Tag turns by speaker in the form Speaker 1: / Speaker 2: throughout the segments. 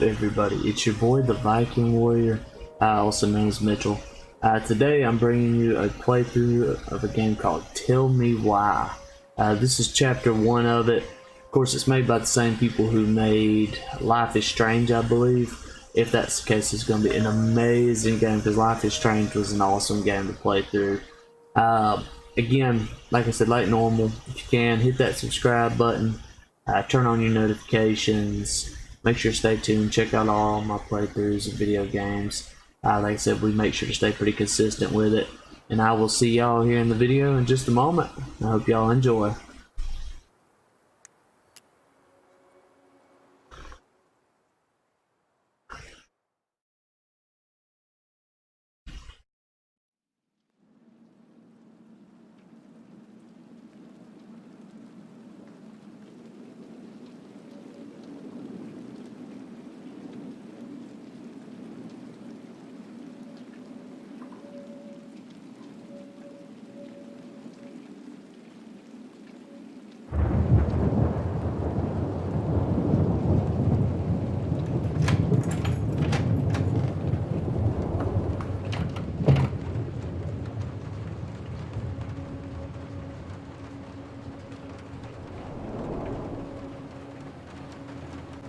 Speaker 1: up, everybody? It's your boy, the Viking Warrior, also known as Mitchell. Today, I'm bringing you a playthrough of a game called Tell Me Why. This is chapter 1 of it. Of course, it's made by the same people who made Life is Strange, I believe. If that's the case, it's going to be an amazing game because Life is Strange was an awesome game to play through. Again, like I said, like normal, if you can, hit that subscribe button. Turn on your notifications. Make sure to stay tuned. Check out all my playthroughs of video games. Like I said, we make sure to stay pretty consistent with it. And I will see y'all here in the video in just a moment. I hope y'all enjoy.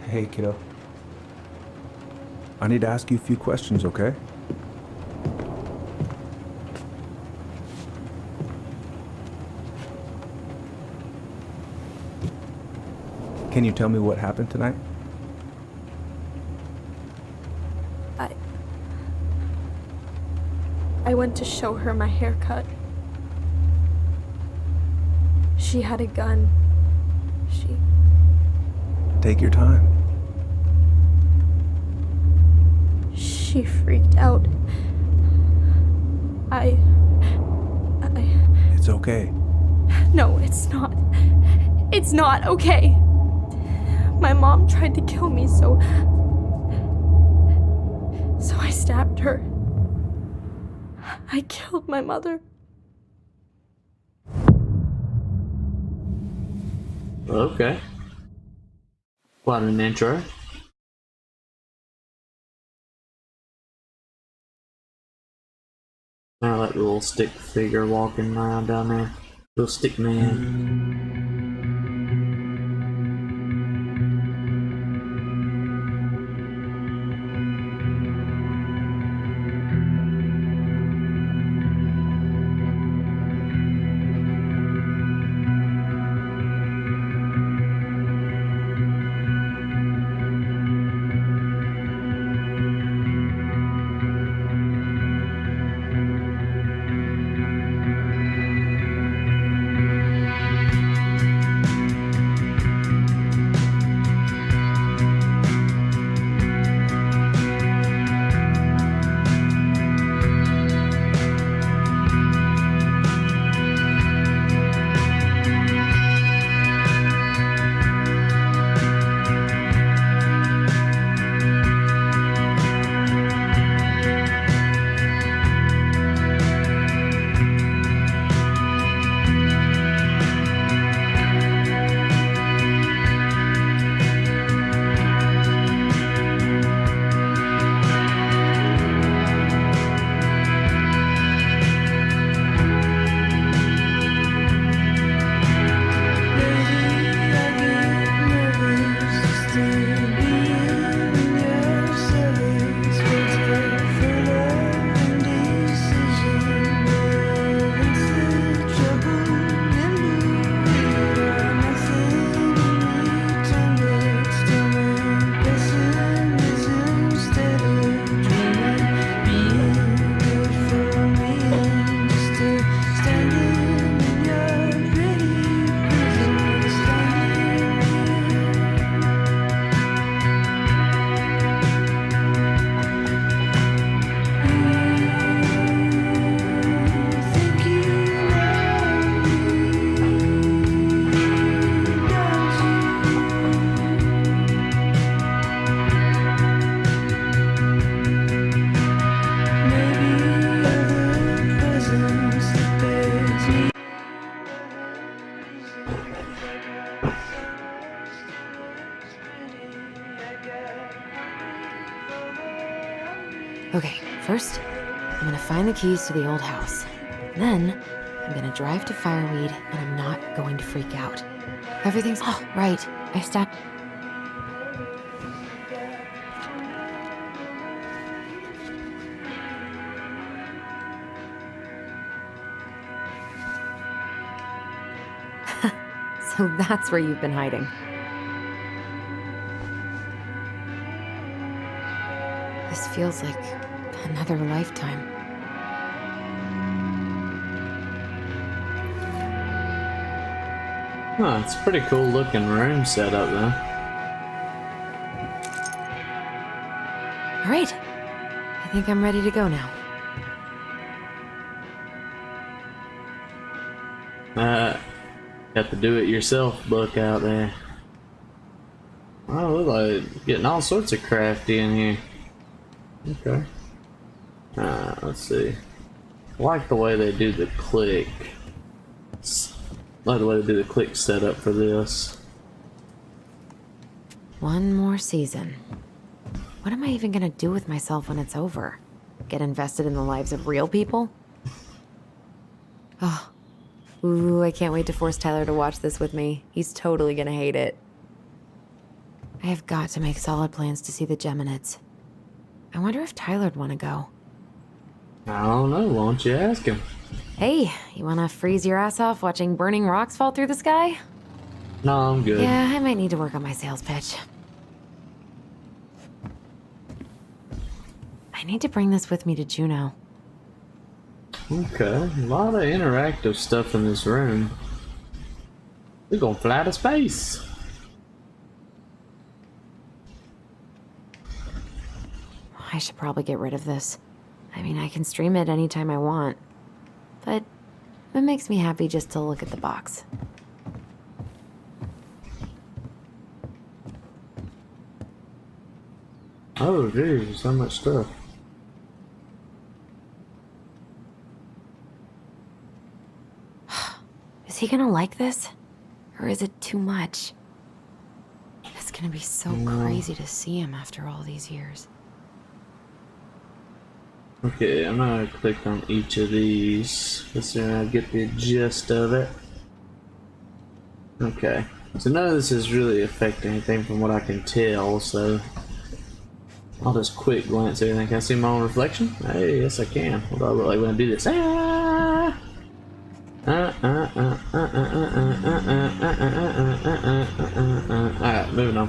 Speaker 2: Hey, kiddo. I need to ask you a few questions, okay? Can you tell me what happened tonight?
Speaker 3: I went to show her my haircut. She had a gun.
Speaker 2: Take your time.
Speaker 3: She freaked out.
Speaker 2: It's okay.
Speaker 3: No, it's not. It's not okay. My mom tried to kill me, so I stabbed her. I killed my mother.
Speaker 1: Okay. Quite an intro. I like the little stick figure walking around down there. Little stick man.
Speaker 4: Okay, first, I'm gonna find the keys to the old house. Then, I'm gonna drive to Fireweed, and I'm not going to freak out. Everything's... Oh, right. I stopped... So that's where you've been hiding. This feels like another lifetime.
Speaker 1: Huh, it's a pretty cool looking room setup though.
Speaker 4: All right. I think I'm ready to go now.
Speaker 1: Got the do-it-yourself book out there. Oh, look like getting all sorts of crafty in here. Okay. Let's see. I like the way they do the click. I like the way they do the click setup for this.
Speaker 4: One more season. What am I even gonna do with myself when it's over? Get invested in the lives of real people? Oh. Ooh, I can't wait to force Tyler to watch this with me. He's totally gonna hate it. I have got to make solid plans to see the Geminids. I wonder if Tyler'd want to go.
Speaker 1: I don't know, why don't you ask him?
Speaker 4: Hey, you wanna freeze your ass off watching burning rocks fall through the sky?
Speaker 1: No, I'm good.
Speaker 4: Yeah, I might need to work on my sales pitch. I need to bring this with me to Juneau.
Speaker 1: Okay, a lot of interactive stuff in this room. We're gonna fly to space.
Speaker 4: I should probably get rid of this. I mean, I can stream it anytime I want. But it makes me happy just to look at the box.
Speaker 1: Oh, geez, so much stuff.
Speaker 4: Is he gonna like this? Or is it too much? It's gonna be so crazy to see him after all these years.
Speaker 1: Okay, I'm gonna click on each of these. Let's see if I get the gist of it. Okay, so none of this is really affecting anything from what I can tell, so I'll just quick glance everything. Can I see my own reflection? Hey, yes I can. What do I look like when I do this? Ah! Alright, moving on.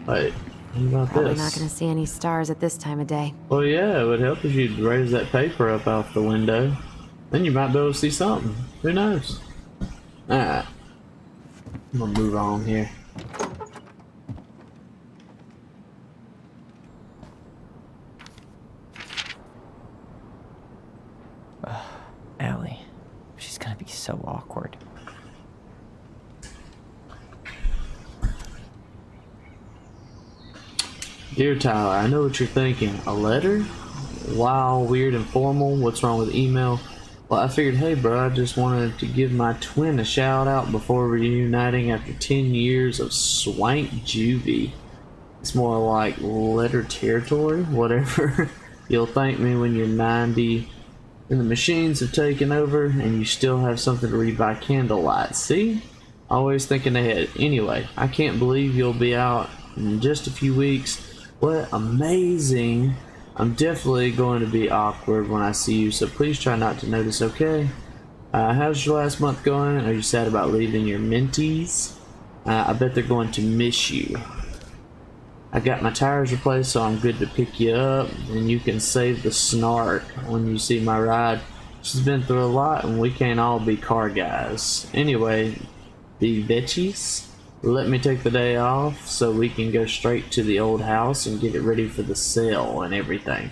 Speaker 1: Wait, what about
Speaker 4: Probably
Speaker 1: this?
Speaker 4: not gonna see any stars at this time of day.
Speaker 1: Well, yeah, it would help if you'd raise that paper up off the window. Then you might be able to see something. Who knows? Alright. I'm gonna move on here.
Speaker 5: Allie. She's gonna be so awkward.
Speaker 1: Dear Tyler, I know what you're thinking. A letter? Wow, weird and formal. What's wrong with email? Well, I figured, hey bro, I just wanted to give my twin a shout out before reuniting after 10 years of swank juvie. It's more like letter territory, whatever. You'll thank me when you're 90 and the machines have taken over and you still have something to read by candlelight. See? Always thinking ahead. Anyway, I can't believe you'll be out in just a few weeks. What amazing. I'm definitely going to be awkward when I see you, so please try not to notice, okay? How's your last month going? Are you sad about leaving your mentees? I bet they're going to miss you. I got my tires replaced, so I'm good to pick you up, and you can save the snark when you see my ride. She's been through a lot, and we can't all be car guys. Anyway, the bitches, let me take the day off so we can go straight to the old house and get it ready for the sale and everything.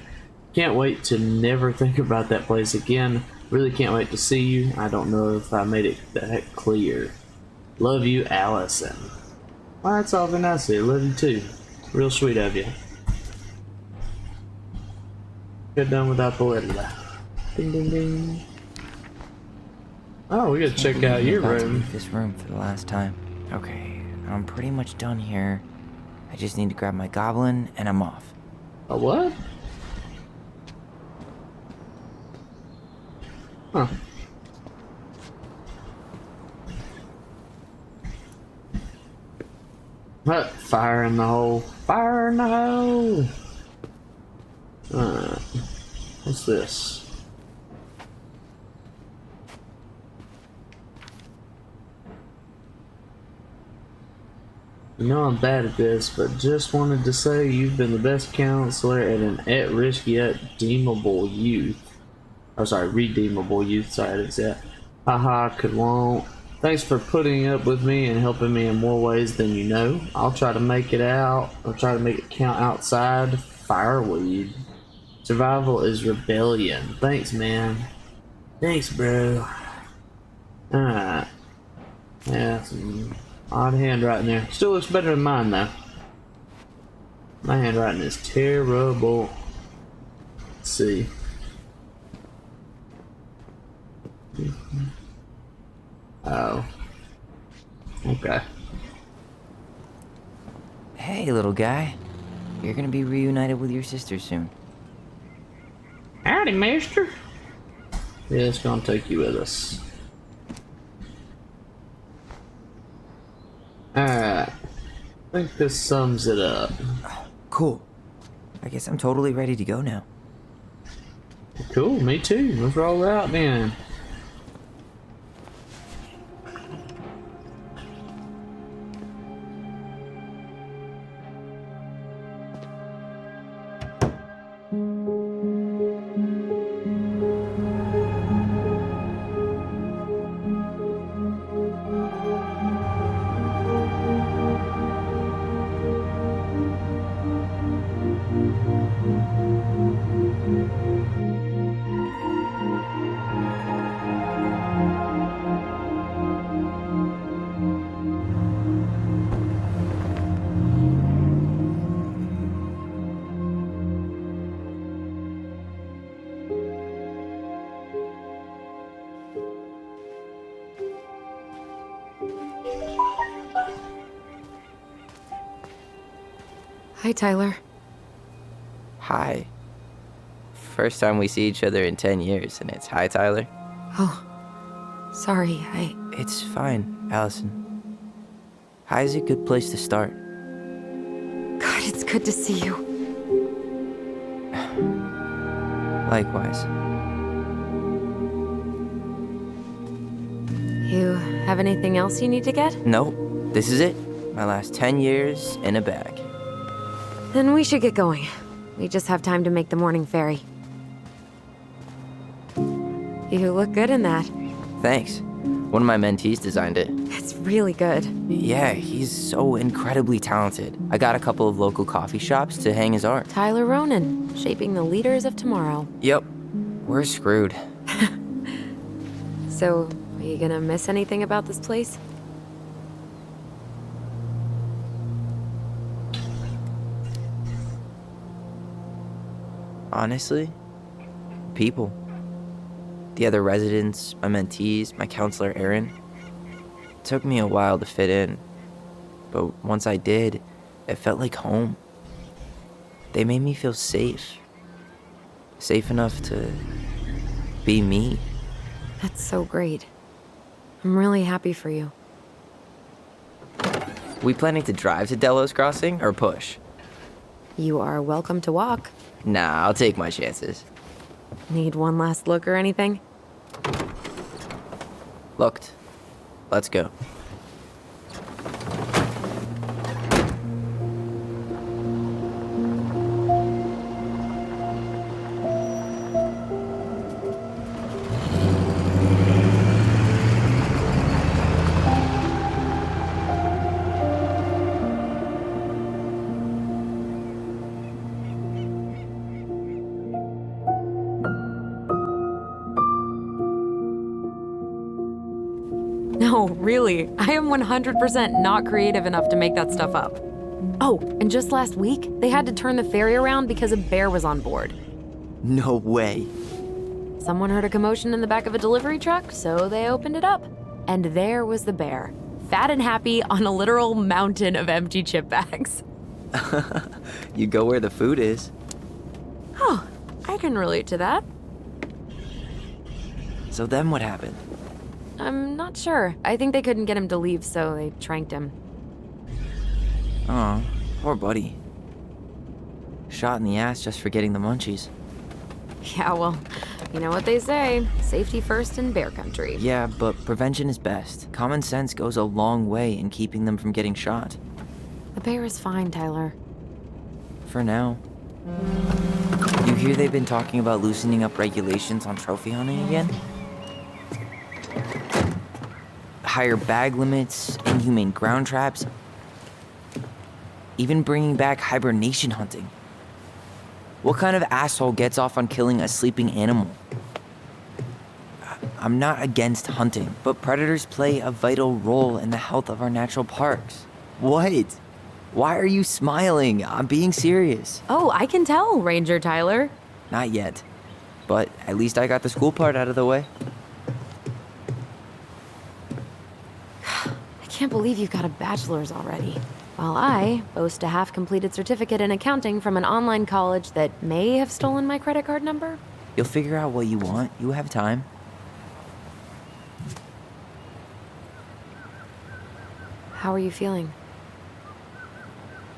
Speaker 1: Can't wait to never think about that place again. Really can't wait to see you. I don't know if I made it that clear. Love you, Allison. Well, that's all very nice here. Love you too. Real sweet of you. Get done without the letter. Ding ding ding. Oh, we gotta check out your
Speaker 5: I'm about to
Speaker 1: room.
Speaker 5: leave this room for the last time. Okay, I'm pretty much done here. I just need to grab my goblin and I'm off.
Speaker 1: A what? Huh. What? Fire in the hole. Fire in the hole! What's this? You know I'm bad at this, but just wanted to say you've been the best counselor at an at-risk yet redeemable youth. Oh, sorry, redeemable youth. Sorry, I didn't say that. Haha, could won't. Thanks for putting up with me and helping me in more ways than you know. I'll try to make it out. I'll try to make it count outside fireweed. Survival is rebellion. Thanks, man. Thanks, bro. Alright. Yeah, some odd handwriting there. Still looks better than mine, though. My handwriting is terrible. Let's see. Oh. Okay.
Speaker 5: Hey, little guy. You're gonna be reunited with your sister soon.
Speaker 1: Howdy, mister. Yeah, it's gonna take you with us. Alright. I think this sums it up.
Speaker 5: Cool. I guess I'm totally ready to go now.
Speaker 1: Cool, me too. Let's roll out then.
Speaker 4: Hi, Tyler.
Speaker 5: Hi. First time we see each other in 10 years, and it's hi, Tyler.
Speaker 4: Oh, sorry,
Speaker 5: It's fine, Allison. Hi is a good place to start.
Speaker 4: God, it's good to see you.
Speaker 5: Likewise.
Speaker 4: You have anything else you need to get?
Speaker 5: Nope, this is it. My last 10 years in a bag.
Speaker 4: Then we should get going. We just have time to make the morning ferry. You look good in that.
Speaker 5: Thanks. One of my mentees designed it.
Speaker 4: It's really good.
Speaker 5: Yeah, he's so incredibly talented. I got a couple of local coffee shops to hang his art.
Speaker 4: Tyler Ronan, shaping the leaders of tomorrow.
Speaker 5: Yep, we're screwed.
Speaker 4: So, are you gonna miss anything about this place?
Speaker 5: Honestly, people. The other residents, my mentees, my counselor Aaron. It took me a while to fit in, but once I did, it felt like home. They made me feel safe. Safe enough to be me.
Speaker 4: That's so great. I'm really happy for you.
Speaker 5: We planning to drive to Delos Crossing or push?
Speaker 4: You are welcome to walk.
Speaker 5: Nah, I'll take my chances.
Speaker 4: Need one last look or anything?
Speaker 5: Looked. Let's go.
Speaker 4: No, really. I am 100% not creative enough to make that stuff up. Oh, and just last week, they had to turn the ferry around because a bear was on board.
Speaker 5: No way.
Speaker 4: Someone heard a commotion in the back of a delivery truck, so they opened it up. And there was the bear, fat and happy on a literal mountain of empty chip bags.
Speaker 5: You go where the food is.
Speaker 4: Oh, I can relate to that.
Speaker 5: So then what happened?
Speaker 4: I'm not sure. I think they couldn't get him to leave, so they tranked him.
Speaker 5: Oh, poor buddy. Shot in the ass just for getting the munchies.
Speaker 4: Yeah, well, you know what they say. Safety first in bear country.
Speaker 5: Yeah, but prevention is best. Common sense goes a long way in keeping them from getting shot.
Speaker 4: The bear is fine, Tyler.
Speaker 5: For now. You hear they've been talking about loosening up regulations on trophy hunting again? Higher bag limits, inhumane ground traps, even bringing back hibernation hunting. What kind of asshole gets off on killing a sleeping animal? I'm not against hunting, but predators play a vital role in the health of our natural parks. What? Why are you smiling? I'm being serious.
Speaker 4: Oh, I can tell, Ranger Tyler.
Speaker 5: Not yet, but at least I got the school part out of the way.
Speaker 4: I can't believe you've got a bachelor's already. While I boast a half-completed certificate in accounting from an online college that may have stolen my credit card number.
Speaker 5: You'll figure out what you want. You have time.
Speaker 4: How are you feeling?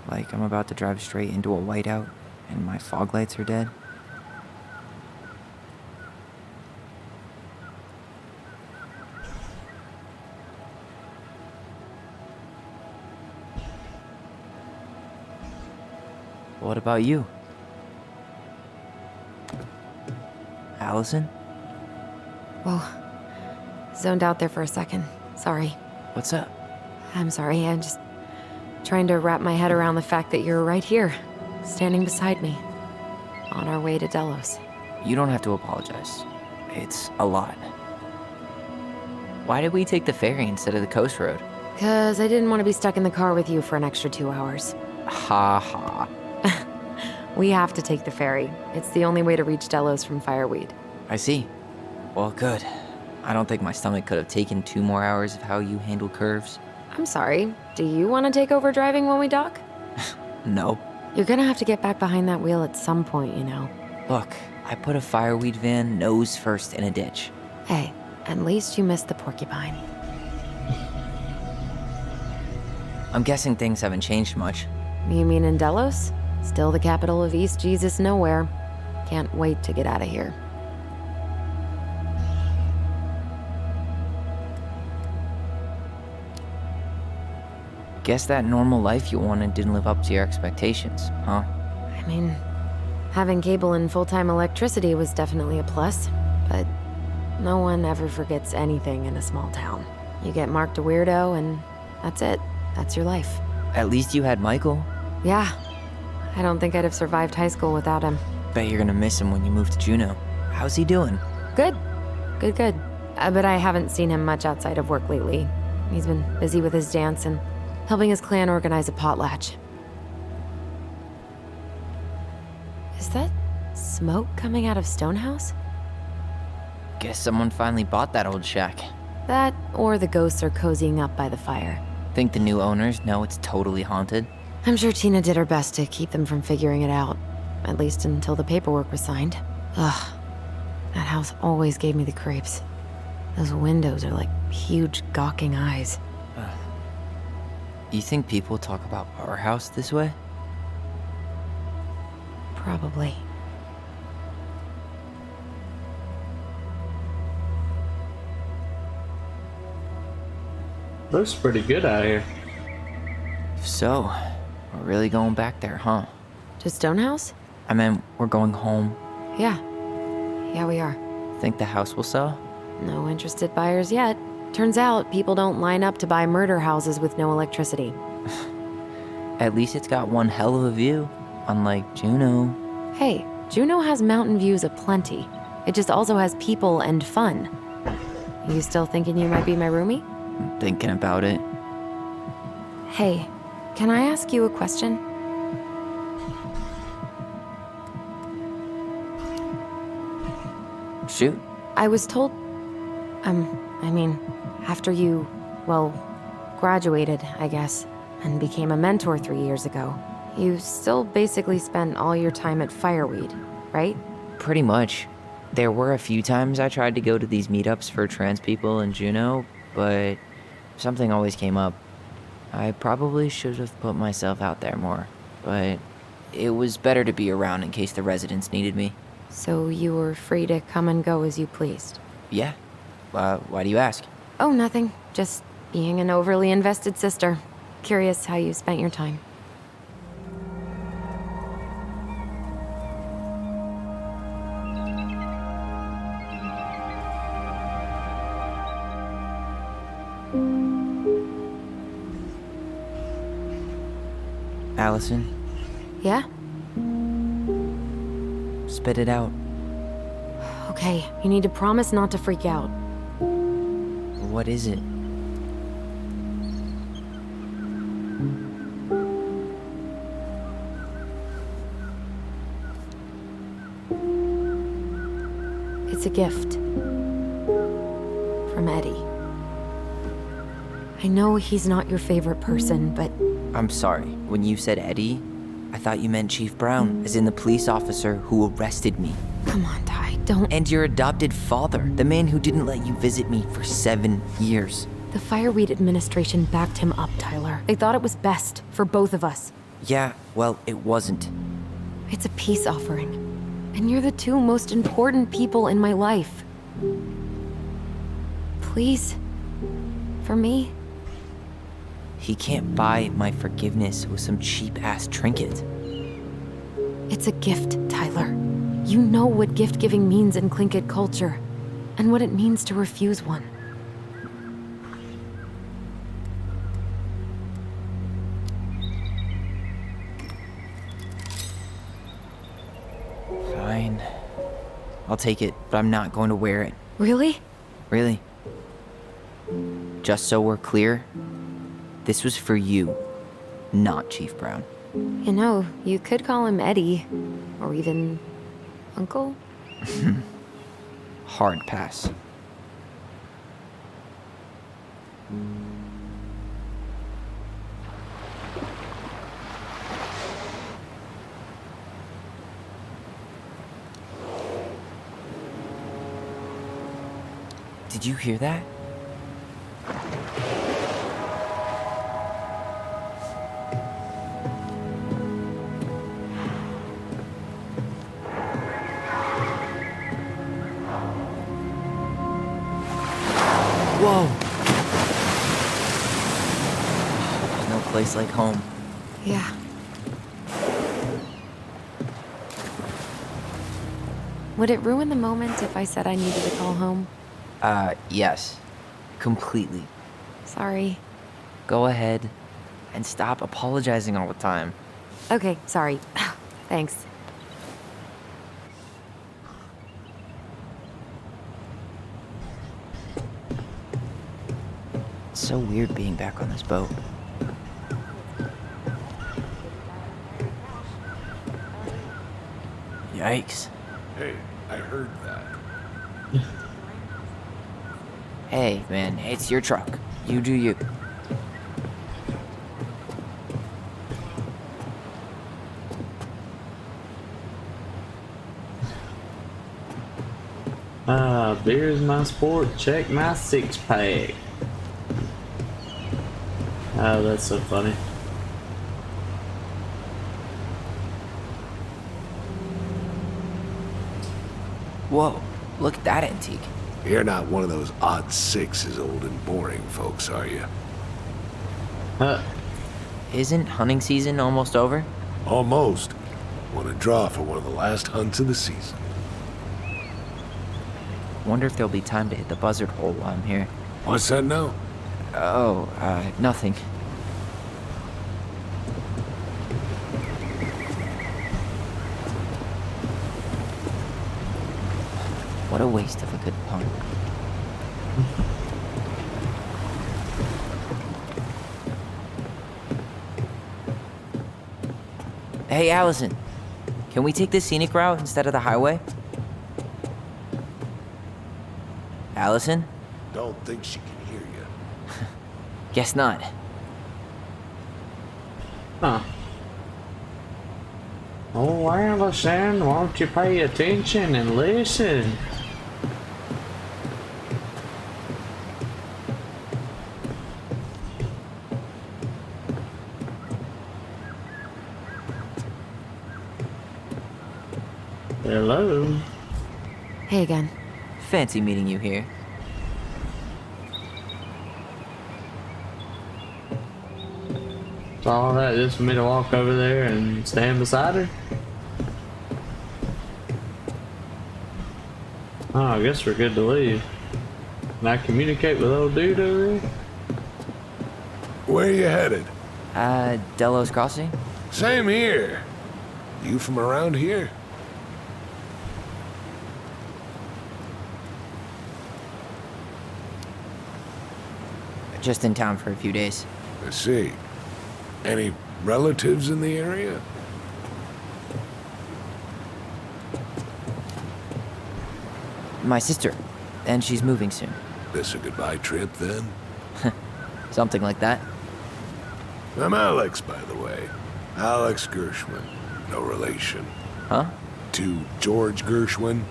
Speaker 5: Like I'm about to drive straight into a whiteout and my fog lights are dead. What about you? Allison?
Speaker 4: Whoa. Zoned out there for a second. Sorry.
Speaker 5: What's up?
Speaker 4: I'm sorry. I'm just trying to wrap my head around the fact that you're right here, standing beside me, on our way to Delos.
Speaker 5: You don't have to apologize. It's a lot. Why did we take the ferry instead of the coast road?
Speaker 4: 'Cause I didn't want to be stuck in the car with you for an extra 2 hours.
Speaker 5: Ha ha.
Speaker 4: We have to take the ferry. It's the only way to reach Delos from Fireweed.
Speaker 5: I see. Well, good. I don't think my stomach could have taken 2 more hours of how you handle curves.
Speaker 4: I'm sorry. Do you want to take over driving when we dock?
Speaker 5: No.
Speaker 4: You're gonna have to get back behind that wheel at some point, you know.
Speaker 5: Look, I put a fireweed van nose first in a ditch.
Speaker 4: Hey, at least you missed the porcupine.
Speaker 5: I'm guessing things haven't changed much.
Speaker 4: You mean in Delos? Still the capital of East Jesus Nowhere. Can't wait to get out of here.
Speaker 5: Guess that normal life you wanted didn't live up to your expectations, huh?
Speaker 4: I mean, having cable and full-time electricity was definitely a plus, but no one ever forgets anything in a small town. You get marked a weirdo and that's it. That's your life.
Speaker 5: At least you had Michael.
Speaker 4: Yeah. I don't think I'd have survived high school without him.
Speaker 5: Bet you're gonna miss him when you move to Juneau. How's he doing?
Speaker 4: Good. Good. But I haven't seen him much outside of work lately. He's been busy with his dance and helping his clan organize a potlatch. Is that smoke coming out of Stonehouse?
Speaker 5: Guess someone finally bought that old shack.
Speaker 4: That, or the ghosts are cozying up by the fire.
Speaker 5: Think the new owners know it's totally haunted?
Speaker 4: I'm sure Tina did her best to keep them from figuring it out. At least until the paperwork was signed. Ugh. That house always gave me the creeps. Those windows are like huge gawking eyes.
Speaker 5: You think people talk about our house this way?
Speaker 4: Probably.
Speaker 1: Looks pretty good out here.
Speaker 5: So, we're really going back there, huh?
Speaker 4: To Stonehouse?
Speaker 5: I mean, we're going home.
Speaker 4: Yeah. Yeah, we are.
Speaker 5: Think the house will sell?
Speaker 4: No interested buyers yet. Turns out people don't line up to buy murder houses with no electricity.
Speaker 5: At least it's got one hell of a view, unlike Juneau.
Speaker 4: Hey, Juneau has mountain views aplenty. It just also has people and fun. You still thinking you might be my roomie?
Speaker 5: I'm thinking about it.
Speaker 4: Hey, can I ask you a question?
Speaker 5: Shoot.
Speaker 4: I was told, after you, well, graduated, I guess, and became a mentor 3 years ago, you still basically spent all your time at Fireweed, right?
Speaker 5: Pretty much. There were a few times I tried to go to these meetups for trans people in Juneau, but something always came up. I probably should have put myself out there more, but it was better to be around in case the residents needed me.
Speaker 4: So you were free to come and go as you pleased?
Speaker 5: Yeah. Why do you ask?
Speaker 4: Oh, nothing. Just being an overly invested sister. Curious how you spent your time.
Speaker 5: Allison,
Speaker 4: Yeah?
Speaker 5: spit it out.
Speaker 4: Okay, you need to promise not to freak out.
Speaker 5: What is it?
Speaker 4: It's a gift. From Eddie. I know he's not your favorite person, but
Speaker 5: I'm sorry. When you said Eddie, I thought you meant Chief Brown, as in the police officer who arrested me.
Speaker 4: come on, Ty, don't.
Speaker 5: And your adopted father, the man who didn't let you visit me for 7 years.
Speaker 4: The Fireweed administration backed him up, Tyler. They thought it was best for both of us.
Speaker 5: Yeah, well, it wasn't.
Speaker 4: It's a peace offering. And you're the two most important people in my life. Please? For me?
Speaker 5: He can't buy my forgiveness with some cheap-ass trinket.
Speaker 4: It's a gift, Tyler. You know what gift-giving means in Tlingit culture, and what it means to refuse one.
Speaker 5: Fine. I'll take it, but I'm not going to wear it.
Speaker 4: Really?
Speaker 5: Really. Just so we're clear, this was for you, not Chief Brown.
Speaker 4: You know, you could call him Eddie, or even Uncle?
Speaker 5: Hard pass. Did you hear that? Whoa! There's no place like home.
Speaker 4: Yeah. Would it ruin the moment if I said I needed to call home?
Speaker 5: Yes. Completely.
Speaker 4: Sorry.
Speaker 5: Go ahead and stop apologizing all the time.
Speaker 4: Okay, sorry. Thanks.
Speaker 5: It's so weird being back on this boat. Yikes.
Speaker 6: Hey, I heard that.
Speaker 5: Hey, man, it's your truck. You do you.
Speaker 1: Beer's my sport. Check my six-pack. Oh, that's so funny.
Speaker 5: Whoa, look at that antique.
Speaker 6: You're not one of those odd sixes, old and boring folks, are you?
Speaker 5: Isn't hunting season almost over?
Speaker 6: Almost. Want to draw for one of the last hunts of the season.
Speaker 5: Wonder if there'll be time to hit the buzzard hole while I'm here.
Speaker 6: What's that now?
Speaker 5: Oh, nothing. What a waste of a good pun. Hey, Allison. Can we take the scenic route instead of the highway? Allison?
Speaker 6: Don't think she can hear you.
Speaker 5: Guess not.
Speaker 1: Huh. Oh, Allison, won't you pay attention and listen? Hello?
Speaker 4: Hey again.
Speaker 5: Fancy meeting you here.
Speaker 1: It's all that just for me to walk over there and stand beside her? Oh, I guess we're good to leave. Can I communicate with old dude over there?
Speaker 6: Where you headed?
Speaker 5: Delos Crossing?
Speaker 6: Same here. You from around here?
Speaker 5: Just in town for a few days.
Speaker 6: I see. Any relatives in the area?
Speaker 5: My sister, and she's moving soon.
Speaker 6: This a goodbye trip, then?
Speaker 5: Something like that.
Speaker 6: I'm Alex, by the way. Alex Gershwin. No relation.
Speaker 5: Huh?
Speaker 6: To George Gershwin.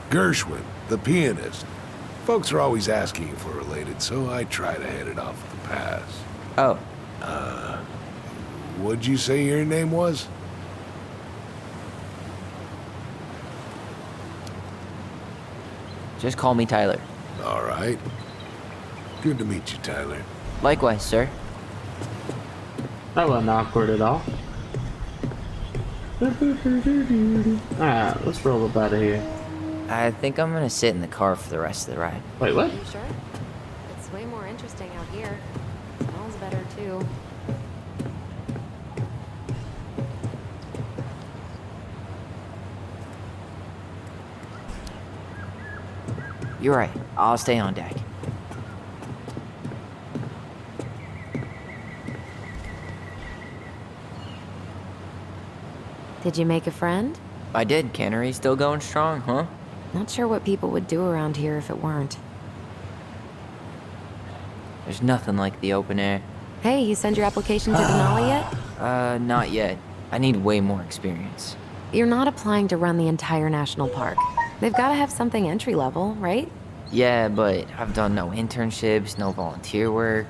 Speaker 6: Gershwin, the pianist. Folks are always asking if we're related, so I try to head it off with the pass.
Speaker 5: Oh,
Speaker 6: What'd you say your name was?
Speaker 5: just call me Tyler.
Speaker 6: All right. Good to meet you, Tyler.
Speaker 5: Likewise, sir.
Speaker 1: That wasn't awkward at all. Alright, let's roll up out of here.
Speaker 5: I think I'm gonna sit in the car for the rest of the ride.
Speaker 1: Wait, what?
Speaker 4: You sure? It's way more interesting out here. Smells better too.
Speaker 5: You're right. I'll stay on deck.
Speaker 4: Did you make a friend?
Speaker 5: I did. Cannery still going strong, huh?
Speaker 4: Not sure what people would do around here if it weren't.
Speaker 5: There's nothing like the open air.
Speaker 4: Hey, you send your application to Denali yet?
Speaker 5: Not yet. I need way more experience.
Speaker 4: You're not applying to run the entire national park. They've got to have something entry level, right?
Speaker 5: Yeah, but I've done no internships, no volunteer work.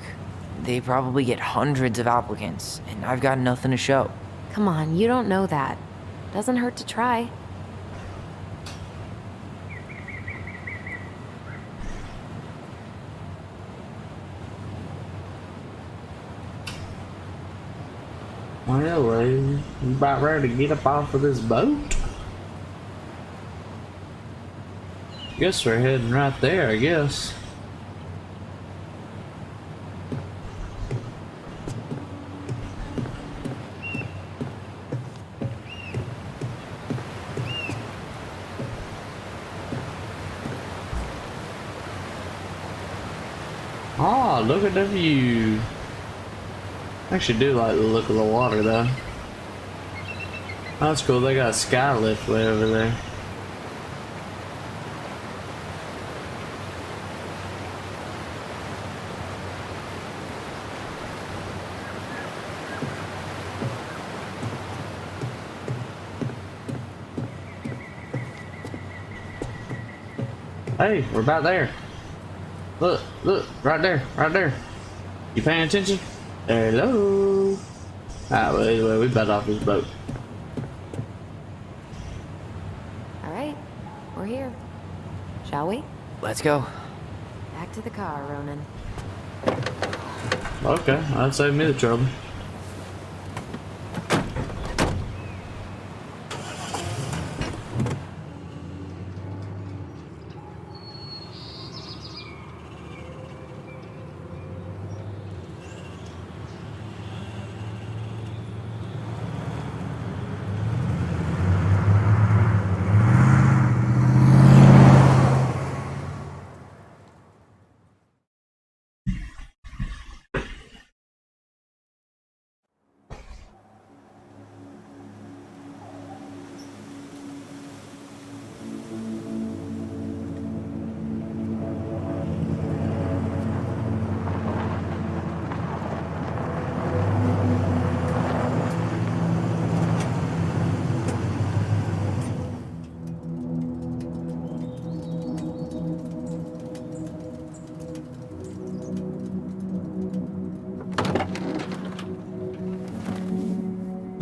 Speaker 5: They probably get hundreds of applicants, and I've got nothing to show.
Speaker 4: Come on, you don't know that. Doesn't hurt to try.
Speaker 1: Well, you about ready to get up off of this boat? Guess we're heading right there, I guess. Oh, look at the view. I actually do like the look of the water though. That's cool, they got a sky lift way over there. Hey, we're about there. Look, right there, right there. You paying attention? Hello. Alright, well, anyway, we better off this boat.
Speaker 4: All right, we're here. Shall we?
Speaker 5: Let's go.
Speaker 4: Back to the car, Ronan.
Speaker 1: Okay, that'd save me the trouble.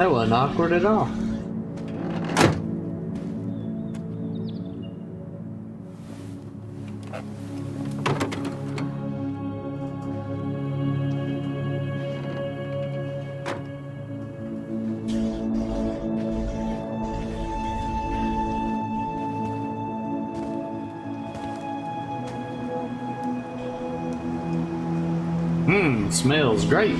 Speaker 1: That wasn't awkward at all. Smells great.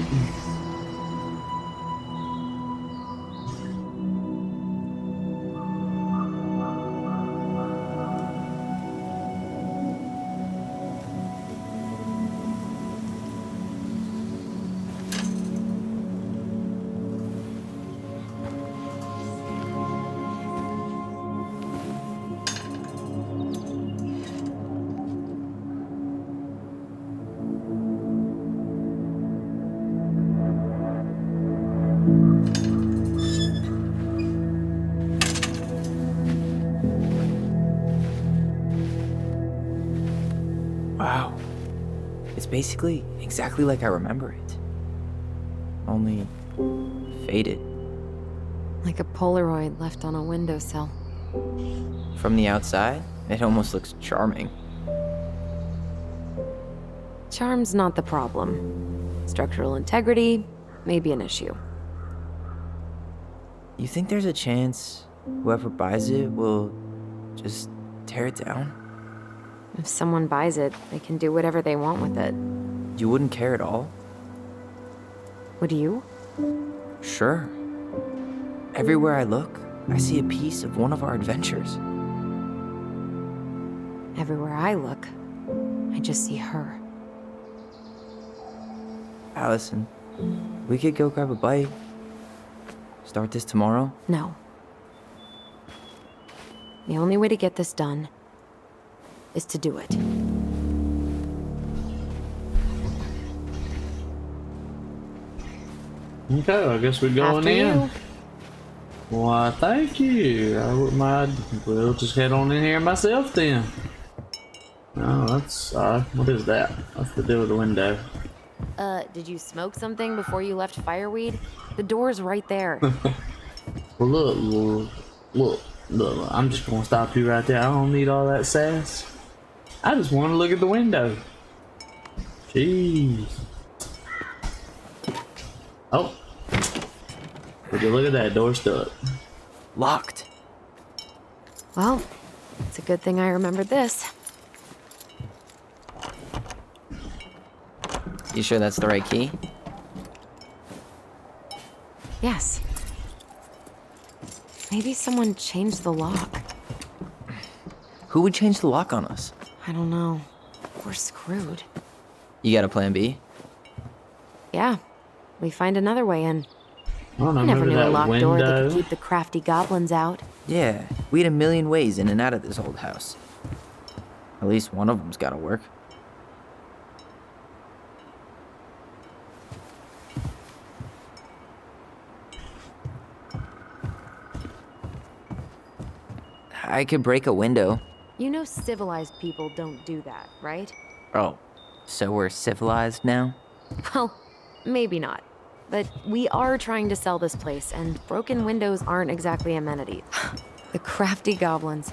Speaker 5: Wow. It's basically exactly like I remember it. Only faded.
Speaker 4: Like a Polaroid left on a windowsill.
Speaker 5: From the outside, it almost looks charming.
Speaker 4: Charm's not the problem. Structural integrity may be an issue.
Speaker 5: You think there's a chance whoever buys it will just tear it down?
Speaker 4: If someone buys it, they can do whatever they want with it.
Speaker 5: You wouldn't care at all?
Speaker 4: Would you?
Speaker 5: Sure. Everywhere I look, I see a piece of one of our adventures.
Speaker 4: Everywhere I look, I just see her.
Speaker 5: Allison, we could go grab a bite. Start this tomorrow?
Speaker 4: No. The only way to get this done is to do it.
Speaker 1: Okay, I guess we're going
Speaker 4: After
Speaker 1: in.
Speaker 4: you.
Speaker 1: Why, thank you. I wouldn't mind. We'll just head on in here myself then. Oh, that's what is that? What's the deal with the window?
Speaker 4: Did you smoke something before you left fireweed? The door's right there.
Speaker 1: Well, look. I'm just gonna stop you right there. I don't need all that sass. I just want to look at the window. Jeez. Oh. Would you look at that door stuck?
Speaker 5: Locked.
Speaker 4: Well, it's a good thing I remembered this.
Speaker 5: You sure that's the right key?
Speaker 4: Yes. Maybe someone changed the lock.
Speaker 5: Who would change the lock on us?
Speaker 4: I don't know. We're screwed.
Speaker 5: You got a plan B?
Speaker 4: Yeah. We find another way in.
Speaker 1: I don't know.
Speaker 4: I never
Speaker 1: Maybe
Speaker 4: knew a
Speaker 1: that
Speaker 4: locked door that
Speaker 1: window.
Speaker 4: could keep the crafty goblins out.
Speaker 5: Yeah, we had a million ways in and out of this old house. At least one of them's gotta work. I could break a window.
Speaker 4: You know civilized people don't do that, right?
Speaker 5: Oh, so we're civilized now?
Speaker 4: Well, maybe not. But we are trying to sell this place, and broken windows aren't exactly amenities. The crafty goblins.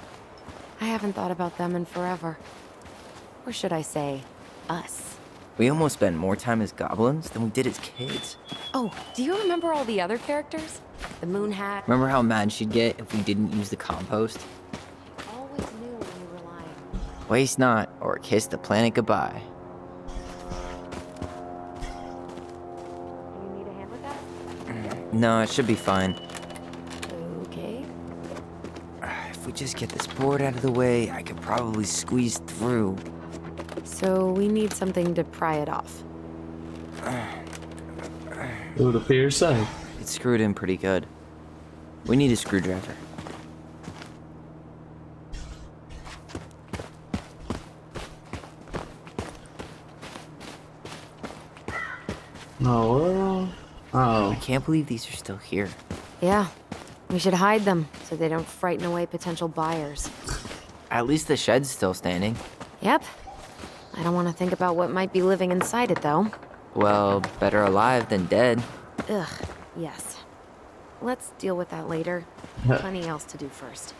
Speaker 4: I haven't thought about them in forever. Or should I say, us.
Speaker 5: We almost spent more time as goblins than we did as kids.
Speaker 4: Oh, do you remember all the other characters? The Moon Hat.
Speaker 5: Remember how mad she'd get if we didn't use the compost?
Speaker 4: Always knew when you were lying.
Speaker 5: Waste not, or kiss the planet goodbye.
Speaker 4: Do you need a hand with that?
Speaker 5: No, it should be fine.
Speaker 4: Okay.
Speaker 5: If we just get this board out of the way, I could probably squeeze through.
Speaker 4: So we need something to pry it off.
Speaker 1: It would appear so.
Speaker 5: It's screwed in pretty good. We need a screwdriver.
Speaker 1: Oh, well.
Speaker 5: I
Speaker 1: Oh.
Speaker 5: can't believe these are still here.
Speaker 4: Yeah. We should hide them so they don't frighten away potential buyers.
Speaker 5: At least the shed's still standing.
Speaker 4: Yep. I don't want to think about what might be living inside it, though.
Speaker 5: Well, better alive than dead.
Speaker 4: Ugh, yes. let's deal with that later. Plenty else to do first.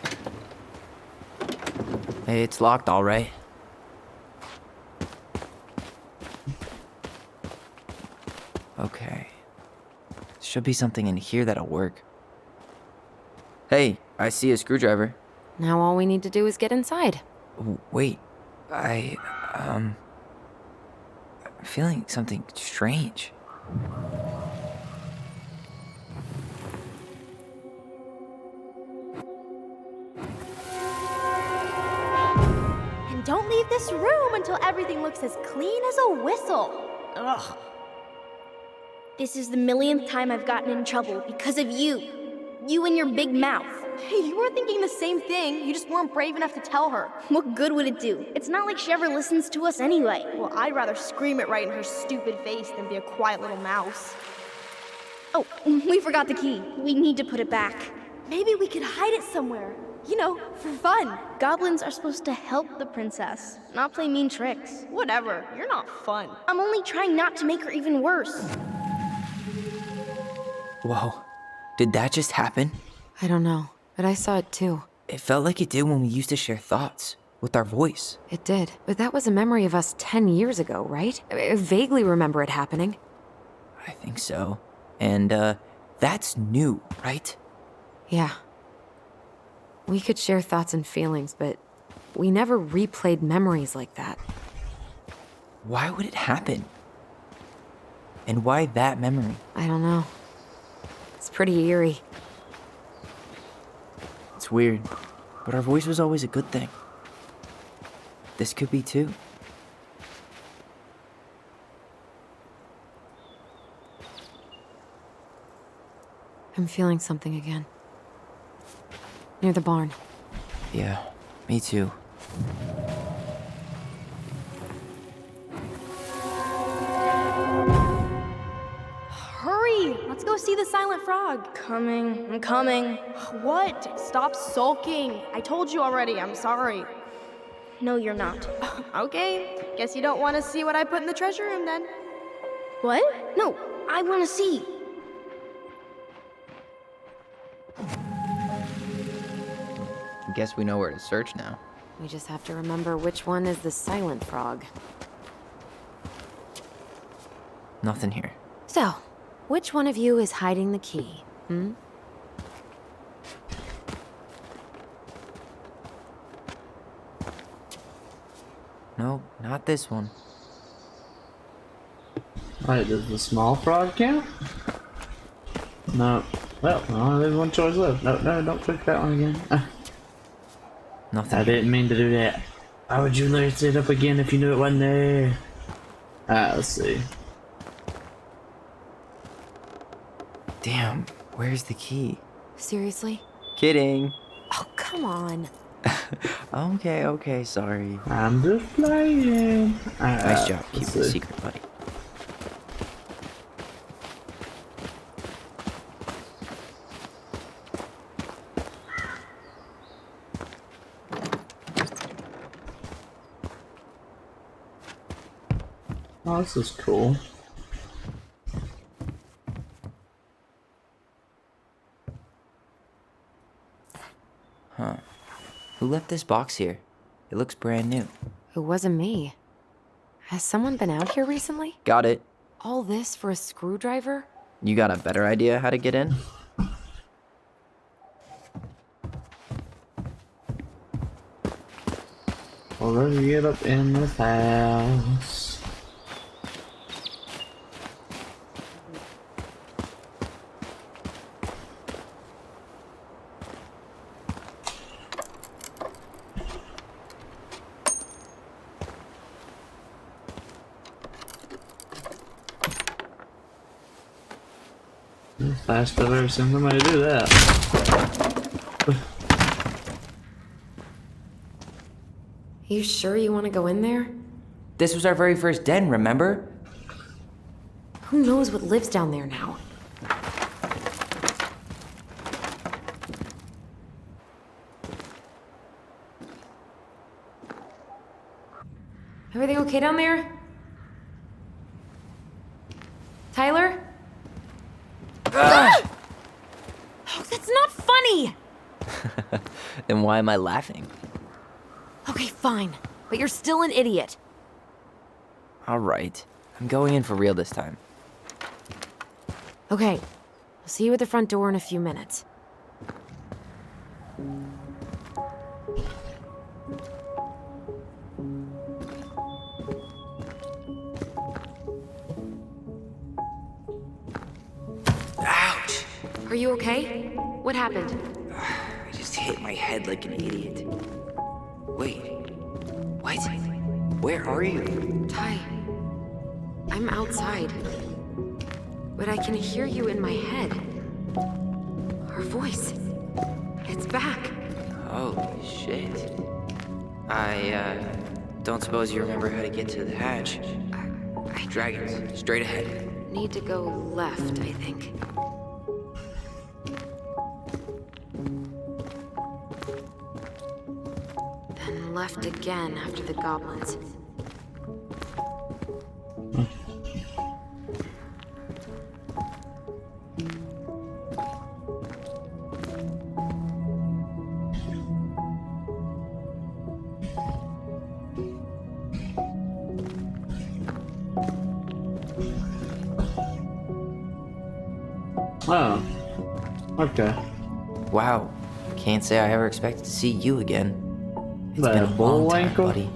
Speaker 5: Hey, it's locked, all right. Okay. Should be something in here that'll work. Hey, I see a screwdriver.
Speaker 4: Now all we need to do is get inside.
Speaker 5: Wait, I'm feeling something strange.
Speaker 3: And don't leave this room until everything looks as clean as a whistle. Ugh.
Speaker 7: This is the millionth time I've gotten in trouble because of you. You and your big mouth.
Speaker 3: Hey, you were thinking the same thing. You just weren't brave enough to tell her.
Speaker 7: What good would it do? It's not like she ever listens to us anyway.
Speaker 3: Well, I'd rather scream it right in her stupid face than be a quiet little mouse.
Speaker 7: Oh, we forgot the key. We need to put it back.
Speaker 3: Maybe we could hide it somewhere. You know, for fun.
Speaker 7: Goblins are supposed to help the princess, not play mean tricks.
Speaker 3: Whatever, you're not fun.
Speaker 7: I'm only trying not to make her even worse.
Speaker 5: Whoa, did that just happen?
Speaker 4: I don't know, but I saw it too.
Speaker 5: It felt like it did when we used to share thoughts with our voice.
Speaker 4: It did, but that was a memory of us 10 years ago, right? I vaguely remember it happening.
Speaker 5: I think so. And, that's new, right?
Speaker 4: Yeah. We could share thoughts and feelings, but we never replayed memories like that.
Speaker 5: Why would it happen? And why that memory?
Speaker 4: I don't know. It's pretty eerie.
Speaker 5: It's weird, but our voice was always a good thing. This could be too.
Speaker 4: I'm feeling something again. Near the barn.
Speaker 5: Yeah, me too.
Speaker 3: Hurry! Let's go see the silent frog.
Speaker 7: I'm coming.
Speaker 3: What? Stop sulking. I told you already, I'm sorry.
Speaker 7: No, you're not.
Speaker 3: Okay, guess you don't want to see what I put in the treasure room then.
Speaker 7: What? No, I want to see.
Speaker 5: Guess we know where to search now.
Speaker 4: We just have to remember which one is the silent frog.
Speaker 5: Nothing here.
Speaker 4: So, which one of you is hiding the key?
Speaker 5: Nope, not this one.
Speaker 1: Alright, does the small frog count? No. Well, there's one choice left. No, don't click that one again.
Speaker 5: Nothing.
Speaker 1: I didn't mean to do that. Why would you lift it up again if you knew it wasn't there? Let's see.
Speaker 5: Damn, where's the key?
Speaker 4: Seriously?
Speaker 5: Kidding.
Speaker 4: Oh, come on.
Speaker 5: Okay, sorry.
Speaker 1: I'm just playing.
Speaker 5: Nice job
Speaker 1: let's
Speaker 5: keeping the
Speaker 1: see.
Speaker 5: secret, buddy.
Speaker 1: Oh, this is cool.
Speaker 5: Huh. Who left this box here? It looks brand new.
Speaker 4: It wasn't me. Has someone been out here recently?
Speaker 5: Got it.
Speaker 4: All this for a screwdriver?
Speaker 5: You got a better idea how to get in?
Speaker 1: Well, let's get up in this house. That's the fastest I've ever seen somebody do that.
Speaker 4: You sure you want to go in there?
Speaker 5: This was our very first den, remember?
Speaker 4: Who knows what lives down there now? Everything okay down there? Tyler? funny!
Speaker 5: Then why am I laughing?
Speaker 4: Okay, fine. But you're still an idiot.
Speaker 5: All right. I'm going in for real this time.
Speaker 4: Okay. I'll see you at the front door in a few minutes.
Speaker 5: Ouch!
Speaker 4: Are you okay? What happened?
Speaker 5: I just hit my head like an idiot. Wait. What? Where are you?
Speaker 4: Ty, I'm outside. But I can hear you in my head. Our voice. It's back.
Speaker 5: Holy shit. I don't suppose you remember how to get to the hatch. Dragons, straight ahead.
Speaker 4: Need to go left, I think. Then left again after the goblins.
Speaker 1: Oh. Okay.
Speaker 5: Wow. Can't say I ever expected to see you again. It's been a
Speaker 1: That
Speaker 5: long time,
Speaker 1: Bullwinkle?
Speaker 5: buddy.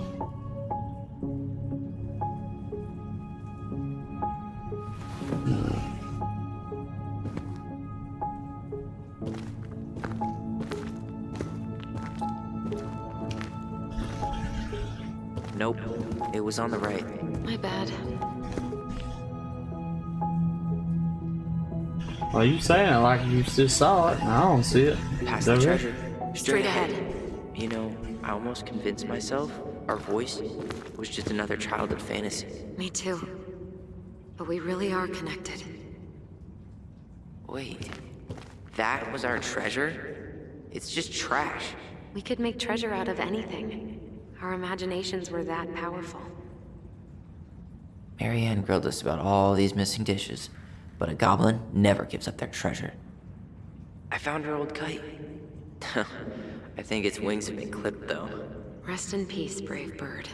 Speaker 5: Nope. It was on the right.
Speaker 4: My bad.
Speaker 1: Well, you saying it like you just saw it, and I don't see it.
Speaker 5: Past
Speaker 1: Is
Speaker 5: the
Speaker 1: that right?
Speaker 5: treasure.
Speaker 4: Straight ahead.
Speaker 5: You know, I almost convinced myself our voice was just another childhood fantasy.
Speaker 4: Me too. But we really are connected.
Speaker 5: Wait. That was our treasure? It's just trash.
Speaker 4: We could make treasure out of anything. Our imaginations were that powerful.
Speaker 5: Marianne grilled us about all these missing dishes, but a goblin never gives up their treasure. I found her old kite. I think its wings have been clipped, though.
Speaker 4: Rest in peace, brave bird.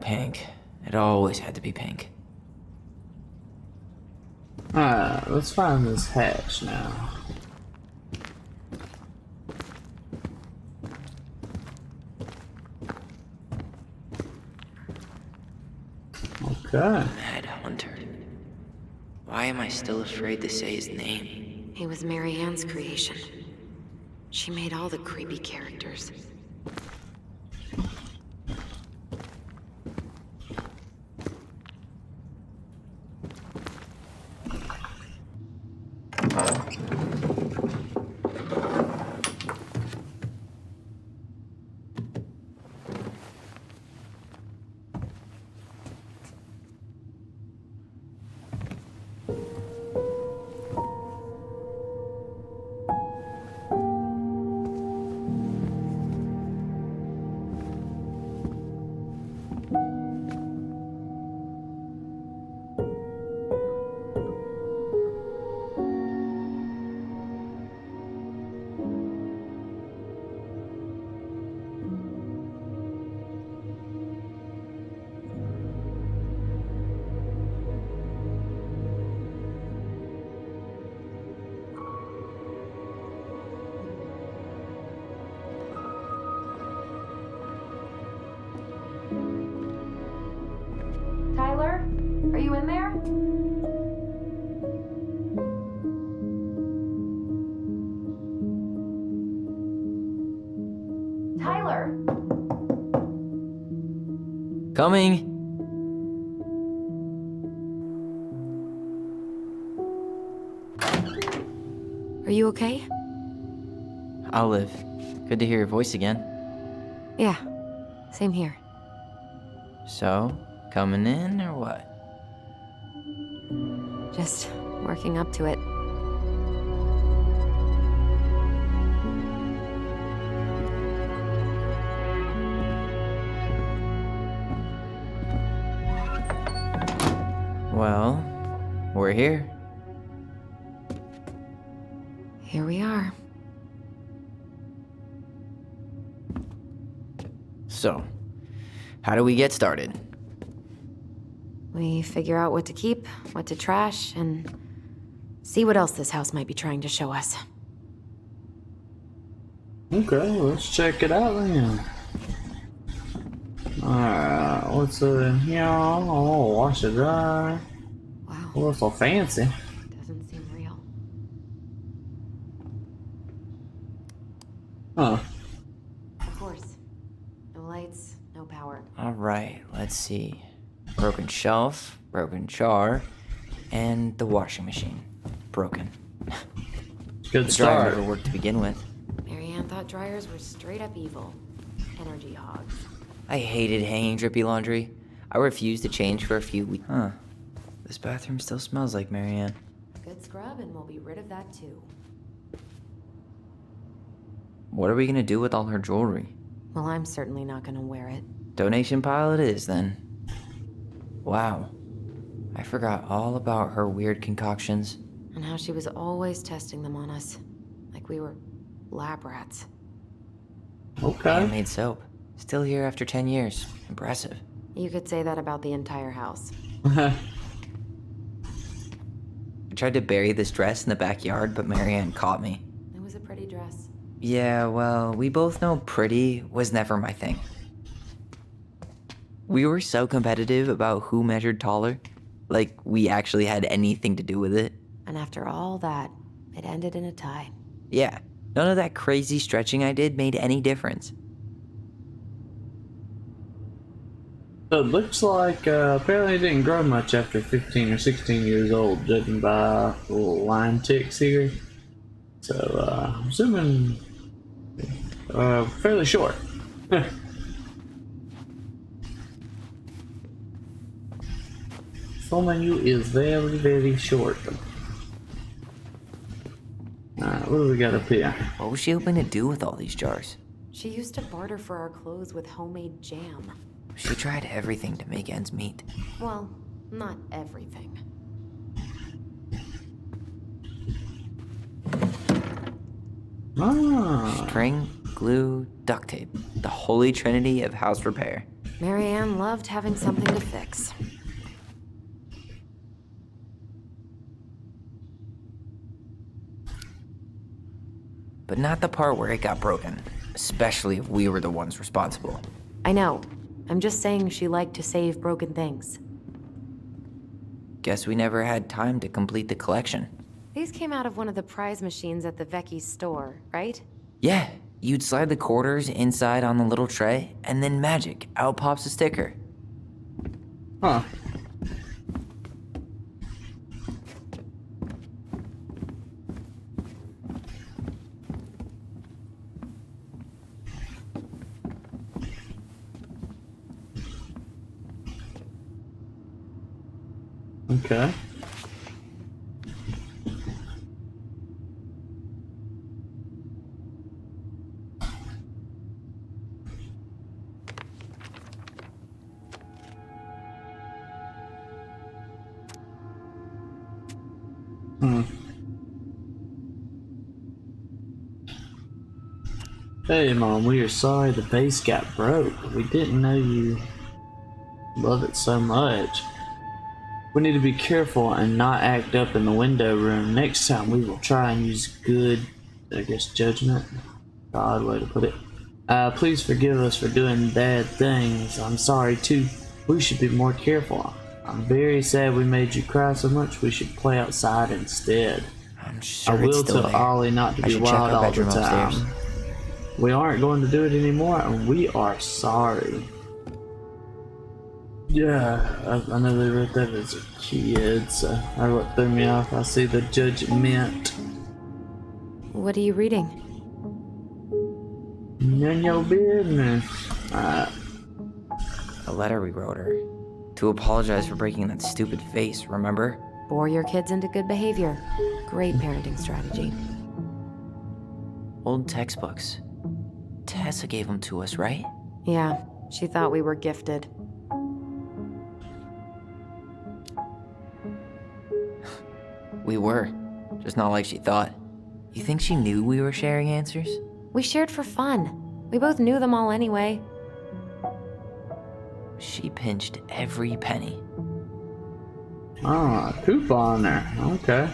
Speaker 5: Pink. It always had to be pink.
Speaker 1: Alright, let's find this hatch now. Okay.
Speaker 5: Mad Hunter. Why am I still afraid to say his name?
Speaker 4: He was Marianne's creation. She made all the creepy characters. Tyler, are you in there? Tyler!
Speaker 5: Coming!
Speaker 4: Are you okay?
Speaker 5: I'll live. Good to hear your voice again.
Speaker 4: Yeah, same here.
Speaker 5: So, coming in or what?
Speaker 4: Just working up to it.
Speaker 5: Well, we're here.
Speaker 4: Here we are.
Speaker 5: So, how do we get started?
Speaker 4: We figure out what to keep, what to trash, and see what else this house might be trying to show us.
Speaker 1: Okay, let's check it out then. Alright, what's in here? Oh, wash it dry.
Speaker 4: Wow,
Speaker 1: Oh, it's so fancy.
Speaker 4: doesn't seem real.
Speaker 1: Huh.
Speaker 4: Of course. No lights, no power.
Speaker 5: Alright, let's see. Broken shelf, broken jar, and the washing machine. Broken.
Speaker 1: Good
Speaker 5: The dryer
Speaker 1: start.
Speaker 5: never worked to begin with.
Speaker 4: Marianne thought dryers were straight up evil. Energy hogs.
Speaker 5: I hated hanging drippy laundry. I refused to change for a few weeks. Huh. This bathroom still smells like Marianne.
Speaker 4: Good scrub, and we'll be rid of that too.
Speaker 5: What are we gonna do with all her jewelry?
Speaker 4: Well, I'm certainly not gonna wear it.
Speaker 5: Donation pile it is, then. Wow. I forgot all about her weird concoctions.
Speaker 4: And how she was always testing them on us. Like we were lab rats.
Speaker 1: Okay.
Speaker 5: Handmade soap. Still here after 10 years. Impressive.
Speaker 4: You could say that about the entire house.
Speaker 5: I tried to bury this dress in the backyard, but Marianne caught me.
Speaker 4: It was a pretty dress.
Speaker 5: Yeah, well, we both know pretty was never my thing. We were so competitive about who measured taller. Like, we actually had anything to do with it.
Speaker 4: And after all that, it ended in a tie.
Speaker 5: Yeah, none of that crazy stretching I did made any difference.
Speaker 1: So it looks like apparently it didn't grow much after 15 or 16 years old, judging by the little line ticks here. So I'm assuming fairly short. Full menu is very, very short. Alright, what do we got up here?
Speaker 5: What was she hoping to do with all these jars?
Speaker 4: She used to barter for our clothes with homemade jam.
Speaker 5: She tried everything to make ends meet.
Speaker 4: Well, not everything.
Speaker 1: Ah,
Speaker 5: String, glue, duct tape. The holy trinity of house repair.
Speaker 4: Marianne loved having something to fix.
Speaker 5: But not the part where it got broken. Especially if we were the ones responsible.
Speaker 4: I know. I'm just saying she liked to save broken things.
Speaker 5: Guess we never had time to complete the collection.
Speaker 4: These came out of one of the prize machines at the Vecchi's store, right?
Speaker 5: Yeah, you'd slide the quarters inside on the little tray, and then magic, out pops a sticker.
Speaker 1: huh. Okay. Hey Mom, we are sorry the vase got broke. We didn't know you love it so much. We need to be careful and not act up in the window room. Next time we will try and use good, I guess, judgment. Odd way to put it. Please forgive us for doing bad things. I'm sorry too. We should be more careful. I'm very sad we made you cry so much. We should play outside instead.
Speaker 5: I'm sure
Speaker 1: I
Speaker 5: it's
Speaker 1: will
Speaker 5: still
Speaker 1: tell
Speaker 5: there.
Speaker 1: Ollie not to
Speaker 5: I
Speaker 1: be
Speaker 5: should check
Speaker 1: wild
Speaker 5: our
Speaker 1: all the
Speaker 5: bedroom
Speaker 1: time.
Speaker 5: upstairs.
Speaker 1: We aren't going to do it anymore, and we are sorry. Yeah, I know they wrote that as a kid, so that's what threw me off. I see the judgment.
Speaker 4: What are you reading?
Speaker 1: None your business.
Speaker 5: A letter we wrote her. To apologize for breaking that stupid vase, remember?
Speaker 4: Bore your kids into good behavior. Great parenting strategy.
Speaker 5: Old textbooks. Tessa gave them to us, right?
Speaker 4: Yeah, she thought we were gifted.
Speaker 5: We were. Just not like she thought. You think she knew we were sharing answers?
Speaker 4: We shared for fun. We both knew them all anyway.
Speaker 5: She pinched every penny.
Speaker 1: Ah, coupon there. Okay.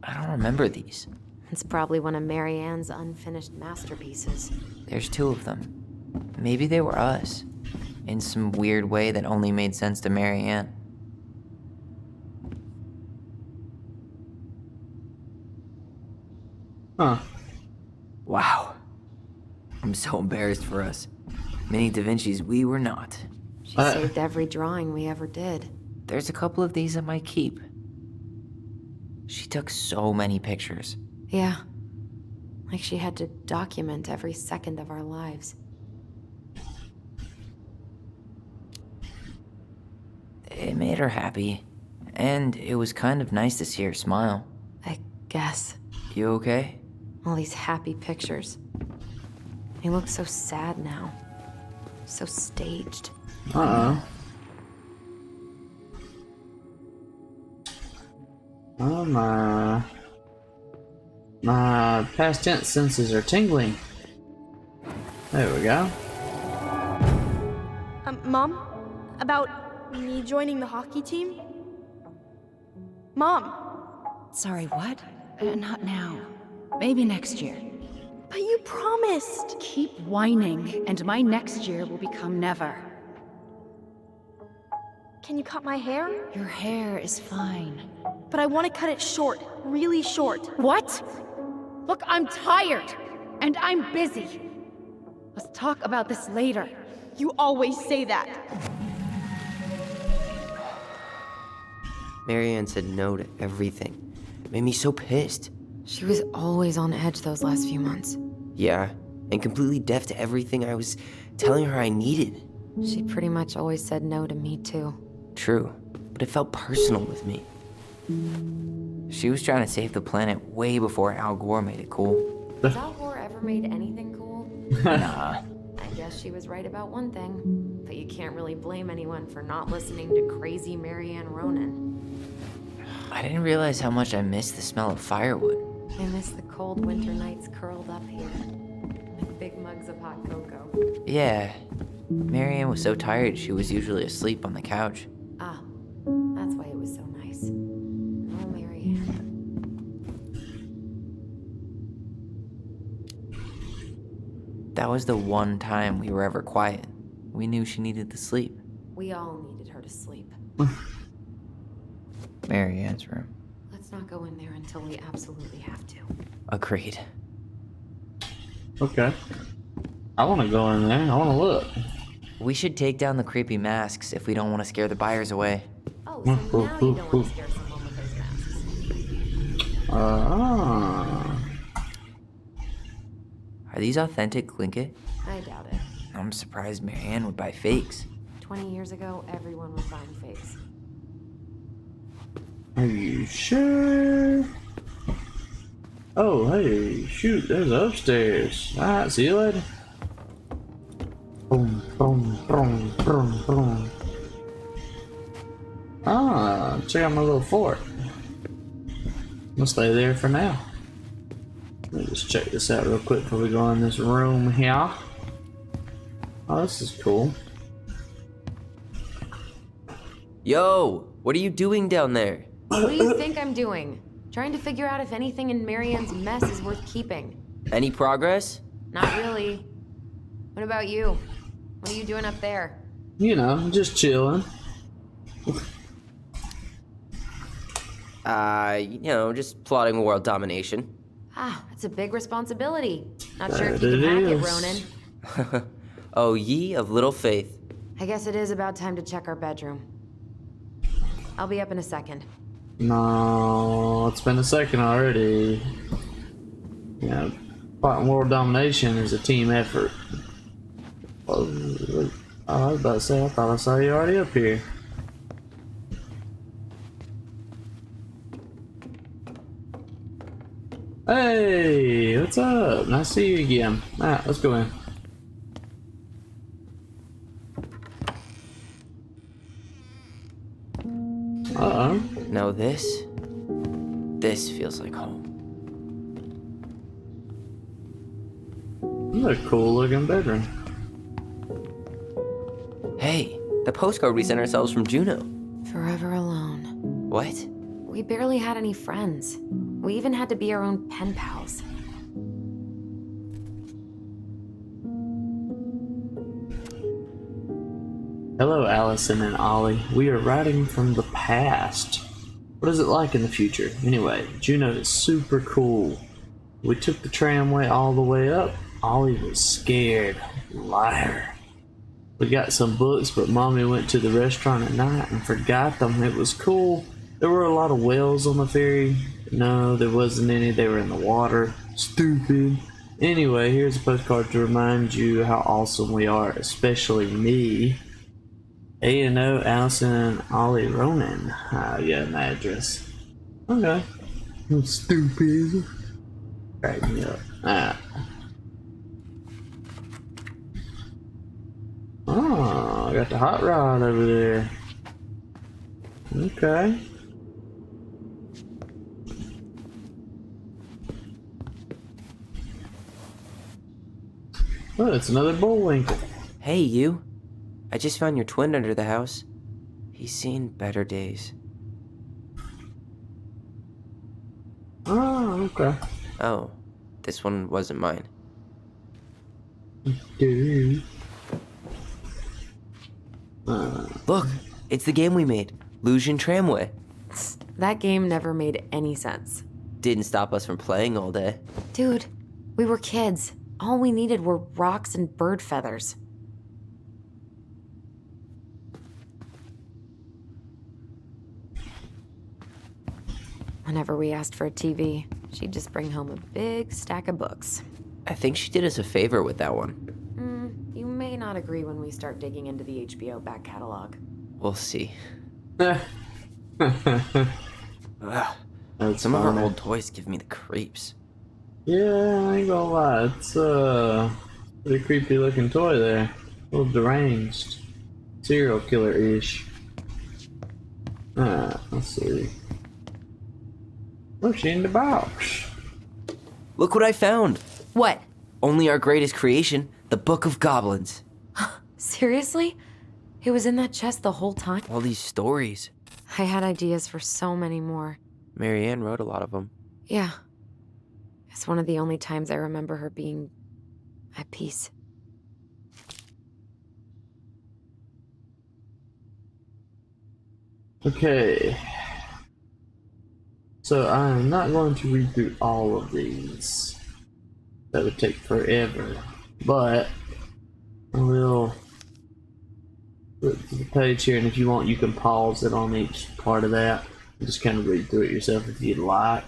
Speaker 5: I don't remember these.
Speaker 4: It's probably one of Marianne's unfinished masterpieces.
Speaker 5: There's 2 of them. Maybe they were us. In some weird way that only made sense to Marianne.
Speaker 1: Huh.
Speaker 5: Wow. I'm so embarrassed for us. Mini Da Vinci's we were not.
Speaker 4: She saved every drawing we ever did.
Speaker 5: There's a couple of these I might keep. She took so many pictures.
Speaker 4: Yeah. Like she had to document every second of our lives.
Speaker 5: It made her happy. And it was kind of nice to see her smile.
Speaker 4: I guess.
Speaker 5: You okay?
Speaker 4: All these happy pictures. They look so sad now. So staged.
Speaker 1: Uh-oh. Oh, my past tense senses are tingling. There we go.
Speaker 7: Mom? About me joining the hockey team? Mom!
Speaker 8: Sorry, what? Not now. Maybe next year.
Speaker 7: But you promised!
Speaker 8: Keep whining, and my next year will become never.
Speaker 7: Can you cut my hair?
Speaker 8: Your hair is fine.
Speaker 7: But I want to cut it short, really short.
Speaker 8: What? Look, I'm tired, and I'm busy. Let's talk about this later.
Speaker 7: You always say that.
Speaker 5: Marianne said no to everything. It made me so pissed.
Speaker 4: She was always on edge those last few months.
Speaker 5: Yeah, and completely deaf to everything I was telling her I needed.
Speaker 4: She pretty much always said no to me, too.
Speaker 5: True, but it felt personal with me. She was trying to save the planet way before Al Gore made it cool.
Speaker 4: Has Al Gore ever made anything cool?
Speaker 5: Nah.
Speaker 4: I guess she was right about one thing. But you can't really blame anyone for not listening to crazy Marianne Ronan.
Speaker 5: I didn't realize how much I missed the smell of firewood.
Speaker 4: I miss the cold winter nights curled up here. With big mugs of hot cocoa.
Speaker 5: Yeah, Marianne was so tired she was usually asleep on the couch.
Speaker 4: Ah, that's why it was so nice. Oh, Marianne.
Speaker 5: That was the one time we were ever quiet. We knew she needed to sleep.
Speaker 4: We all needed her to sleep.
Speaker 5: Marianne's room.
Speaker 4: Let's not go in there until we absolutely have to.
Speaker 5: Agreed.
Speaker 1: Okay. I want to go in there. I want to look.
Speaker 5: We should take down the creepy masks if we don't want to scare the buyers away.
Speaker 4: Oh, so now you don't want to scare someone with those masks.
Speaker 5: Are these authentic Tlingit?
Speaker 4: I doubt it.
Speaker 5: I'm surprised Marianne would buy fakes.
Speaker 4: 20 years ago, everyone was buying fakes.
Speaker 1: Are you sure? Oh, hey, shoot, there's upstairs. Alright, see you later. Boom, boom, boom, boom, boom. Ah, check out my little fort. I'll stay there for now. Let me just check this out real quick before we go in this room here. Oh, this is cool.
Speaker 5: Yo, what are you doing down there?
Speaker 4: What do you think I'm doing? Trying to figure out if anything in Marianne's mess is worth keeping.
Speaker 5: Any progress?
Speaker 4: Not really. What about you? What are you doing up there?
Speaker 1: You know, just chilling.
Speaker 5: Just plotting world domination.
Speaker 4: Ah, that's a big responsibility. Not sure if
Speaker 1: That
Speaker 4: you can hack it,
Speaker 1: is.
Speaker 4: Ronan.
Speaker 5: Oh, ye of little faith.
Speaker 4: I guess it is about time to check our bedroom. I'll be up in a second.
Speaker 1: No, it's been a second already. You know, fighting world domination is a team effort. Oh, I was about to say, I thought I saw you already up here. Hey, what's up? Nice to see you again. Alright, let's go in. Uh-oh.
Speaker 5: Now this feels like home.
Speaker 1: a cool looking bedroom.
Speaker 5: Hey, the postcard we sent ourselves from Juneau.
Speaker 4: Forever alone.
Speaker 5: What?
Speaker 4: We barely had any friends. We even had to be our own pen pals.
Speaker 1: Hello, Allison and Ollie. We are writing from the past. What is it like in the future? Anyway, Juneau is super cool. We took the tramway all the way up. Ollie was scared. Liar. We got some books, but Mommy went to the restaurant at night and forgot them. It was cool. There were a lot of whales on the ferry. No, there wasn't any. They were in the water. Stupid. Anyway, here's a postcard to remind you how awesome we are, especially me. A&O, Allison, and Ollie Ronan. Yeah, an address. Okay. I'm stupid. Crack me up. Oh, I got the hot rod over there. Okay. Oh, it's another Bullwinkle.
Speaker 5: Hey, you. I just found your twin under the house. He's seen better days.
Speaker 1: Oh, okay.
Speaker 5: Oh, this one wasn't mine.
Speaker 1: Dude.
Speaker 5: Look, it's the game we made, Lusion Tramway.
Speaker 4: That game never made any sense.
Speaker 5: Didn't stop us from playing all day.
Speaker 4: Dude, we were kids. All we needed were rocks and bird feathers. Whenever we asked for a TV, she'd just bring home a big stack of books.
Speaker 5: I think she did us a favor with that one.
Speaker 4: You may not agree when we start digging into the HBO back catalog.
Speaker 5: We'll see.
Speaker 1: That's
Speaker 5: Some of our
Speaker 1: funny.
Speaker 5: old toys give me the creeps.
Speaker 1: Yeah, I ain't gonna lie. It's pretty creepy looking toy there. A little deranged. Serial killer-ish. Let's see. What's in the box?
Speaker 5: Look what I found!
Speaker 4: What?
Speaker 5: Only our greatest creation, the Book of Goblins.
Speaker 4: Seriously? It was in that chest the whole time?
Speaker 5: All these stories.
Speaker 4: I had ideas for so many more.
Speaker 5: Marianne wrote a lot of them.
Speaker 4: Yeah. It's one of the only times I remember her being at peace.
Speaker 1: Okay. So I'm not going to read through all of these. That would take forever. But I will flip to the page here, and if you want, you can pause it on each part of that. And just kind of read through it yourself if you'd like.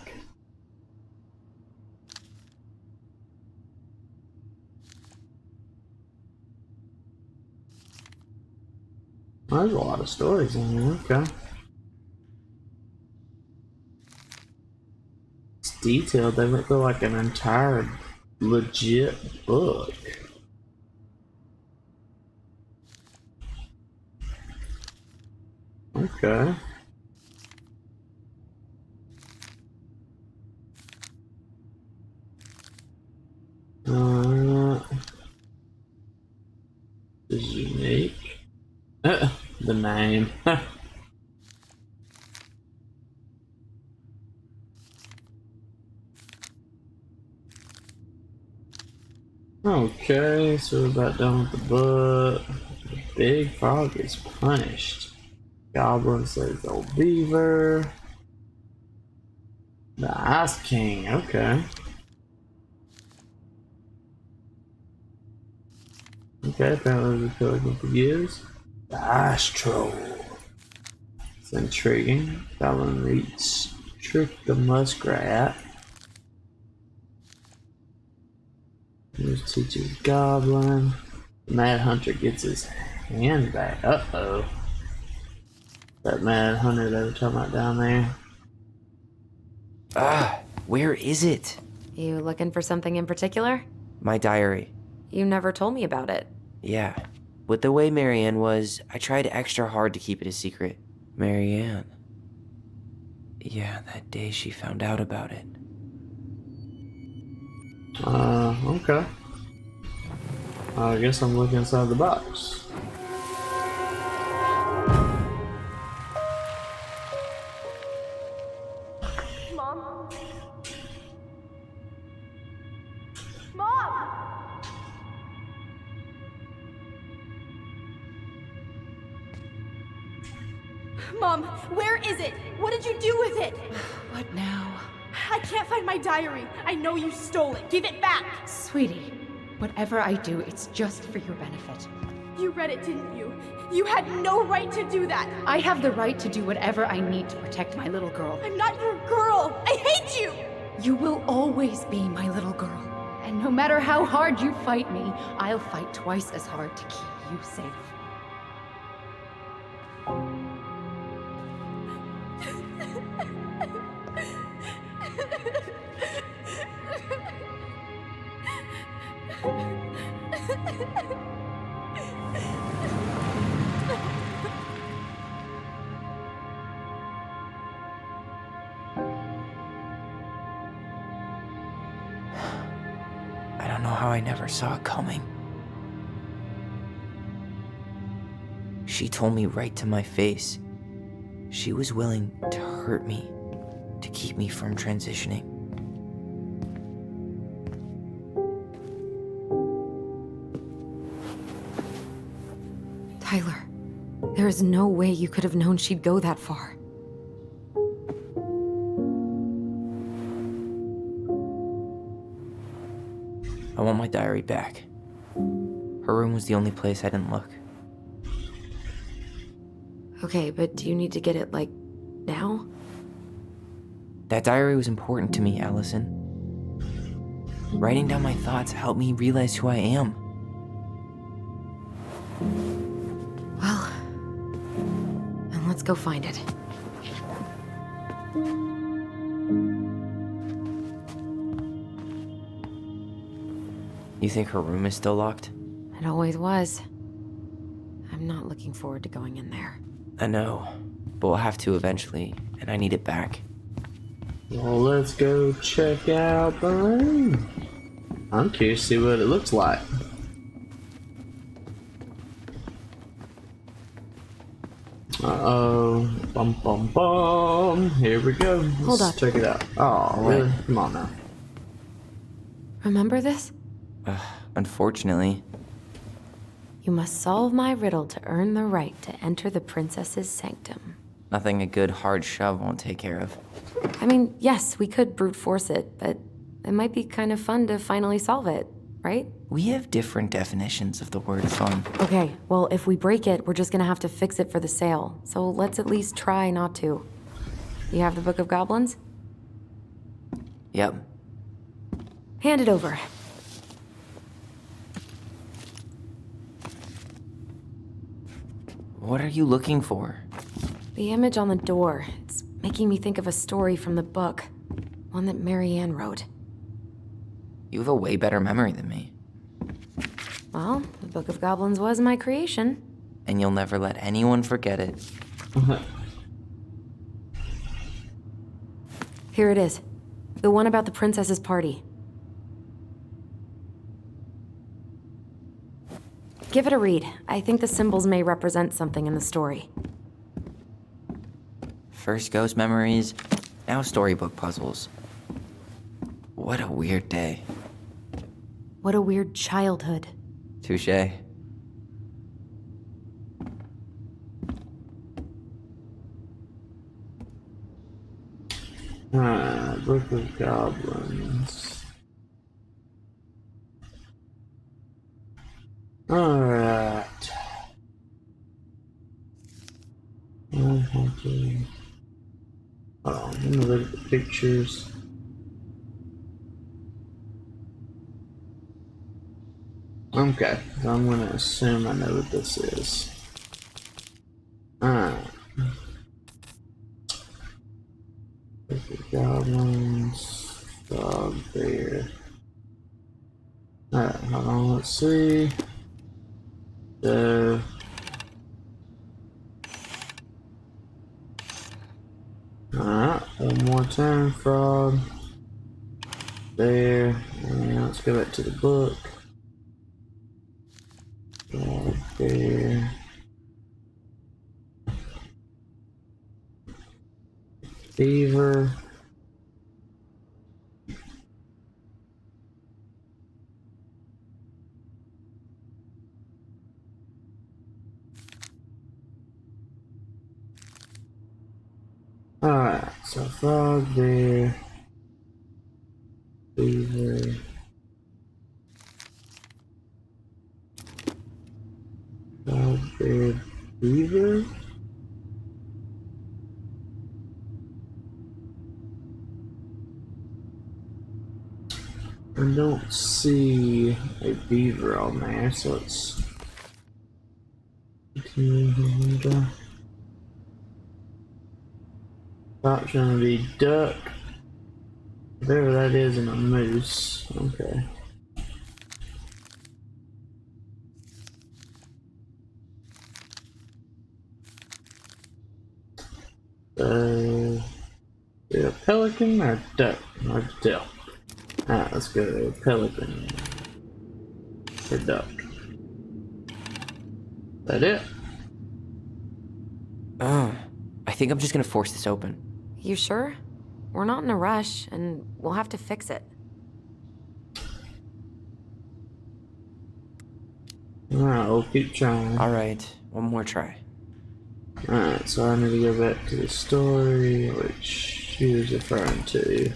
Speaker 1: There's a lot of stories in here, okay. It's detailed, they look like an entire legit book. Okay. This is unique. The name. Okay, so we're about done with the book. The big frog is punished. Goblin says old beaver. The Ice King, okay. Okay, apparently the Pelican forgives. The Ice Troll. It's intriguing. Goblin meets Trick the Muskrat. Here's teaches Goblin. The Mad Hunter gets his hand back. Uh-oh. That Mad Hunter they were talking about down there.
Speaker 5: Where is it?
Speaker 4: You looking for something in particular?
Speaker 5: My diary.
Speaker 4: You never told me about it.
Speaker 5: Yeah. With the way Marianne was, I tried extra hard to keep it a secret. Marianne. Yeah, that day she found out about it.
Speaker 1: Okay. I guess I'm looking inside the box.
Speaker 3: Mom? Mom! Mom, where is it? What did you do with it?
Speaker 8: What now?
Speaker 3: I can't find my diary. I know you stole it. Give it back.
Speaker 8: Sweetie, whatever I do, it's just for your benefit.
Speaker 3: You read it, didn't you? You had no right to do that.
Speaker 8: I have the right to do whatever I need to protect my little girl.
Speaker 3: I'm not your girl. I hate you.
Speaker 8: You will always be my little girl. And no matter how hard you fight me, I'll fight twice as hard to keep you safe.
Speaker 5: I don't know how I never saw it coming. She told me right to my face. She was willing to hurt me to keep me from transitioning.
Speaker 4: Tyler, there is no way you could have known she'd go that far.
Speaker 5: I want my diary back. Her room was the only place I didn't look.
Speaker 4: Okay, but do you need to get it, like, now?
Speaker 5: That diary was important to me, Allison. Writing down my thoughts helped me realize who I am.
Speaker 4: Well, then let's go find it.
Speaker 5: You think her room is still locked?
Speaker 4: It always was. I'm not looking forward to going in there.
Speaker 5: I know, but we'll have to eventually, and I need it back.
Speaker 1: Well, let's go check out the room. I'm curious to see what it looks like. Uh-oh. Bum bum bum. Here we go.
Speaker 4: Hold
Speaker 1: Let's
Speaker 4: up.
Speaker 1: check it out. Oh, really? Come on now.
Speaker 4: Remember this?
Speaker 5: Unfortunately,
Speaker 4: You must solve my riddle to earn the right to enter the princess's sanctum.
Speaker 5: nothing a good hard shove won't take care of.
Speaker 4: I mean, yes, we could brute force it, but it might be kind of fun to finally solve it, right?
Speaker 5: We have different definitions of the word fun.
Speaker 4: Okay, well, if we break it, we're just gonna have to fix it for the sale. So let's at least try not to. You have the Book of Goblins?
Speaker 5: Yep.
Speaker 4: Hand it over.
Speaker 5: What are you looking for?
Speaker 4: The image on the door. It's making me think of a story from the book. One that Marianne wrote.
Speaker 5: You have a way better memory than me.
Speaker 4: Well, the Book of Goblins was my creation.
Speaker 5: And you'll never let anyone forget it.
Speaker 4: Here it is. The one about the princess's party. Give it a read. I think the symbols may represent something in the story.
Speaker 5: First ghost memories, now storybook puzzles. What a weird day.
Speaker 4: What a weird childhood.
Speaker 5: Touché.
Speaker 1: Book of Goblins. Alright. Hold on, let me look at the pictures. Okay, so I'm gonna assume I know what this is. Alright. Book of Goblins, dog, bear. Alright, hold on, let's see. So, alright, one more time, frog. There, and let's go back to the book. Beaver. Alright, so frog, bear, beaver. Frog, bear, beaver? I don't see a beaver on there, so it's option to be duck, whatever that is, and a moose. Okay. Yeah, pelican or duck? Hard to tell. Alright, let's go pelican or duck. That it?
Speaker 5: I think I'm just gonna force this open.
Speaker 4: You sure? We're not in a rush, and we'll have to fix it.
Speaker 1: Alright, we'll keep trying.
Speaker 5: Alright, one more try.
Speaker 1: Alright, so I need to go back to the story, which she was referring to.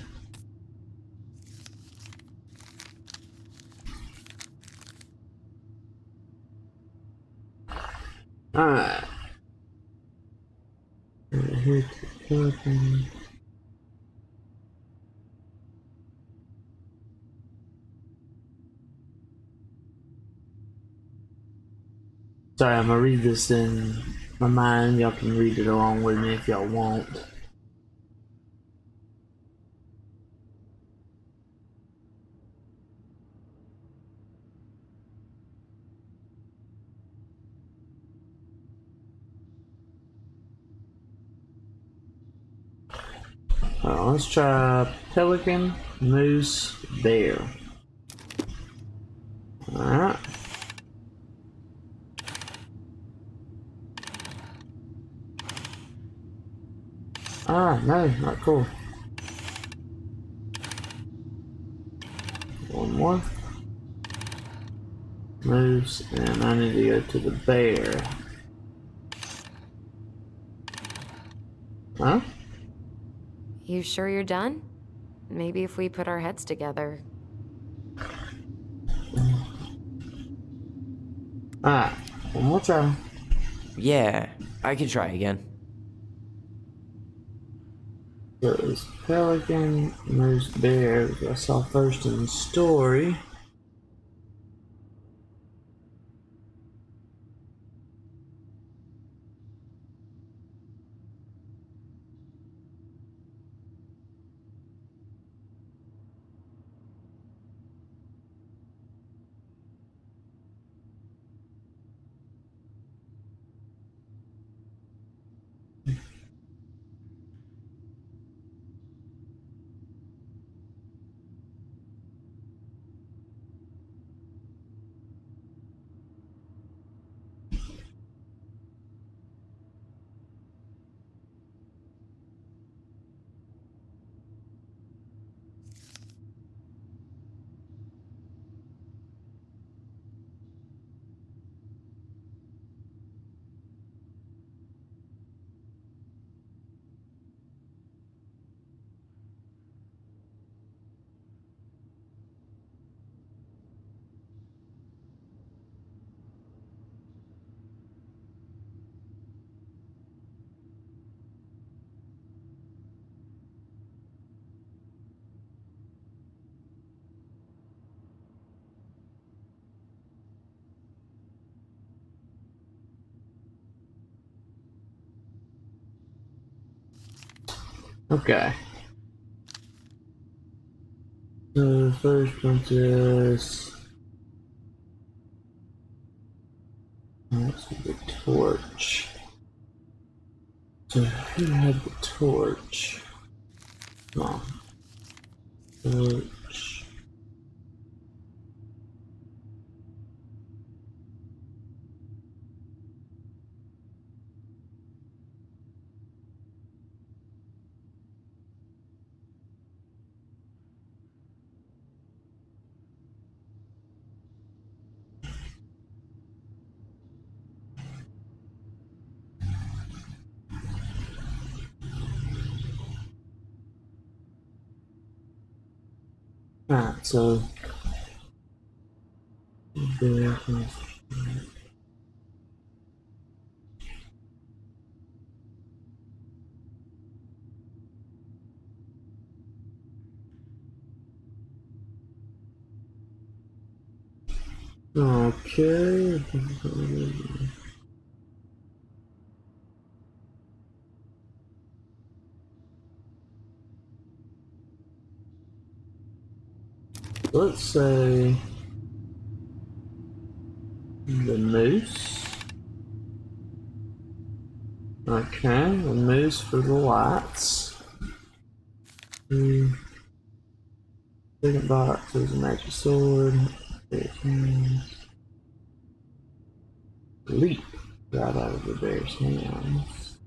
Speaker 1: Alright. Here's the pelican. Sorry, I'm gonna read this in my mind. Y'all can read it along with me if y'all want. Let's try pelican, moose, bear. Alright. No, not cool. One more. Moose, and I need to go to the bear. Huh?
Speaker 4: You sure you're done? Maybe if we put our heads together.
Speaker 1: Alright, one more try.
Speaker 5: Yeah, I can try again.
Speaker 1: So it was pelican, moose, bear, which I saw first in the story. Okay. So the first princess. That's the torch. So who had the torch? Come on. Torch. Alright, so there. Okay. Let's say the moose. Okay, the moose for the lights. Second box is a magic sword. Leap right out of the bear's hands.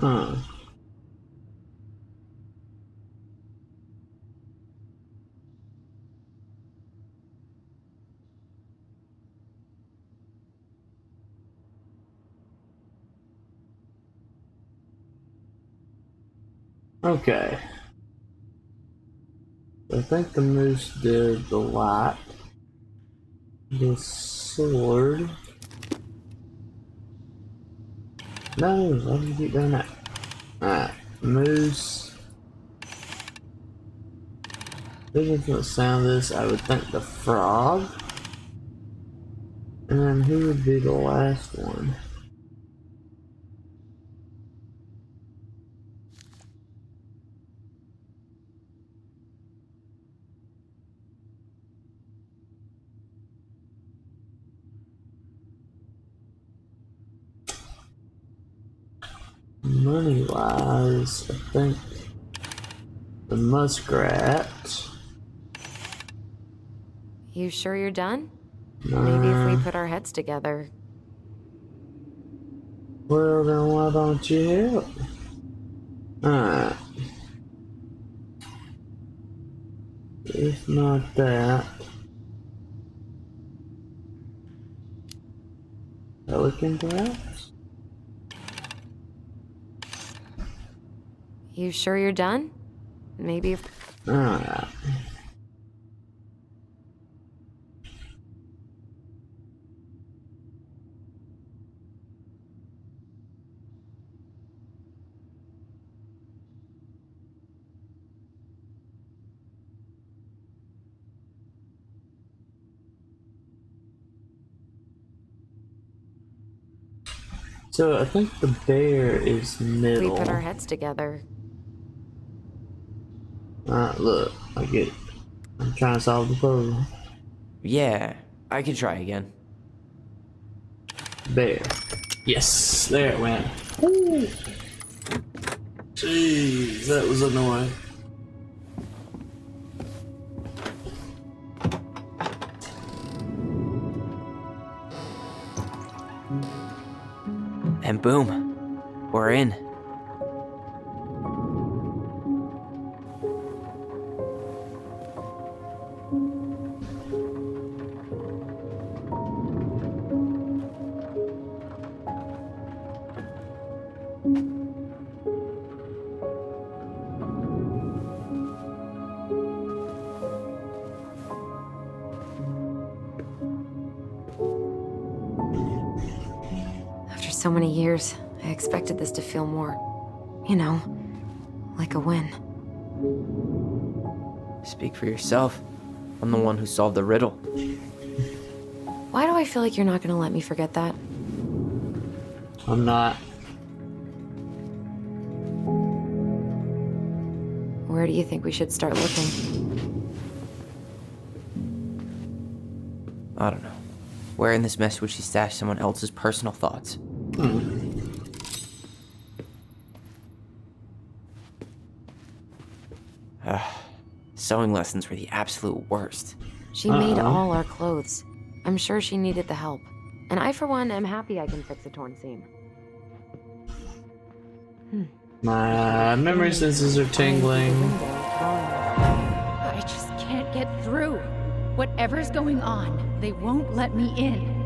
Speaker 1: Huh. Okay. I think the moose did the light. The sword. No, why did you keep doing that? Alright, moose. Looking for the sound of this, I would think the frog. And then who would be the last one? Money wise, I think the muskrat.
Speaker 4: You sure you're done? Maybe if we put our heads together.
Speaker 1: Well, then why don't you help? Alright. If not that. Pelican perhaps?
Speaker 4: You sure you're done? Maybe if...
Speaker 1: Alright. So I think the bear is middle.
Speaker 4: we put our heads together.
Speaker 1: Alright, look, I get it. I'm trying to solve the puzzle.
Speaker 5: Yeah, I can try again.
Speaker 1: Bear. Yes, there it went. Woo. Jeez, that was annoying.
Speaker 5: And boom, we're in.
Speaker 4: After so many years, I expected this to feel more, you know, like a win.
Speaker 5: Speak for yourself. I'm the one who solved the riddle.
Speaker 4: Why do I feel like you're not gonna let me forget that?
Speaker 1: I'm not.
Speaker 4: Where do you think we should start looking?
Speaker 5: I don't know. Where in this mess would she stash someone else's personal thoughts? Sewing lessons were the absolute worst.
Speaker 4: She made all our clothes. I'm sure she needed the help. And I, for one, am happy I can fix a torn seam.
Speaker 1: My memory senses are tingling.
Speaker 8: I just can't get through. Whatever's going on, they won't let me in.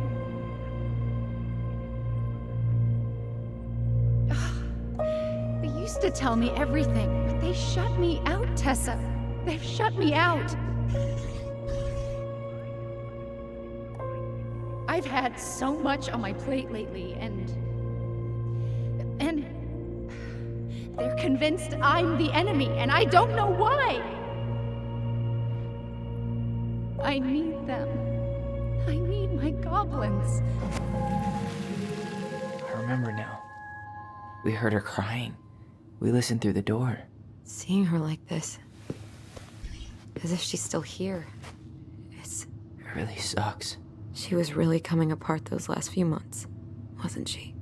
Speaker 8: They used to tell me everything, but they shut me out, Tessa. They've shut me out. I've had so much on my plate lately, and they're convinced I'm the enemy, and I don't know why. I need them. I need my goblins.
Speaker 5: I remember now. We heard her crying. We listened through the door.
Speaker 4: Seeing her like this, as if she's still here,
Speaker 5: It really sucks.
Speaker 4: she was really coming apart those last few months, wasn't she?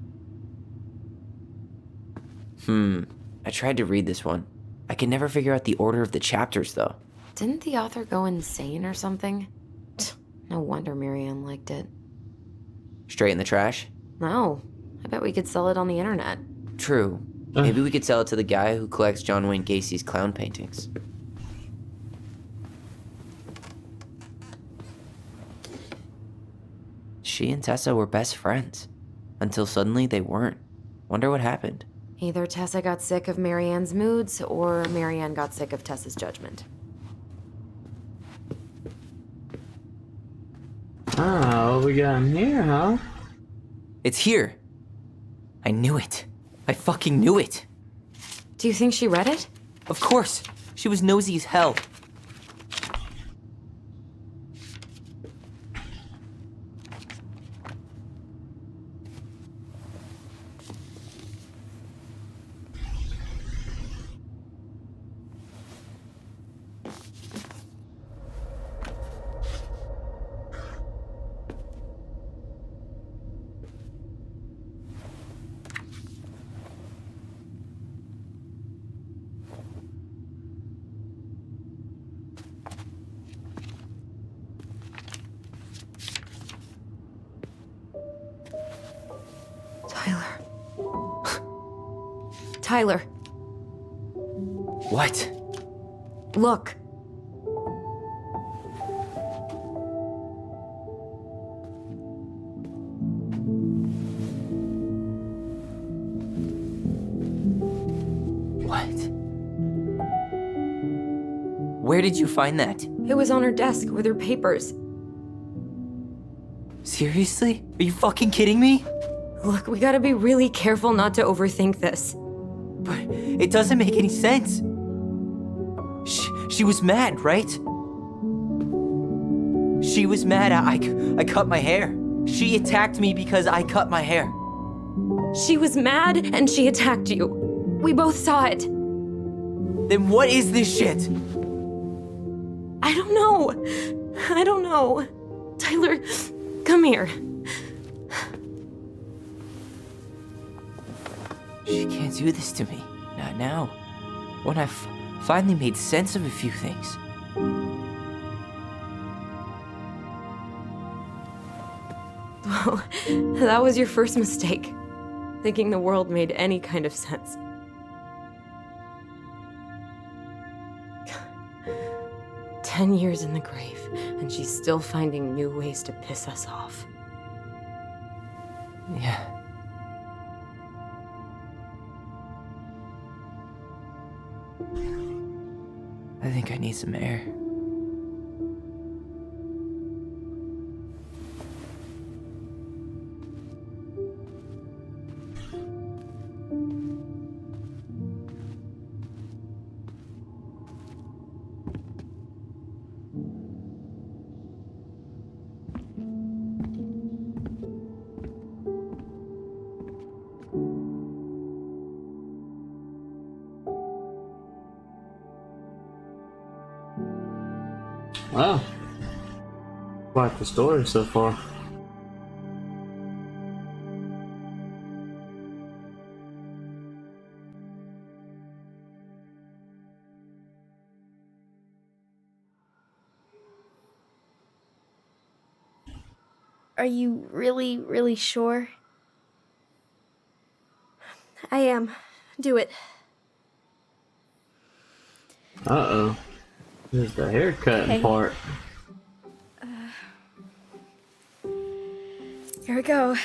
Speaker 5: I tried to read this one. I can never figure out the order of the chapters, though.
Speaker 4: Didn't the author go insane or something? No wonder Marianne liked it.
Speaker 5: Straight in the trash?
Speaker 4: No, I bet we could sell it on the internet.
Speaker 5: True. Maybe we could sell it to the guy who collects John Wayne Gacy's clown paintings. She and Tessa were best friends. Until suddenly they weren't. Wonder what happened.
Speaker 4: Either Tessa got sick of Marianne's moods, or Marianne got sick of Tessa's judgment.
Speaker 1: Oh, what we got in here, huh?
Speaker 5: It's here. I knew it. I fucking knew it.
Speaker 4: Do you think she read it?
Speaker 5: Of course. She was nosy as hell.
Speaker 4: Tyler,
Speaker 5: What?
Speaker 4: look.
Speaker 5: What? Where did you find that?
Speaker 4: It was on her desk with her papers.
Speaker 5: Seriously? Are you fucking kidding me?
Speaker 4: Look, we gotta be really careful not to overthink this.
Speaker 5: But it doesn't make any sense. She was mad, right? She was mad I cut my hair. She attacked me because I cut my hair.
Speaker 4: She was mad and she attacked you. We both saw it.
Speaker 5: Then what is this shit?
Speaker 4: I don't know. Tyler, come here.
Speaker 5: She can't do this to me. Not now. When I finally made sense of a few things.
Speaker 4: Well, that was your first mistake. Thinking the world made any kind of sense. "10 years in the grave, and she's still finding new ways to piss us off."
Speaker 5: Yeah. I think I need some air.
Speaker 1: Wow. Quite the story so far.
Speaker 7: Are you really, really sure? I am. Do it.
Speaker 1: Uh-oh. This is the haircutting
Speaker 7: Okay.
Speaker 1: part.
Speaker 7: Here we go.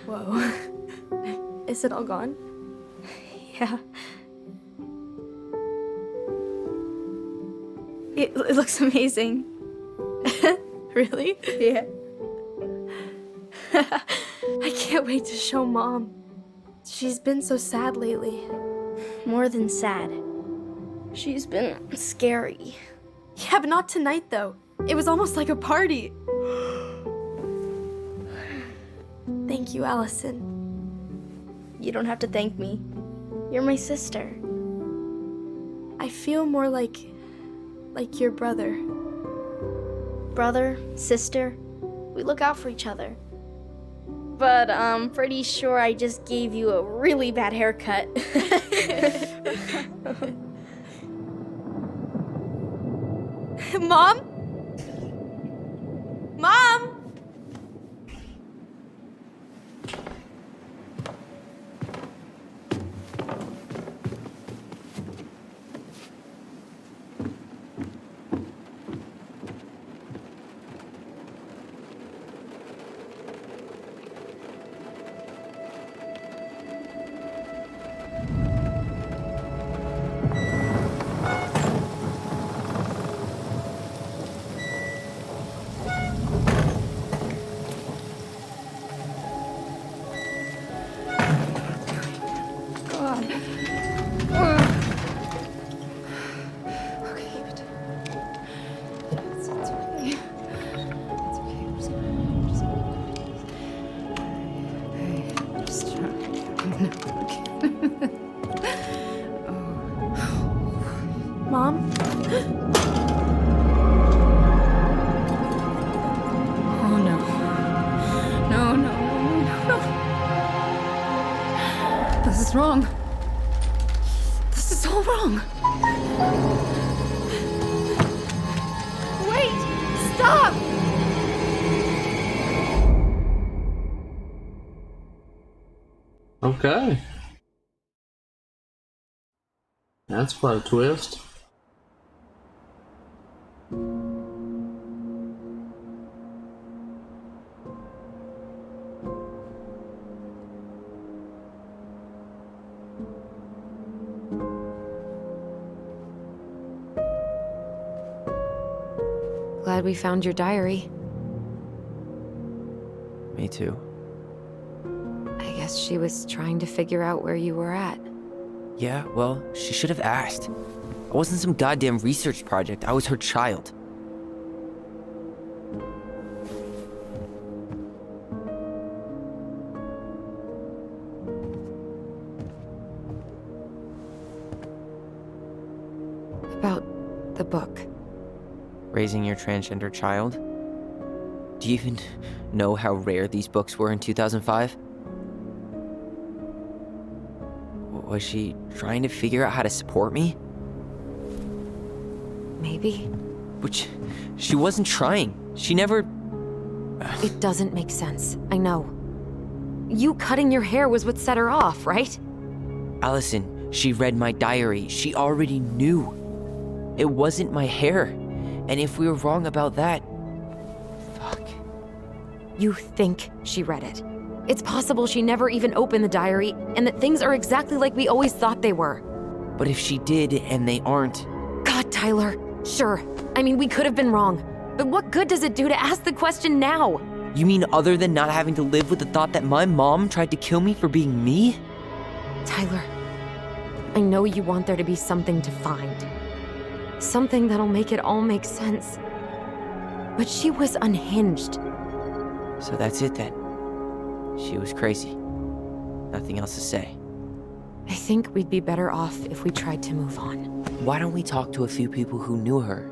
Speaker 7: Whoa. Is it all gone? Yeah. It looks amazing. Really? Yeah. I can't wait to show Mom. She's been so sad lately. More than sad. She's been scary. Yeah, but not tonight, though. It was almost like a party. Thank you, Allison. You don't have to thank me. You're my sister. I feel more like your brother. Brother, sister, we look out for each other. But I'm pretty sure I just gave you a really bad haircut. Mom? Mom? Mom?
Speaker 8: Oh no. No, no, no, no. This is wrong. This is all wrong.
Speaker 7: Wait! Stop!
Speaker 1: Okay. That's quite a twist.
Speaker 4: Glad we found your diary.
Speaker 5: Me too.
Speaker 4: I guess she was trying to figure out where you were at.
Speaker 5: Yeah, well, she should have asked. I wasn't some goddamn research project. I was her child.
Speaker 4: About the book.
Speaker 5: Raising your transgender child? Do you even know how rare these books were in 2005? Was she trying to figure out how to support me?
Speaker 4: Maybe.
Speaker 5: Which, she wasn't trying. She never...
Speaker 4: It doesn't make sense. I know. You cutting your hair was what set her off, right?
Speaker 5: Allison, she read my diary. She already knew. It wasn't my hair. And if we were wrong about that... Fuck.
Speaker 4: You think she read it. It's possible she never even opened the diary, and that things are exactly like we always thought they were.
Speaker 5: But if she did, and they aren't...
Speaker 4: God, Tyler. Sure. I mean, we could have been wrong. But what good does it do to ask the question now?
Speaker 5: You mean other than not having to live with the thought that my mom tried to kill me for being me?
Speaker 4: Tyler, I know you want there to be something to find. Something that'll make it all make sense. But she was unhinged.
Speaker 5: So that's it then. She was crazy. Nothing else to say.
Speaker 4: I think we'd be better off if we tried to move on.
Speaker 5: Why don't we talk to a few people who knew her?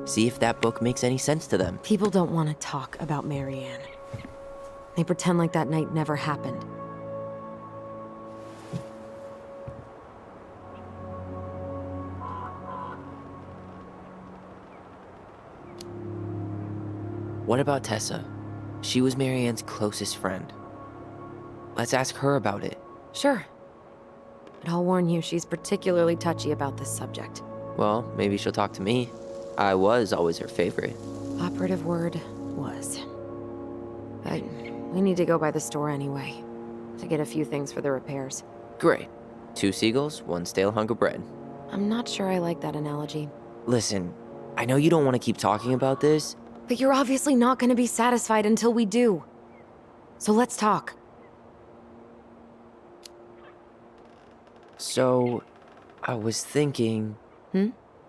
Speaker 5: See if that book makes any sense to them.
Speaker 4: People don't want to talk about Marianne. They pretend like that night never happened.
Speaker 5: What about Tessa? She was Marianne's closest friend. Let's ask her about it.
Speaker 4: Sure. But I'll warn you, she's particularly touchy about this subject.
Speaker 5: Well, maybe she'll talk to me. I was always her favorite.
Speaker 4: Operative word was. But we need to go by the store anyway, to get a few things for the repairs.
Speaker 5: Great. 2 seagulls, 1 stale hunk of bread.
Speaker 4: I'm not sure I like that analogy.
Speaker 5: Listen, I know you don't want to keep talking about this.
Speaker 4: But you're obviously not going to be satisfied until we do. So let's talk.
Speaker 5: So, I was thinking...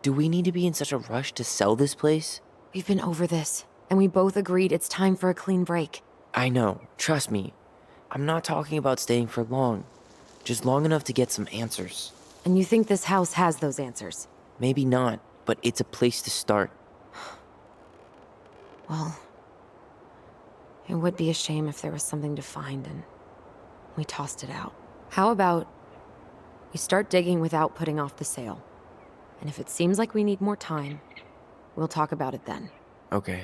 Speaker 5: Do we need to be in such a rush to sell this place?
Speaker 4: We've been over this, and we both agreed it's time for a clean break.
Speaker 5: I know, trust me. I'm not talking about staying for long. Just long enough to get some answers.
Speaker 4: And you think this house has those answers?
Speaker 5: Maybe not, but it's a place to start.
Speaker 4: Well, it would be a shame if there was something to find and we tossed it out. How about we start digging without putting off the sale? And if it seems like we need more time, we'll talk about it then.
Speaker 5: Okay.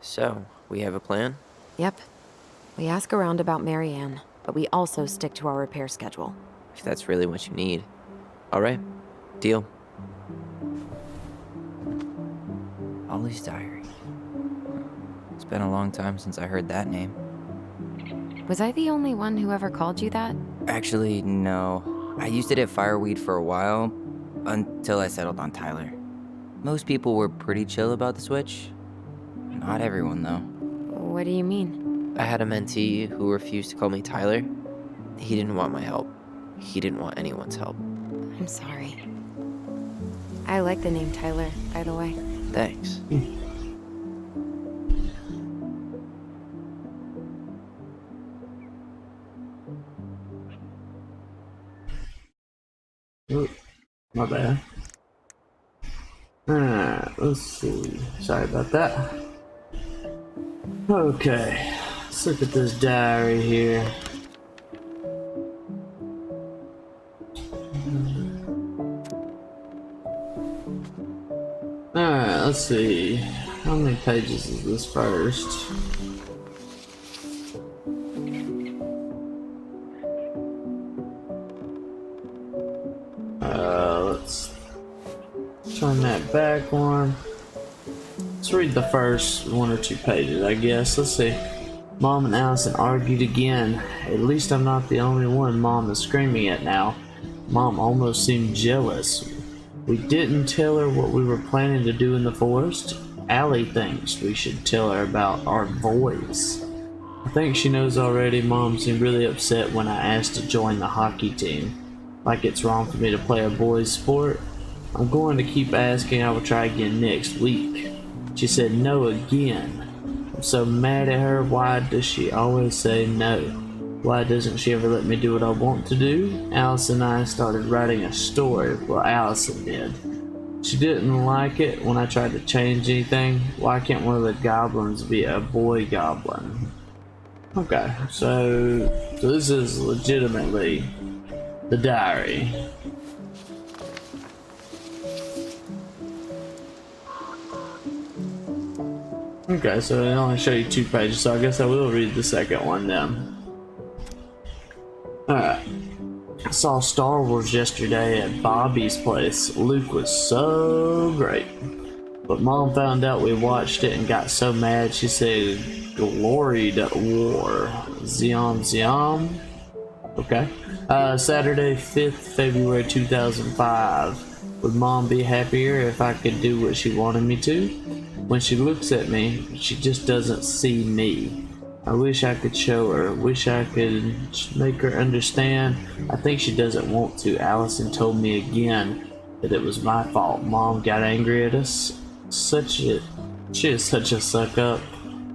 Speaker 5: So, we have a plan?
Speaker 4: Yep. We ask around about Marianne, but we also stick to our repair schedule.
Speaker 5: If that's really what you need. Alright, deal. Ollie's Diary. It's been a long time since I heard that name.
Speaker 4: Was I the only one who ever called you that?
Speaker 5: Actually, no. I used it at Fireweed for a while, until I settled on Tyler. Most people were pretty chill about the switch. Not everyone, though.
Speaker 4: What do you mean?
Speaker 5: I had a mentee who refused to call me Tyler. He didn't want my help. He didn't want anyone's help.
Speaker 4: I'm sorry. I like the name Tyler, by the way.
Speaker 5: Thanks.
Speaker 1: Oh, my bad. Let's see. Sorry about that. Okay, let's look at this diary here. Alright, let's see. How many pages is this first? Let's turn that back one. Let's read the first 1 or 2 pages, I guess. Let's see. Mom and Allison argued again. At least I'm not the only one Mom is screaming at now. Mom almost seemed jealous. We didn't tell her what we were planning to do in the forest. Allie thinks we should tell her about our boys. I think she knows already. Mom seemed really upset when I asked to join the hockey team. Like it's wrong for me to play a boys' sport. I'm going to keep asking. I will try again next week. She said no again. I'm so mad at her. Why does she always say no? Why doesn't she ever let me do what I want to do? Alice and I started writing a story. Well, Allison did. She didn't like it when I tried to change anything. Why can't one of the goblins be a boy goblin? Okay, so this is legitimately the diary. Okay, so they only show you 2 pages, so I guess I will read the second one then. Alright. I saw Star Wars yesterday at Bobby's place. Luke was so great. But Mom found out we watched it and got so mad she said gloried war. Zion Zion. Okay. Saturday, 5th February 2005. Would Mom be happier if I could do what she wanted me to? When she looks at me, she just doesn't see me. I wish I could show her. Wish I could make her understand. I think she doesn't want to. Allison told me again that it was my fault. Mom got angry at us. She is such a suck up.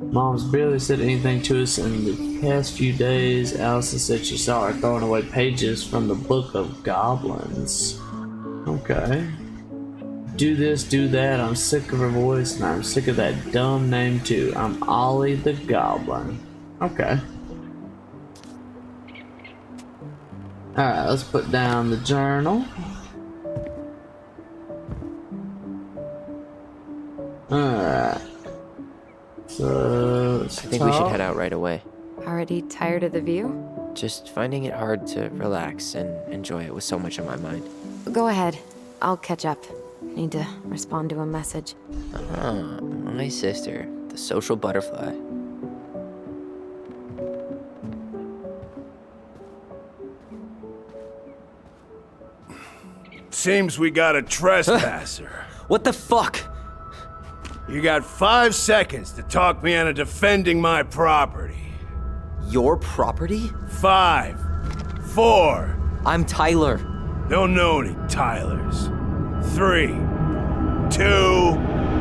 Speaker 1: Mom's barely said anything to us in the past few days. Allison said she saw her throwing away pages from the Book of Goblins. Okay. Do this, do that. I'm sick of her voice, and I'm sick of that dumb name too. I'm Ollie the Goblin. Okay. Alright, let's put down the journal. Alright. So,
Speaker 5: I think we should head out right away.
Speaker 4: Already tired of the view?
Speaker 5: Just finding it hard to relax and enjoy it with so much on my mind.
Speaker 4: Go ahead. I'll catch up. Need to respond to a message.
Speaker 5: My sister, the social butterfly.
Speaker 6: Seems we got a trespasser.
Speaker 5: What the fuck?
Speaker 6: You got 5 seconds to talk me into defending my property.
Speaker 5: Your property?
Speaker 6: 5, 4.
Speaker 5: I'm Tyler.
Speaker 6: Don't know any Tylers. 3, 2.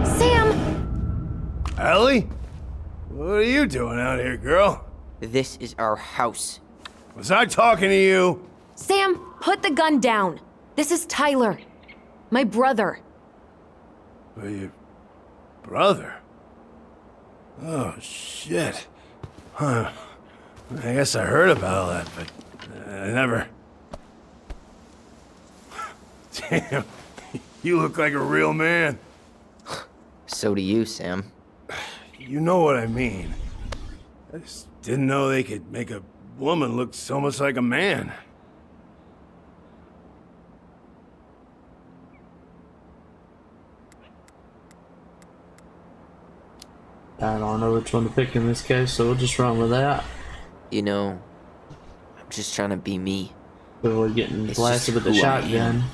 Speaker 4: Sam!
Speaker 6: Ellie? What are you doing out here, girl?
Speaker 5: This is our house.
Speaker 6: Was I talking to you?
Speaker 4: Sam, put the gun down. This is Tyler. My brother.
Speaker 6: Well, your brother? Oh, shit. Huh. I guess I heard about all that, but I never... Damn, you look like a real man.
Speaker 5: So do you, Sam.
Speaker 6: You know what I mean. I just didn't know they could make a woman look so much like a man.
Speaker 1: I don't know which one to pick in this case, so we'll just run with that.
Speaker 5: You know, I'm just trying to be me.
Speaker 1: Before getting
Speaker 5: It's
Speaker 1: blasted
Speaker 5: just
Speaker 1: with the
Speaker 5: who I
Speaker 1: shotgun.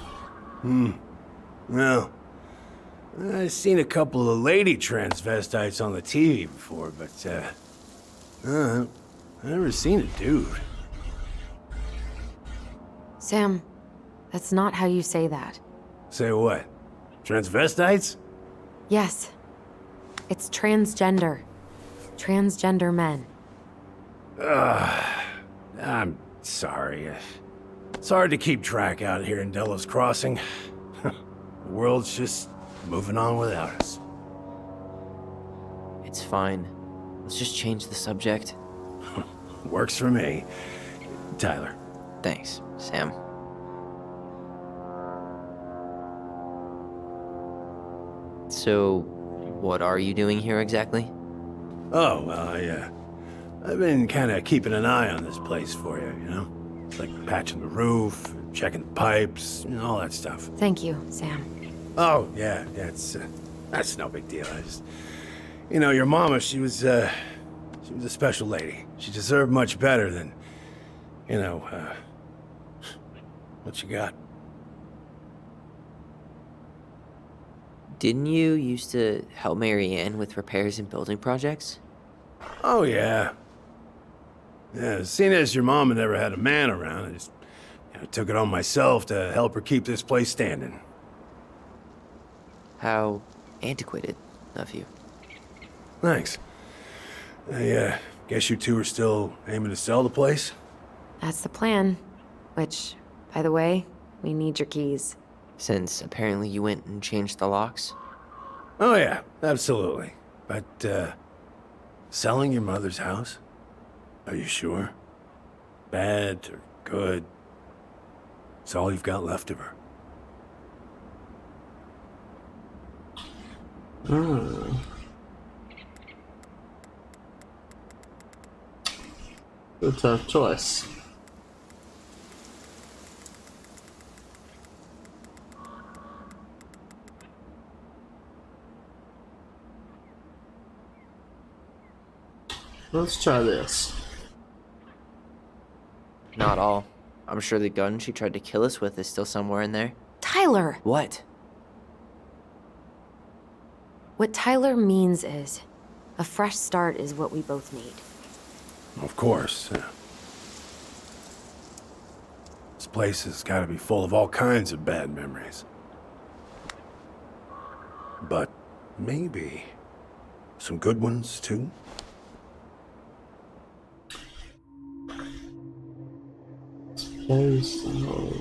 Speaker 6: Well, I've seen a couple of lady transvestites on the TV before, but, I've never seen a dude.
Speaker 4: Sam, that's not how you say that.
Speaker 6: Say what? Transvestites?
Speaker 4: Yes. It's transgender. Transgender men.
Speaker 6: I'm sorry. It's hard to keep track out here in Delos Crossing. The world's just moving on without us.
Speaker 5: It's fine. Let's just change the subject.
Speaker 6: Works for me. Tyler.
Speaker 5: Thanks, Sam. So, what are you doing here exactly?
Speaker 6: Oh, well, I've been kind of keeping an eye on this place for you, you know? Like patching the roof, checking the pipes, and all that stuff.
Speaker 4: Thank you, Sam.
Speaker 6: Oh, yeah, that's no big deal. I just, you know, your mama, she was a special lady. She deserved much better than, you know, what you got.
Speaker 5: Didn't you used to help Mary Ann with repairs and building projects?
Speaker 6: Oh, yeah. Yeah, seeing as your mama never had a man around, I just took it on myself to help her keep this place standing.
Speaker 5: How antiquated of you.
Speaker 6: Thanks. I guess you two are still aiming to sell the place?
Speaker 4: That's the plan. Which, by the way, we need your keys.
Speaker 5: Since apparently you went and changed the locks?
Speaker 6: Oh, yeah, absolutely. But, selling your mother's house? Are you sure? Bad or good? It's all you've got left of her.
Speaker 1: A tough choice. Let's try this.
Speaker 5: Not all. I'm sure the gun she tried to kill us with is still somewhere in there.
Speaker 4: Tyler!
Speaker 5: What?
Speaker 4: What Tyler means is, a fresh start is what we both need.
Speaker 6: Of course. This place has got to be full of all kinds of bad memories. But maybe some good ones, too?
Speaker 1: Suppose so.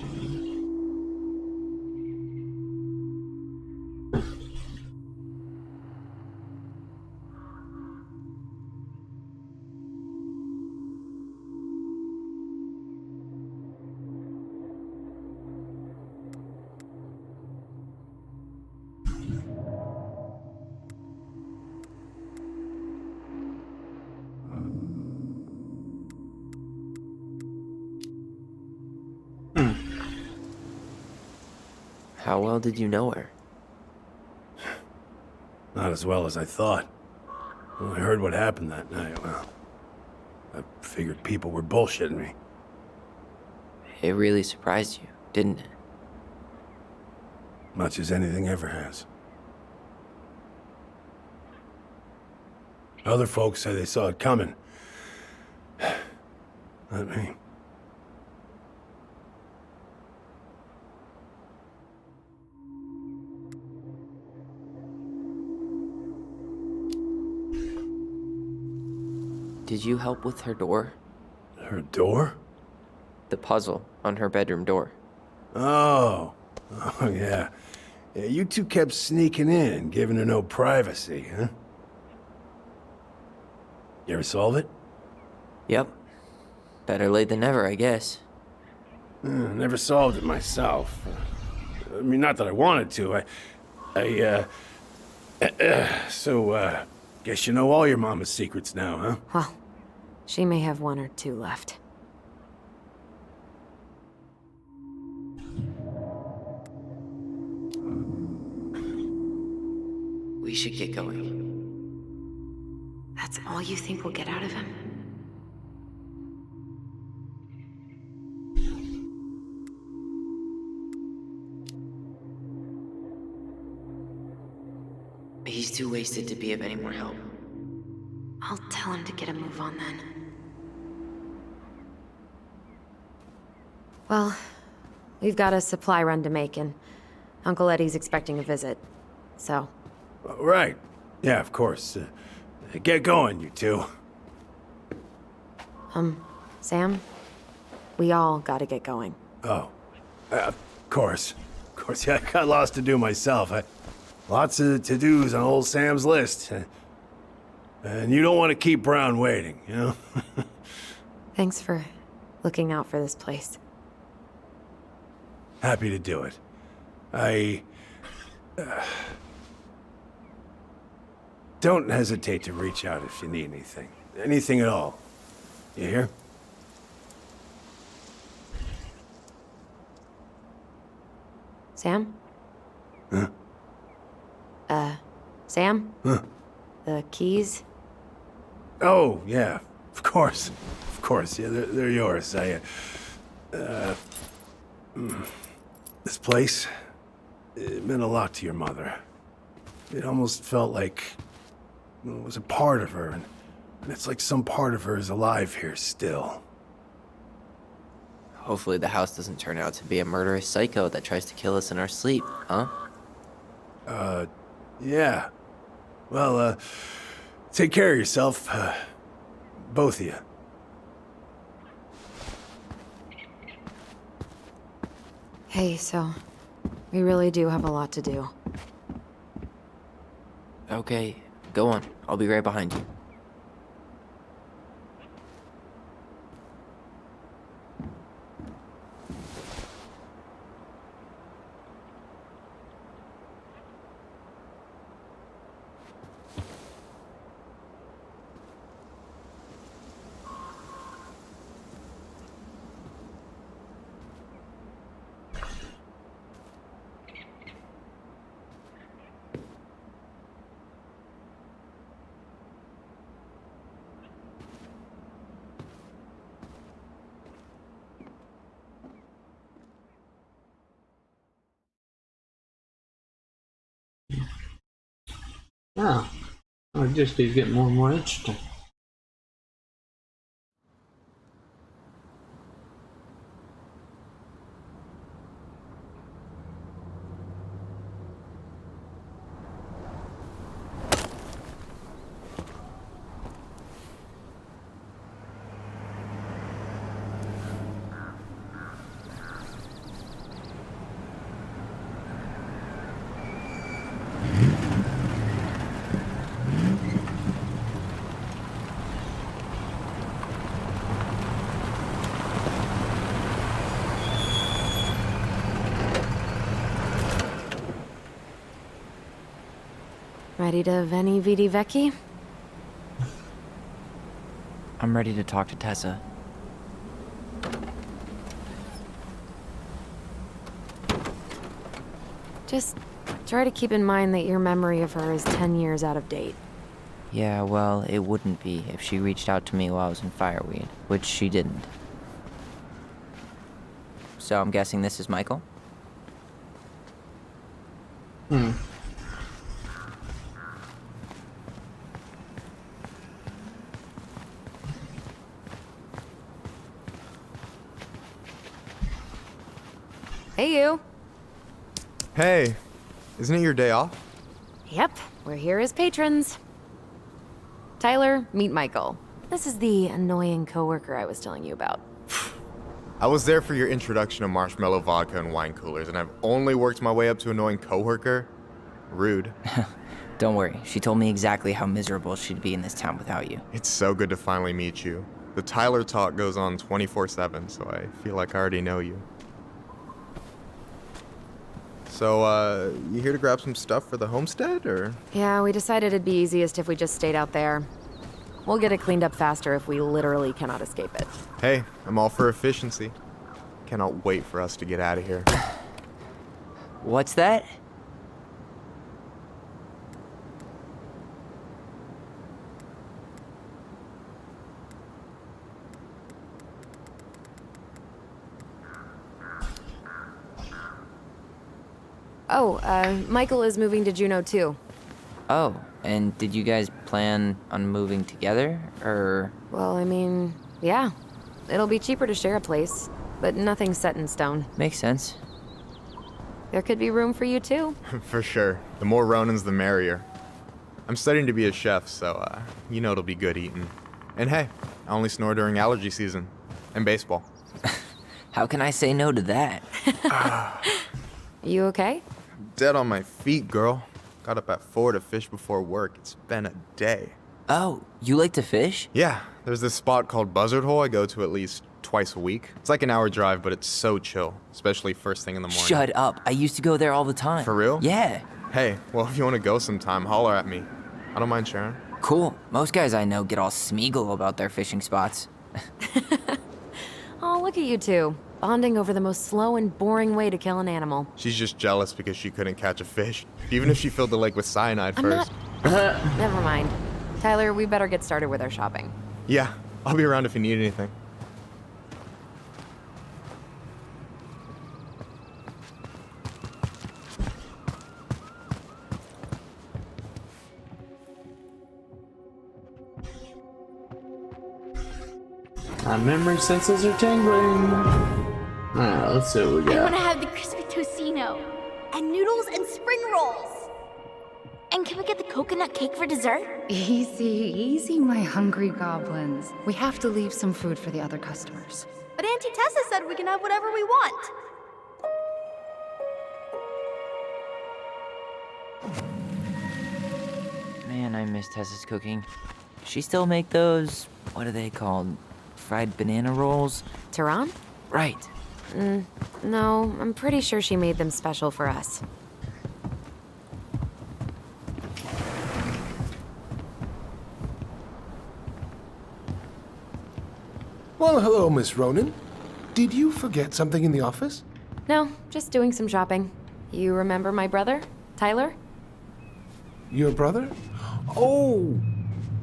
Speaker 5: How well did you know her?
Speaker 6: Not as well as I thought. When I heard what happened that night, well, I figured people were bullshitting me.
Speaker 5: It really surprised you, didn't it?
Speaker 6: Much as anything ever has. Other folks say they saw it coming. Not me.
Speaker 5: Did you help with her door?
Speaker 6: Her door?
Speaker 5: The puzzle on her bedroom door.
Speaker 6: Oh. Oh, yeah. Yeah, you two kept sneaking in, giving her no privacy, huh? You ever solve it?
Speaker 5: Yep. Better late than never, I guess.
Speaker 6: Never solved it myself. I mean, not that I wanted to. So, guess you know all your mama's secrets now, huh?
Speaker 4: Well, she may have one or two left.
Speaker 5: We should get going.
Speaker 4: That's all you think we'll get out of him?
Speaker 5: He's too wasted to be of any more help.
Speaker 4: I'll tell him to get a move on then. Well, we've got a supply run to make, and Uncle Eddie's expecting a visit. So,
Speaker 6: Right. Yeah, of course. Get going, you two.
Speaker 4: Sam, we all gotta get going.
Speaker 6: Oh. Of course. Of course, yeah, I got lots to do myself. Lots of to-dos on old Sam's list. And you don't want to keep Brown waiting, you know?
Speaker 4: Thanks for looking out for this place.
Speaker 6: Happy to do it. Don't hesitate to reach out if you need anything. Anything at all. You hear?
Speaker 4: Sam?
Speaker 6: Huh?
Speaker 4: Sam?
Speaker 6: Huh?
Speaker 4: The keys?
Speaker 6: Oh, yeah. Of course. Of course. Yeah, they're yours. This place, it meant a lot to your mother. It almost felt like it was a part of her, and it's like some part of her is alive here still.
Speaker 5: Hopefully the house doesn't turn out to be a murderous psycho that tries to kill us in our sleep, huh?
Speaker 6: Yeah. Well, take care of yourself, both of you.
Speaker 4: Hey, so we really do have a lot to do.
Speaker 5: Okay, go on. I'll be right behind you.
Speaker 1: Oh, it just keeps getting more and more interesting.
Speaker 4: Ready to veni vidi vecchi?
Speaker 5: I'm ready to talk to Tessa.
Speaker 4: Just try to keep in mind that your memory of her is 10 years out of date.
Speaker 5: Yeah, well, it wouldn't be if she reached out to me while I was in Fireweed, which she didn't. So I'm guessing this is Michael?
Speaker 4: Hey, you.
Speaker 9: Hey, isn't it your day off?
Speaker 4: Yep, we're here as patrons. Tyler, meet Michael. This is the annoying coworker I was telling you about.
Speaker 9: I was there for your introduction to marshmallow vodka and wine coolers, and I've only worked my way up to annoying coworker. Rude.
Speaker 5: Don't worry, she told me exactly how miserable she'd be in this town without you.
Speaker 9: It's so good to finally meet you. The Tyler talk goes on 24/7, so I feel like I already know you. So, you here to grab some stuff for the homestead, or?
Speaker 4: Yeah, we decided it'd be easiest if we just stayed out there. We'll get it cleaned up faster if we literally cannot escape it.
Speaker 9: Hey, I'm all for efficiency. Cannot wait for us to get out of here.
Speaker 5: What's that?
Speaker 4: Oh, Michael is moving to Juneau too.
Speaker 5: Oh, and did you guys plan on moving together, or?
Speaker 4: Well, I mean, yeah. It'll be cheaper to share a place, but nothing's set in stone.
Speaker 5: Makes sense.
Speaker 4: There could be room for you too.
Speaker 9: For sure. The more Ronins, the merrier. I'm studying to be a chef, so, you know it'll be good eating. And hey, I only snore during allergy season. And baseball.
Speaker 5: How can I say no to that?
Speaker 4: You okay?
Speaker 9: Dead on my feet, girl. Got up at 4 to fish before work. It's been a day.
Speaker 5: Oh, you like to fish?
Speaker 9: Yeah, there's this spot called Buzzard Hole I go to at least twice a week. It's like an hour drive, but it's so chill, especially first thing in the morning.
Speaker 5: Shut up. I used to go there all the time.
Speaker 9: For real?
Speaker 5: Yeah.
Speaker 9: Hey, well, if you want to go sometime, holler at me. I don't mind sharing.
Speaker 5: Cool. Most guys I know get all Smeagol about their fishing spots.
Speaker 4: Oh, look at you two. Bonding over the most slow and boring way to kill an animal.
Speaker 9: She's just jealous because she couldn't catch a fish, even if she filled the lake with cyanide
Speaker 4: I'm
Speaker 9: first.
Speaker 4: not... Never mind. Tyler, we better get started with our shopping.
Speaker 9: Yeah, I'll be around if you need anything.
Speaker 1: My memory senses are tingling. Alright, let's see what we
Speaker 10: I want to
Speaker 1: got.
Speaker 10: have the crispy tocino, and noodles and spring rolls. And can we get the coconut cake for dessert?
Speaker 8: Easy, easy, my hungry goblins. We have to leave some food for the other customers.
Speaker 7: But Auntie Tessa said we can have whatever we want.
Speaker 5: Man, I miss Tessa's cooking. She still make those, what are they called? Fried banana rolls?
Speaker 4: Tehran?
Speaker 5: Right.
Speaker 4: No, I'm pretty sure she made them special for us.
Speaker 11: Well, hello, Miss Ronan. Did you forget something in the office?
Speaker 4: No, just doing some shopping. You remember my brother, Tyler?
Speaker 11: Your brother? Oh,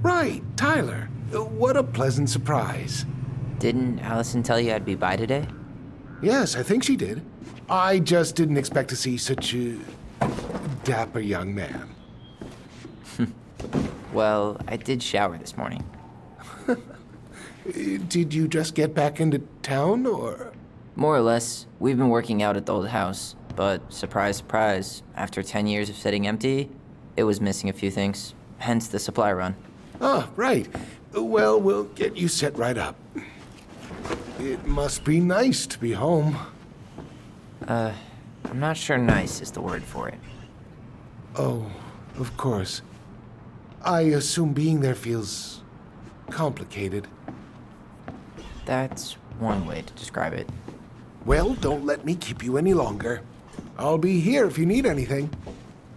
Speaker 11: right, Tyler. What a pleasant surprise.
Speaker 5: Didn't Allison tell you I'd be by today?
Speaker 11: Yes, I think she did. I just didn't expect to see such a dapper young man.
Speaker 5: Well, I did shower this morning.
Speaker 11: Did you just get back into town, or?
Speaker 5: More or less. We've been working out at the old house, but surprise, surprise, after 10 years of sitting empty, it was missing a few things, hence the supply run.
Speaker 11: Ah, right. Well, we'll get you set right up. It must be nice to be home.
Speaker 5: I'm not sure nice is the word for it.
Speaker 11: Oh, of course. I assume being there feels complicated.
Speaker 5: That's one way to describe it.
Speaker 11: Well, don't let me keep you any longer. I'll be here if you need anything.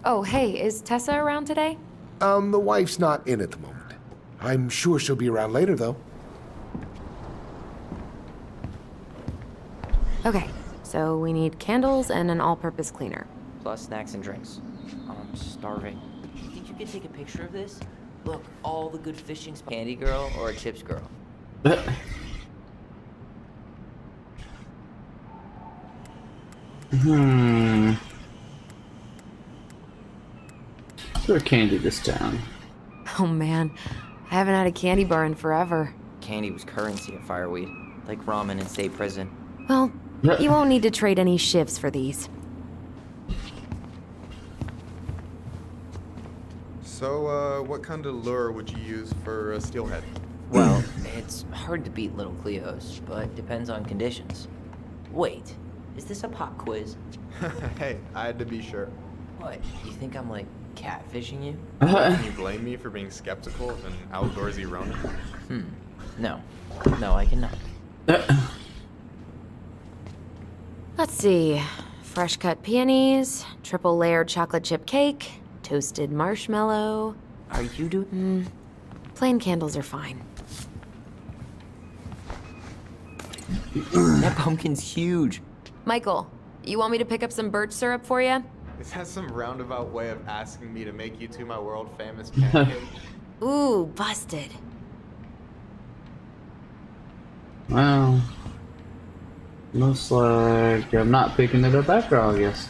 Speaker 4: Oh, hey, is Tessa around today?
Speaker 11: The wife's not in at the moment. I'm sure she'll be around later, though.
Speaker 4: Okay, so we need candles and an all-purpose cleaner.
Speaker 5: Plus snacks and drinks. I'm starving. You think you could take a picture of this? Look, all the good fishing spots. Candy girl or a chips girl?
Speaker 1: They're candy this time.
Speaker 4: Oh man, I haven't had a candy bar in forever.
Speaker 5: Candy was currency at Fireweed, like ramen in state prison.
Speaker 4: Well, you won't need to trade any shifts for these.
Speaker 9: So, what kind of lure would you use for a steelhead?
Speaker 5: Well, it's hard to beat little Cleo's, but depends on conditions. Wait, is this a pop quiz?
Speaker 9: Hey, I had to be sure.
Speaker 5: What, you think I'm like catfishing you?
Speaker 9: Can you blame me for being skeptical of an outdoorsy Ronin?
Speaker 5: No. No, I cannot.
Speaker 4: Let's see. Fresh cut peonies, triple layered chocolate chip cake, toasted marshmallow.
Speaker 5: Are you doing?
Speaker 4: Plain candles are fine.
Speaker 5: That pumpkin's huge.
Speaker 4: Michael, you want me to pick up some birch syrup for you?
Speaker 9: Is that some roundabout way of asking me to make you two my world famous pancakes?
Speaker 4: Ooh, busted.
Speaker 1: Well, looks like I'm not picking it up after all, I guess.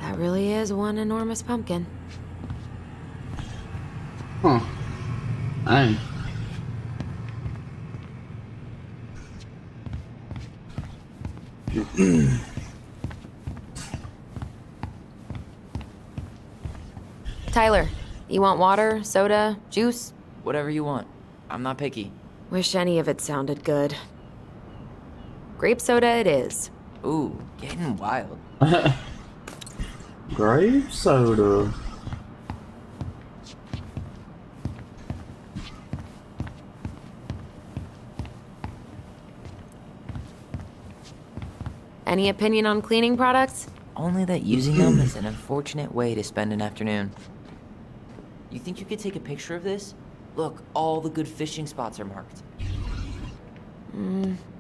Speaker 4: That really is one enormous pumpkin.
Speaker 1: Huh. Dang.
Speaker 4: Tyler, you want water, soda, juice?
Speaker 5: Whatever you want. I'm not picky.
Speaker 4: Wish any of it sounded good. Grape soda it is.
Speaker 5: Ooh, getting wild.
Speaker 1: Grape soda.
Speaker 4: Any opinion on cleaning products?
Speaker 5: Only that using them is an unfortunate way to spend an afternoon. You think you could take a picture of this? Look, all the good fishing spots are marked.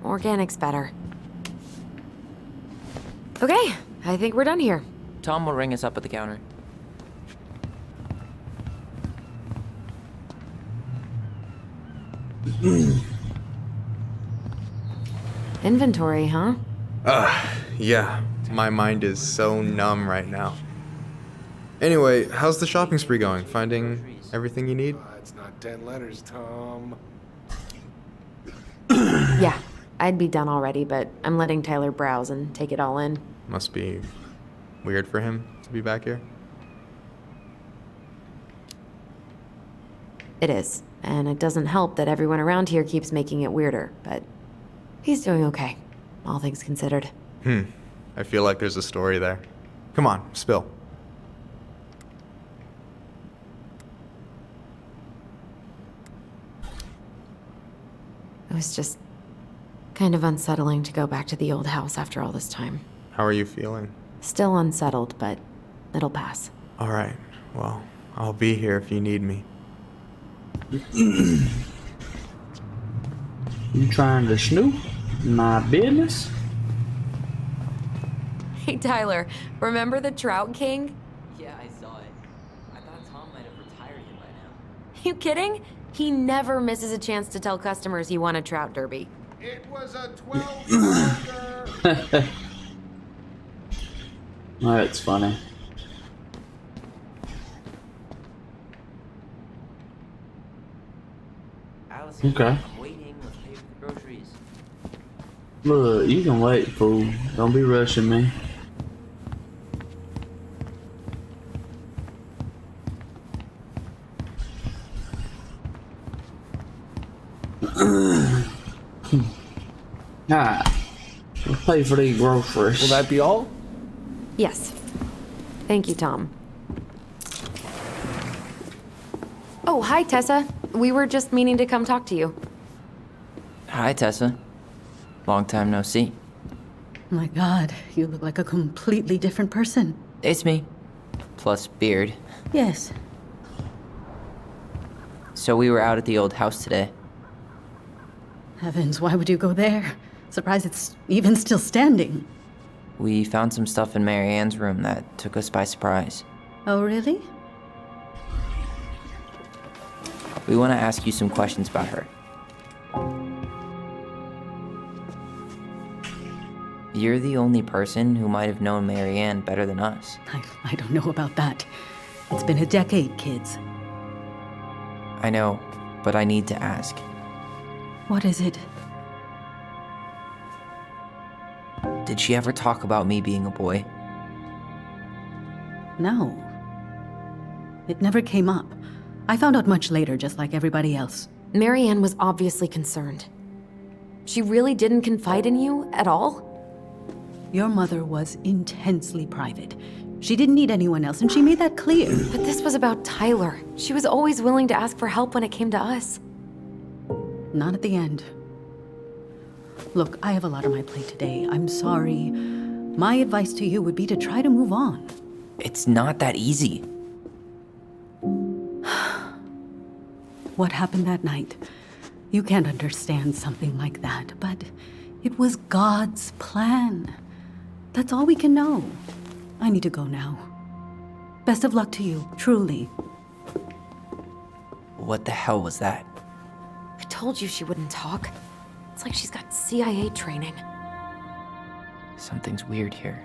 Speaker 4: Organic's better. Okay, I think we're done here.
Speaker 5: Tom will ring us up at the counter.
Speaker 4: Inventory, huh?
Speaker 9: Yeah. My mind is so numb right now. Anyway, how's the shopping spree going? Finding everything you need?
Speaker 11: It's not 10 letters, Tom.
Speaker 4: Yeah, I'd be done already, but I'm letting Tyler browse and take it all in.
Speaker 9: Must be weird for him to be back here.
Speaker 4: It is, and it doesn't help that everyone around here keeps making it weirder, but he's doing okay, all things considered.
Speaker 9: I feel like there's a story there. Come on, spill.
Speaker 4: It was just kind of unsettling to go back to the old house after all this time.
Speaker 9: How are you feeling?
Speaker 4: Still unsettled, but it'll pass.
Speaker 9: All right. Well, I'll be here if you need me.
Speaker 1: You trying to snoop my business?
Speaker 4: Hey, Tyler, remember the Trout King?
Speaker 5: Yeah, I saw it. I thought Tom might have retired him by now.
Speaker 4: You kidding? He never misses a chance to tell customers he won a trout derby.
Speaker 11: It was a 12-pounder.
Speaker 1: That's funny.
Speaker 5: Allison,
Speaker 1: Okay.
Speaker 5: I'm waiting. Let's pay for the groceries.
Speaker 1: Look, you can wait, fool. Don't be rushing me. Alright. We'll pay for these groceries.
Speaker 11: Will that be all?
Speaker 4: Yes. Thank you, Tom. Oh, hi, Tessa. We were just meaning to come talk to you.
Speaker 5: Hi, Tessa. Long time no see.
Speaker 8: My God, you look like a completely different person.
Speaker 5: It's me. Plus beard.
Speaker 8: Yes,
Speaker 5: So we were out at the old house today.
Speaker 8: Heavens, why would you go there? Surprised it's even still standing.
Speaker 5: We found some stuff in Mary Ann's room that took us by surprise.
Speaker 8: Oh, really?
Speaker 5: We want to ask you some questions about her. You're the only person who might have known Mary Ann better than us.
Speaker 8: I don't know about that. It's been a decade, kids.
Speaker 5: I know, but I need to ask.
Speaker 8: What is it?
Speaker 5: Did she ever talk about me being a boy?
Speaker 8: No. It never came up. I found out much later, just like everybody else.
Speaker 4: Mary Ann was obviously concerned. She really didn't confide in you at all?
Speaker 8: Your mother was intensely private. She didn't need anyone else, and she made that clear.
Speaker 4: But this was about Tyler. She was always willing to ask for help when it came to us.
Speaker 8: Not at the end. Look, I have a lot on my plate today. I'm sorry. My advice to you would be to try to move on.
Speaker 5: It's not that easy.
Speaker 8: What happened that night? You can't understand something like that, but it was God's plan. That's all we can know. I need to go now. Best of luck to you, truly.
Speaker 5: What the hell was that?
Speaker 4: I told you she wouldn't talk. It's like she's got CIA training.
Speaker 5: Something's weird here.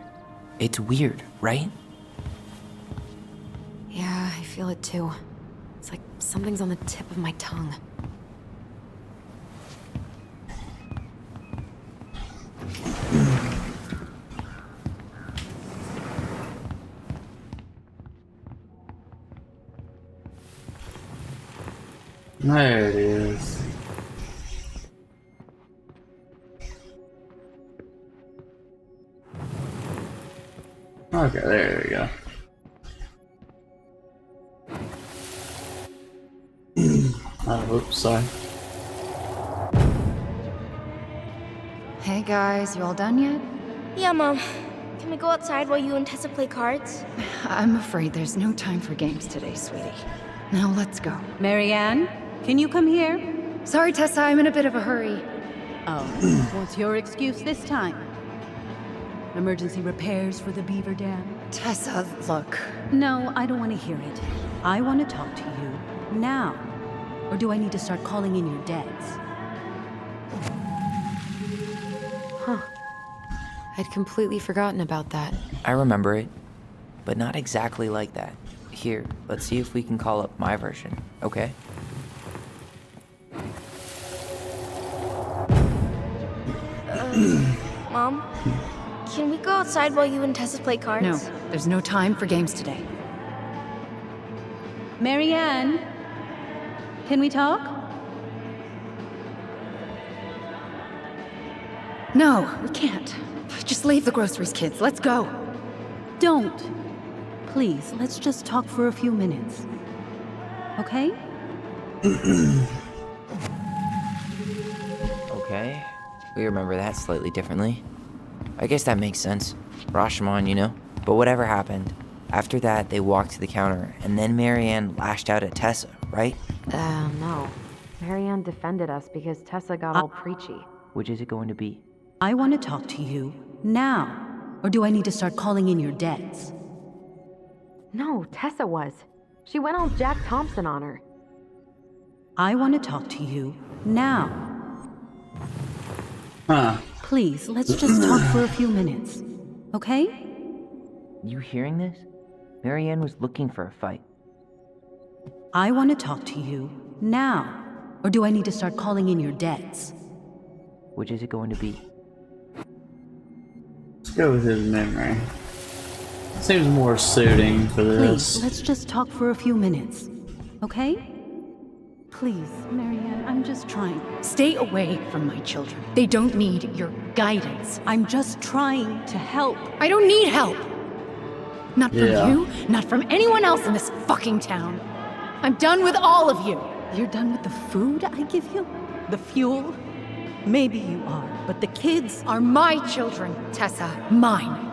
Speaker 5: It's weird, right?
Speaker 4: Yeah, I feel it too. It's like something's on the tip of my tongue.
Speaker 1: There it is. Okay, there we go. Oh, oops, sorry.
Speaker 12: Hey guys, you all done yet?
Speaker 7: Yeah, Mom. Can we go outside while you and Tessa play cards?
Speaker 12: I'm afraid there's no time for games today, sweetie. Now let's go.
Speaker 8: Mary Ann, can you come here?
Speaker 12: Sorry, Tessa, I'm in a bit of a hurry.
Speaker 8: Oh, what's your excuse this time? Emergency repairs for the beaver dam?
Speaker 12: Tessa, look.
Speaker 8: No, I don't want to hear it. I want to talk to you now. Or do I need to start calling in your dads?
Speaker 4: Huh. I'd completely forgotten about that.
Speaker 5: I remember it, but not exactly like that. Here, let's see if we can call up my version, okay?
Speaker 7: Mom? Can we go outside while you and Tessa play cards?
Speaker 12: No, there's no time for games today.
Speaker 8: Mary Ann, can we talk?
Speaker 12: No, we can't. Just leave the groceries, kids. Let's go.
Speaker 8: Don't. Please, let's just talk for a few minutes. Okay?
Speaker 5: Okay, we remember that slightly differently. I guess that makes sense. Rashomon, you know? But whatever happened, after that they walked to the counter, and then Mary Ann lashed out at Tessa, right?
Speaker 4: No. Mary Ann defended us because Tessa got all preachy.
Speaker 5: Which is it going to be?
Speaker 8: I want to talk to you now. Or do I need to start calling in your dads?
Speaker 4: No, Tessa was. She went all Jack Thompson on her.
Speaker 8: I want to talk to you now.
Speaker 1: Huh.
Speaker 8: Please, let's just talk for a few minutes. Okay?
Speaker 5: You hearing this? Mary Ann was looking for a fight.
Speaker 8: I want to talk to you now. Or do I need to start calling in your dads?
Speaker 5: Which is it going to be?
Speaker 1: Let's go with his memory. Seems more suiting for this.
Speaker 8: Please, let's just talk for a few minutes. Okay? Please, Marianne, I'm just trying.
Speaker 12: Stay away from my children. They don't need your guidance.
Speaker 8: I'm just trying to help.
Speaker 12: I don't need help. Not from
Speaker 1: Yeah.
Speaker 12: you, not from anyone else in this fucking town. I'm done with all of you.
Speaker 8: You're done with the food I give you? The fuel? Maybe you are, but the kids
Speaker 12: Are my children, Tessa. Mine.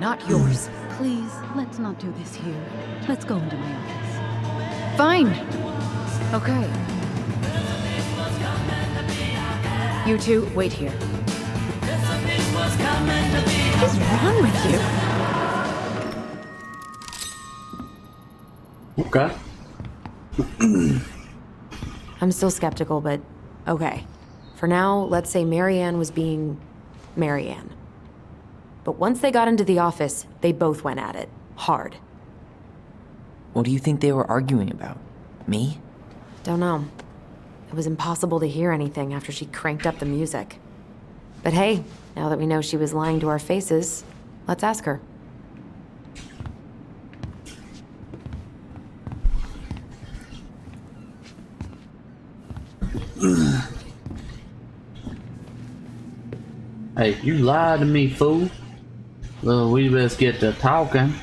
Speaker 12: Not yours.
Speaker 8: Please, let's not do this here. Let's go into my office.
Speaker 12: Fine. Okay. You two, wait here. What is wrong with you?
Speaker 1: Okay.
Speaker 4: I'm still skeptical, but okay. For now, let's say Marianne was being Marianne. But once they got into the office, they both went at it. Hard.
Speaker 5: What do you think they were arguing about? Me?
Speaker 4: Don't know. It was impossible to hear anything after she cranked up the music. But hey, now that we know she was lying to our faces, let's ask her.
Speaker 1: Hey, you lied to me, fool. Well, we best get to talking.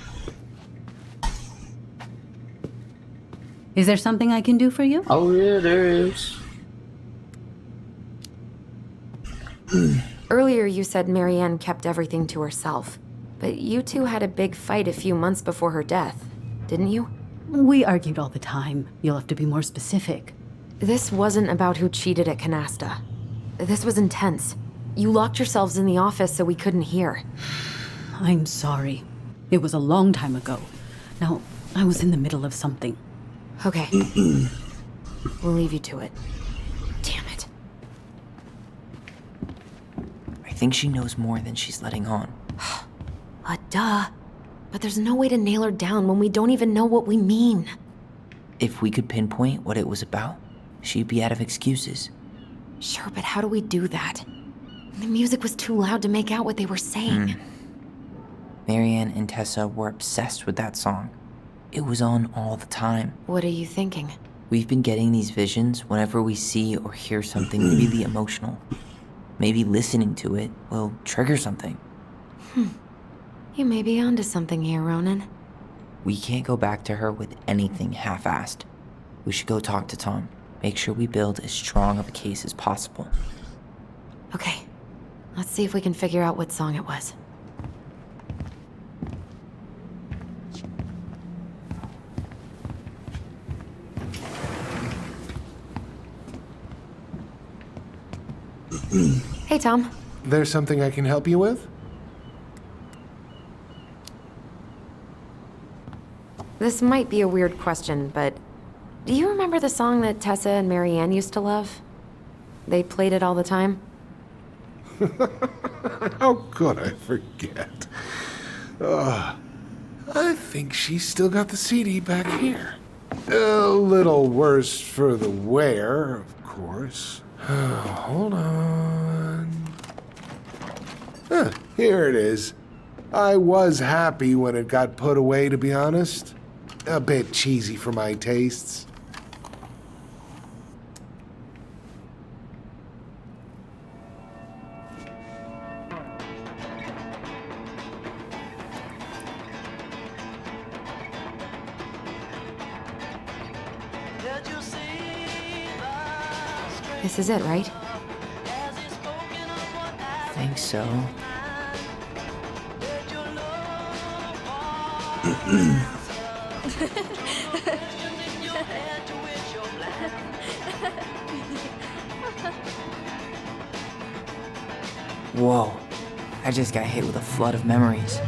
Speaker 8: Is there something I can do for you?
Speaker 1: Oh yeah, there is.
Speaker 4: Earlier you said Marianne kept everything to herself. But you two had a big fight a few months before her death, didn't you?
Speaker 8: We argued all the time. You'll have to be more specific.
Speaker 4: This wasn't about who cheated at Canasta. This was intense. You locked yourselves in the office so we couldn't hear.
Speaker 8: I'm sorry. It was a long time ago. Now, I was in the middle of something.
Speaker 4: Okay. We'll leave you to it. Damn it.
Speaker 5: I think she knows more than she's letting on.
Speaker 4: Duh. But there's no way to nail her down when we don't even know what we mean.
Speaker 5: If we could pinpoint what it was about, she'd be out of excuses.
Speaker 4: Sure, but how do we do that? The music was too loud to make out what they were saying.
Speaker 5: Marianne and Tessa were obsessed with that song. It was on all the time.
Speaker 4: What are you thinking?
Speaker 5: We've been getting these visions whenever we see or hear something really emotional. Maybe listening to it will trigger something.
Speaker 4: You may be onto something here, Ronan.
Speaker 5: We can't go back to her with anything half-assed. We should go talk to Tom. Make sure we build as strong of a case as possible.
Speaker 4: Okay. Let's see if we can figure out what song it was. Hey, Tom.
Speaker 11: There's something I can help you with?
Speaker 4: This might be a weird question, but do you remember the song that Tessa and Marianne used to love? They played it all the time.
Speaker 11: How could I forget? I think she's still got the CD back here. A little worse for the wear, of course. Hold on. Here it is. I was happy when it got put away, to be honest. A bit cheesy for my tastes.
Speaker 4: This is it, right?
Speaker 5: I think so. Whoa, I just got hit with a flood of memories.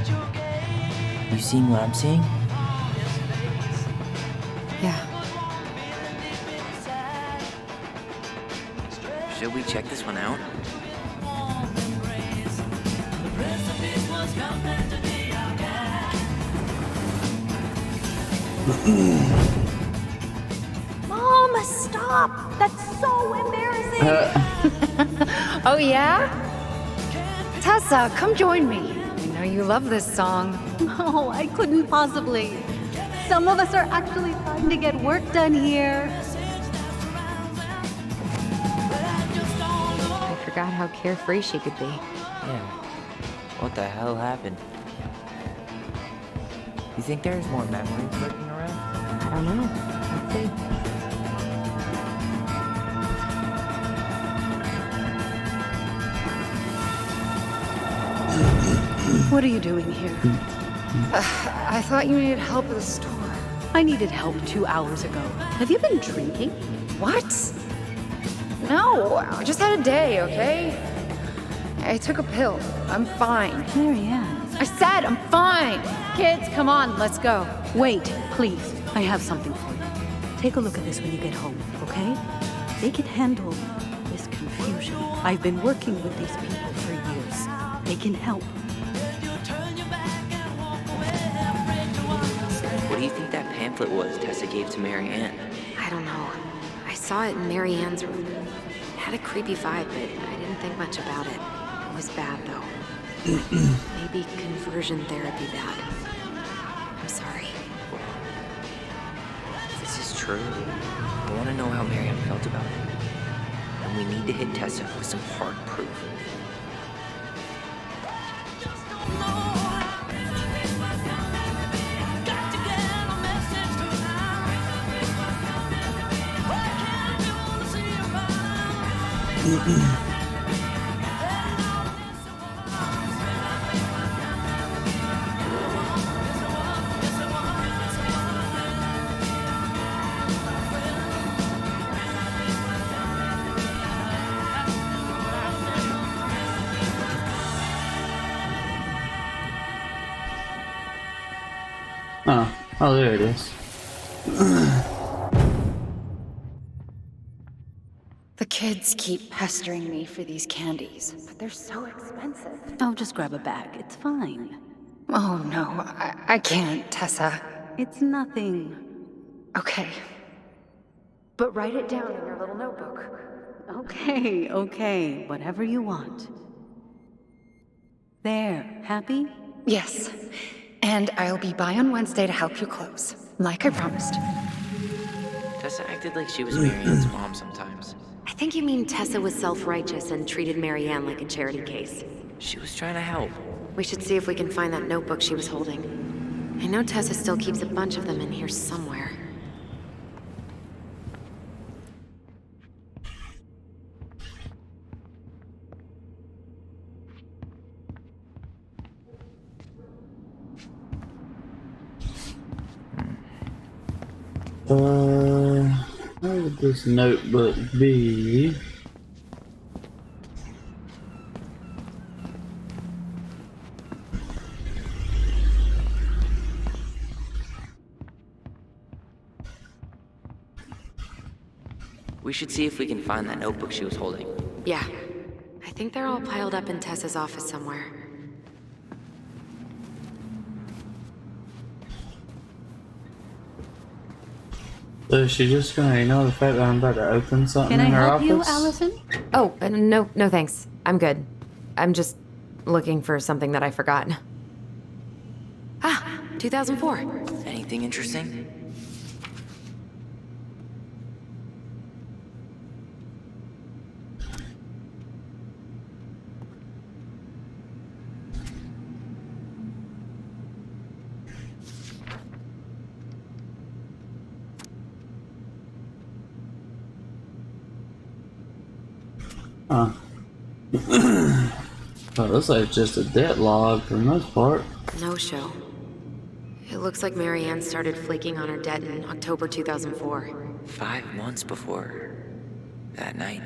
Speaker 5: You seeing what I'm seeing?
Speaker 4: Yeah.
Speaker 5: Should we check this one out?
Speaker 7: Mom, stop! That's so embarrassing!
Speaker 12: Oh, yeah? Tessa, come join me. I know you love this song.
Speaker 8: No, I couldn't possibly. Some of us are actually trying to get work done here.
Speaker 4: I forgot how carefree she could be.
Speaker 5: Yeah. What the hell happened? You think there's more memories lurking around?
Speaker 4: I don't know. Let's see.
Speaker 8: What are you doing here?
Speaker 12: I thought you needed help at the store.
Speaker 8: I needed help 2 hours ago. Have you been drinking?
Speaker 12: What? No, I just had a day, okay? I took a pill. I'm fine.
Speaker 8: Marianne.
Speaker 12: I said I'm fine. Kids, come on, let's go.
Speaker 8: Wait, please. I have something for you. Take a look at this when you get home, okay? They can handle this confusion. I've been working with these people for years. They can help.
Speaker 5: What do you think that pamphlet was Tessa gave to Marianne?
Speaker 4: I don't know. I saw it in Marianne's room. It had a creepy vibe, but I didn't think much about it. It was bad, though. Maybe conversion therapy bad. I'm sorry.
Speaker 5: If this is true, I want to know how Marianne felt about it. And we need to hit Tessa with some hard proof.
Speaker 1: Oh, there it is.
Speaker 12: The kids keep pestering me for these candies, but they're so expensive.
Speaker 8: I'll just grab a bag. It's fine.
Speaker 12: Oh no, I can't, Tessa.
Speaker 8: It's nothing.
Speaker 12: Okay. But write it down in your little notebook.
Speaker 8: Okay. Whatever you want. There. Happy?
Speaker 12: Yes. And I'll be by on Wednesday to help you close, like I promised.
Speaker 5: Tessa acted like she was Marianne's mom sometimes.
Speaker 4: I think you mean Tessa was self-righteous and treated Marianne like a charity case.
Speaker 5: She was trying to help.
Speaker 4: We should see if we can find that notebook she was holding. I know Tessa still keeps a bunch of them in here somewhere.
Speaker 1: Where would this notebook be?
Speaker 5: We should see if we can find that notebook she was holding.
Speaker 4: Yeah. I think they're all piled up in Tessa's office somewhere.
Speaker 1: So is she just gonna ignore the fact that I'm about to open something
Speaker 8: Can I
Speaker 1: in her
Speaker 8: help
Speaker 1: office?
Speaker 8: you, Allison?
Speaker 4: Oh, no thanks. I'm good. I'm just looking for something that I forgot. Ah, 2004.
Speaker 5: Anything interesting?
Speaker 1: Huh. Oh, looks like it's just a debt log for the most part.
Speaker 4: No show. It looks like Marianne started flaking on her debt in October 2004.
Speaker 5: 5 months before that night.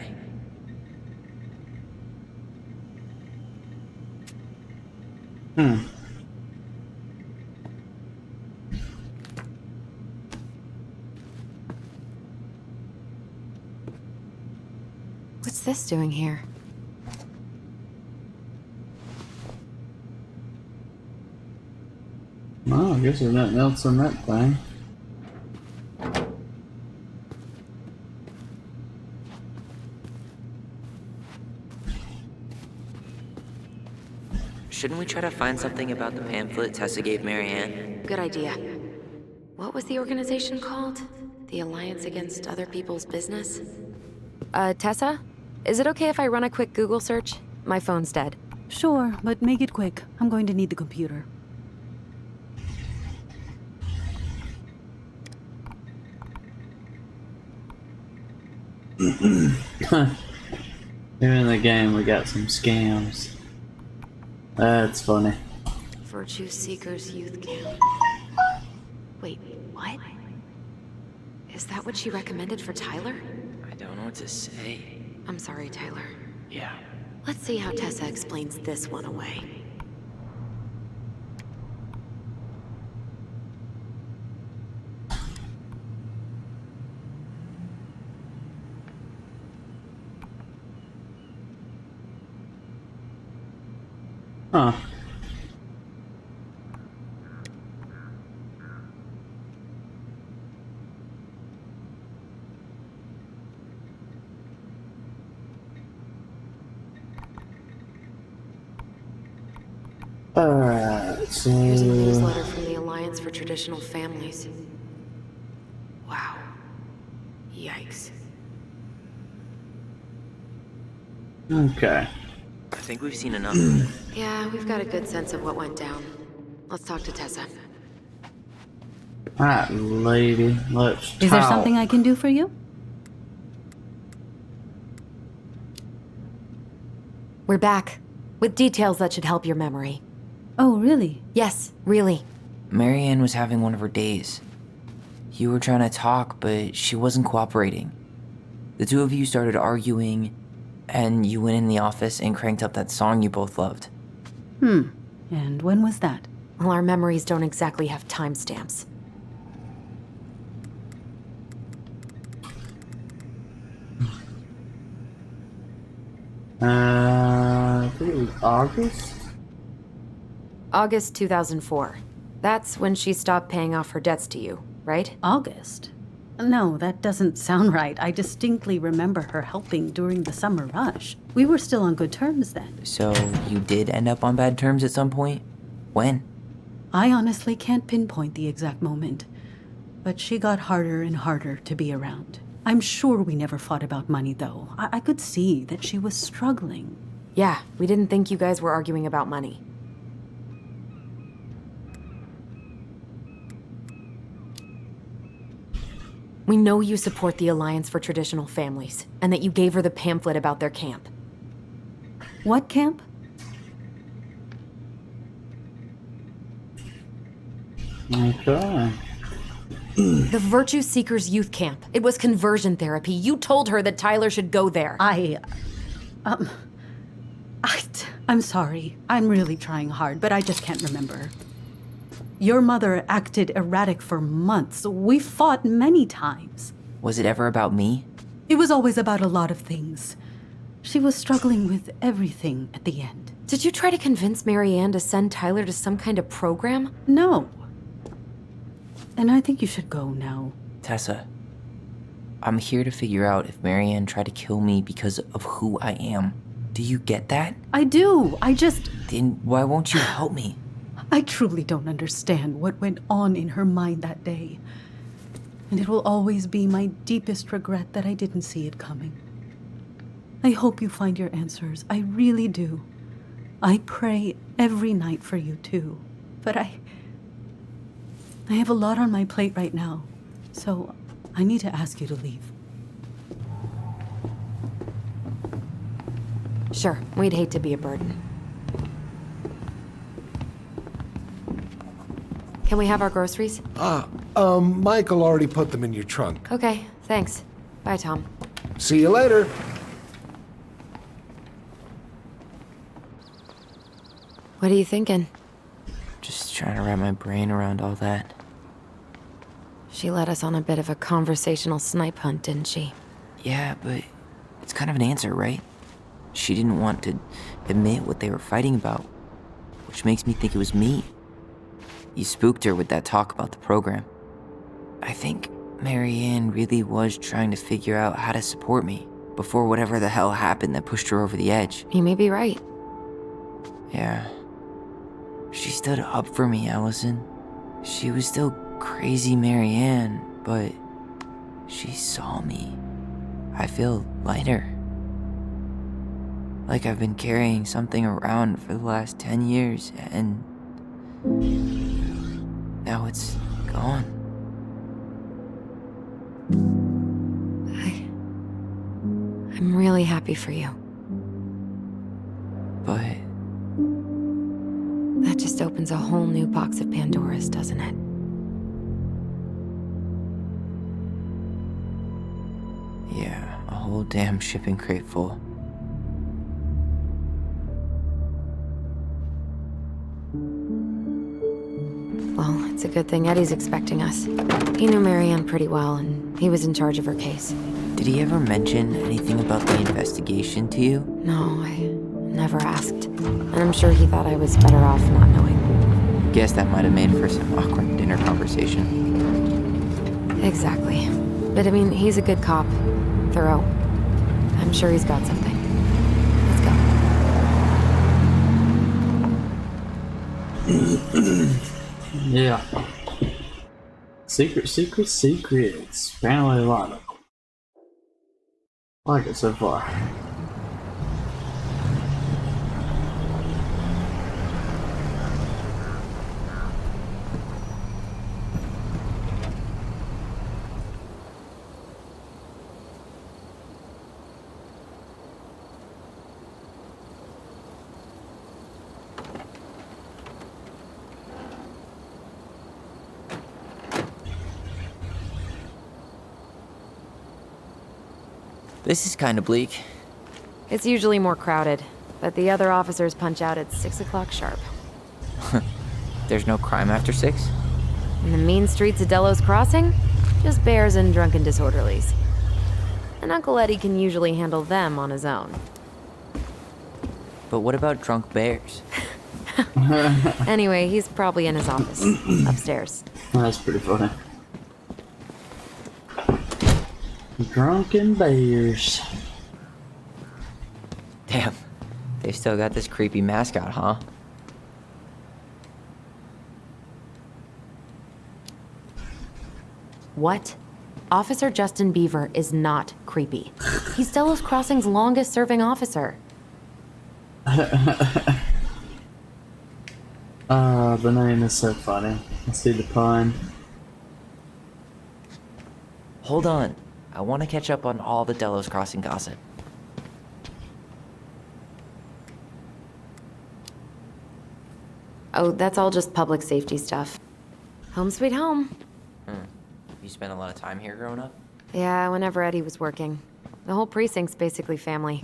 Speaker 4: What's this doing here?
Speaker 1: Well, I guess there's nothing else on that thing.
Speaker 5: Shouldn't we try to find something about the pamphlet Tessa gave Marianne?
Speaker 4: Good idea. What was the organization called? The Alliance Against Other People's Business? Tessa? Is it okay if I run a quick Google search? My phone's dead.
Speaker 8: Sure, but make it quick. I'm going to need the computer.
Speaker 1: Here in the game we got some scams. That's funny.
Speaker 4: Virtue Seekers Youth Camp. Wait, what? Is that what she recommended for Tyler?
Speaker 5: I don't know what to say.
Speaker 4: I'm sorry, Tyler.
Speaker 5: Yeah.
Speaker 4: Let's see how Tessa explains this one away.
Speaker 1: Huh. So...
Speaker 4: Here's a newsletter from the Alliance for Traditional Families. Wow. Yikes.
Speaker 1: Okay.
Speaker 5: I think we've seen enough.
Speaker 4: Yeah, we've got a good sense of what went down. Let's talk to Tessa.
Speaker 1: Alright, lady, let's talk.
Speaker 8: Is there something I can do for you?
Speaker 4: We're back, with details that should help your memory.
Speaker 8: Oh, really?
Speaker 4: Yes, really.
Speaker 5: Marianne was having one of her days. You were trying to talk, but she wasn't cooperating. The two of you started arguing, and you went in the office and cranked up that song you both loved.
Speaker 8: And when was that?
Speaker 4: Well, our memories don't exactly have timestamps.
Speaker 1: I think it was August?
Speaker 4: August 2004. That's when she stopped paying off her debts to you, right?
Speaker 8: August? No, that doesn't sound right. I distinctly remember her helping during the summer rush. We were still on good terms then.
Speaker 5: So you did end up on bad terms at some point? When?
Speaker 8: I honestly can't pinpoint the exact moment, but she got harder and harder to be around. I'm sure we never fought about money, though. I could see that she was struggling.
Speaker 4: Yeah, we didn't think you guys were arguing about money. We know you support the Alliance for Traditional Families, and that you gave her the pamphlet about their camp.
Speaker 8: What camp?
Speaker 1: Okay.
Speaker 8: The
Speaker 4: Virtue Seekers Youth Camp. It was conversion therapy. You told her that Tyler should go there.
Speaker 8: I'm sorry. I'm really trying hard, but I just can't remember. Your mother acted erratic for months. We fought many times.
Speaker 5: Was it ever about me?
Speaker 8: It was always about a lot of things. She was struggling with everything at the end.
Speaker 4: Did you try to convince Marianne to send Tyler to some kind of program?
Speaker 8: No. And I think you should go now.
Speaker 5: Tessa, I'm here to figure out if Marianne tried to kill me because of who I am. Do you get that?
Speaker 8: I do.
Speaker 5: Then why won't you help me?
Speaker 8: I truly don't understand what went on in her mind that day. And it will always be my deepest regret that I didn't see it coming. I hope you find your answers. I really do. I pray every night for you too. But I have a lot on my plate right now, so I need to ask you to leave.
Speaker 4: Sure, we'd hate to be a burden. Can we have our groceries?
Speaker 11: Michael already put them in your trunk.
Speaker 4: Okay, thanks. Bye, Tom.
Speaker 11: See you later.
Speaker 4: What are you thinking?
Speaker 5: Just trying to wrap my brain around all that.
Speaker 4: She led us on a bit of a conversational snipe hunt, didn't she?
Speaker 5: Yeah, but it's kind of an answer, right? She didn't want to admit what they were fighting about, which makes me think it was me. You spooked her with that talk about the program. I think Marianne really was trying to figure out how to support me before whatever the hell happened that pushed her over the edge.
Speaker 4: You may be right.
Speaker 5: Yeah. She stood up for me, Allison. She was still crazy Marianne, but she saw me. I feel lighter. Like I've been carrying something around for the last 10 years, and now it's gone.
Speaker 4: I'm really happy for you.
Speaker 5: But
Speaker 4: that just opens a whole new box of Pandora's, doesn't it?
Speaker 5: whole damn shipping crate full.
Speaker 4: Well, it's a good thing Eddie's expecting us. He knew Marianne pretty well, and he was in charge of her case.
Speaker 5: Did he ever mention anything about the investigation to you?
Speaker 4: No, I never asked. And I'm sure he thought I was better off not knowing.
Speaker 5: Guess that might have made for some awkward dinner conversation.
Speaker 4: Exactly. But I mean, he's a good cop. Thorough. I'm sure he's got something. Let's go.
Speaker 1: Yeah. Secrets. Apparently a lot of them. I like it so far.
Speaker 5: This is kind of bleak.
Speaker 4: It's usually more crowded, but the other officers punch out at 6 o'clock sharp.
Speaker 5: There's no crime after 6?
Speaker 4: In the mean streets of Delos Crossing, just bears and drunken disorderlies. And Uncle Eddie can usually handle them on his own.
Speaker 5: But what about drunk bears?
Speaker 4: Anyway, he's probably in his office, upstairs.
Speaker 1: That's pretty funny. Drunken bears.
Speaker 5: Damn, they've still got this creepy mascot, huh?
Speaker 4: What? Officer Justin Beaver is not creepy. He's Delos Crossing's longest serving officer.
Speaker 1: The name is so funny. I see the pun.
Speaker 5: Hold on. I want to catch up on all the Delos Crossing gossip.
Speaker 4: Oh, that's all just public safety stuff. Home sweet home.
Speaker 5: You spent a lot of time here growing up?
Speaker 4: Yeah, whenever Eddie was working. The whole precinct's basically family.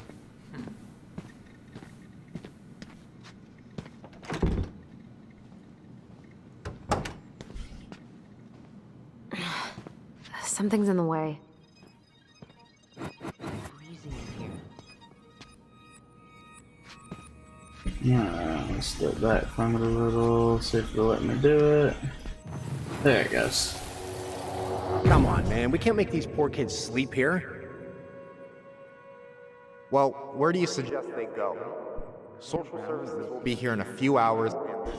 Speaker 4: Something's in the way.
Speaker 1: Yeah, let's step back from it a little, see if they'll let me do it. There it goes.
Speaker 13: Come on, man. We can't make these poor kids sleep here.
Speaker 9: Well, where do you suggest they go? Social services will be here in a few hours.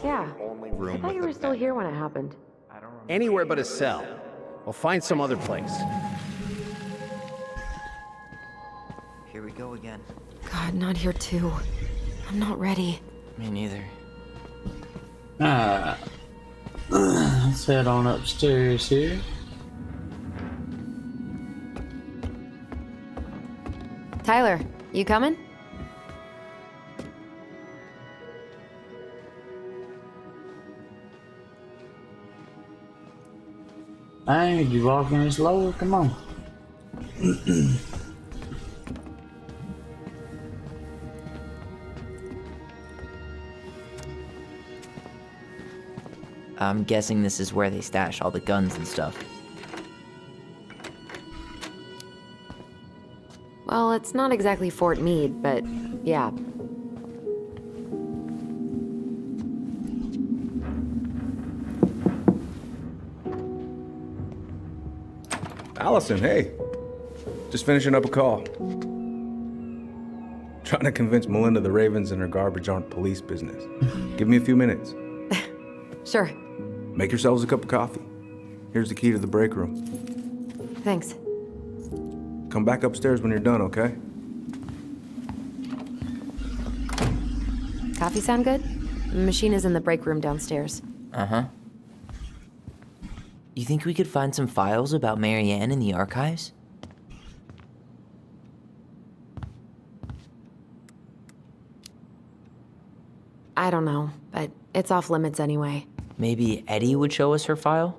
Speaker 4: Yeah.
Speaker 9: Only
Speaker 4: I
Speaker 9: room
Speaker 4: thought
Speaker 9: with
Speaker 4: you
Speaker 9: a
Speaker 4: were still
Speaker 9: bed.
Speaker 4: here when it happened.
Speaker 13: Anywhere but a cell. We'll find some other place.
Speaker 5: Here we go again.
Speaker 4: God, not here too. I'm not ready.
Speaker 5: Me neither.
Speaker 1: Let's head on upstairs here.
Speaker 4: Tyler, you coming?
Speaker 1: Hey, you walking slower? Come on.
Speaker 5: I'm guessing this is where they stash all the guns and stuff.
Speaker 4: Well, it's not exactly Fort Meade, but yeah.
Speaker 2: Allison, hey. Just finishing up a call. Trying to convince Melinda the Ravens and her garbage aren't police business. Give me a few minutes.
Speaker 4: Sure.
Speaker 2: Make yourselves a cup of coffee. Here's the key to the break room.
Speaker 4: Thanks.
Speaker 2: Come back upstairs when you're done, okay?
Speaker 4: Coffee sound good? The machine is in the break room downstairs.
Speaker 5: Uh-huh. You think we could find some files about Marianne in the archives?
Speaker 4: I don't know, but it's off limits anyway.
Speaker 5: Maybe Eddie would show us her file?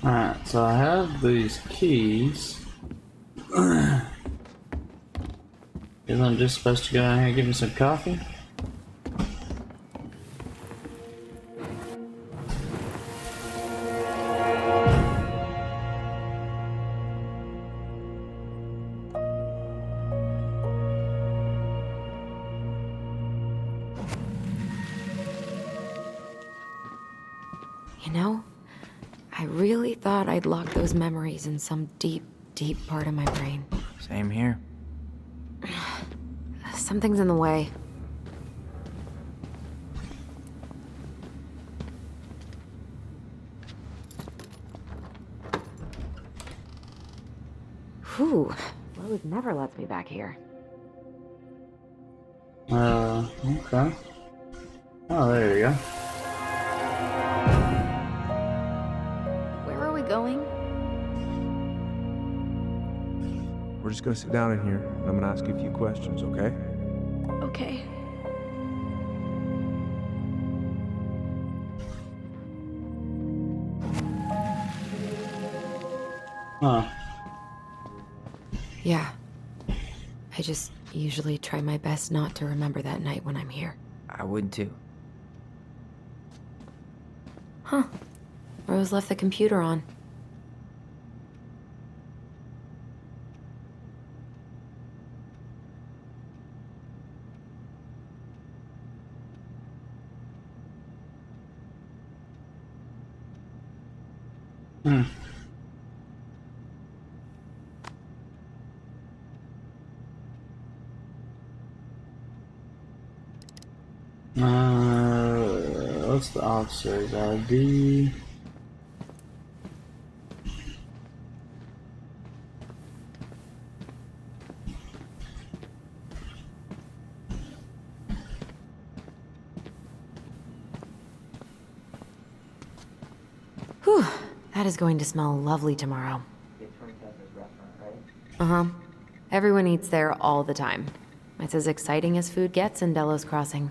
Speaker 1: Alright, so I have these keys. Because I'm just supposed to go in here and give me some coffee.
Speaker 4: You know, I really thought I'd lock those memories in some deep, deep part of my brain.
Speaker 5: Same here.
Speaker 4: Something's in the way. Whew. Lowe's never lets me back here.
Speaker 1: Okay. Oh, there you go.
Speaker 3: Where are we going?
Speaker 2: We're just gonna sit down in here, and I'm gonna ask you a few questions, okay?
Speaker 3: Okay.
Speaker 1: Huh.
Speaker 4: Yeah. I just usually try my best not to remember that night when I'm here.
Speaker 5: I would too.
Speaker 4: Huh. Rose left the computer on.
Speaker 1: Hmm. What's the officer's ID?
Speaker 4: Whew. That is going to smell lovely tomorrow. Uh-huh. Everyone eats there all the time. It's as exciting as food gets in Delos Crossing.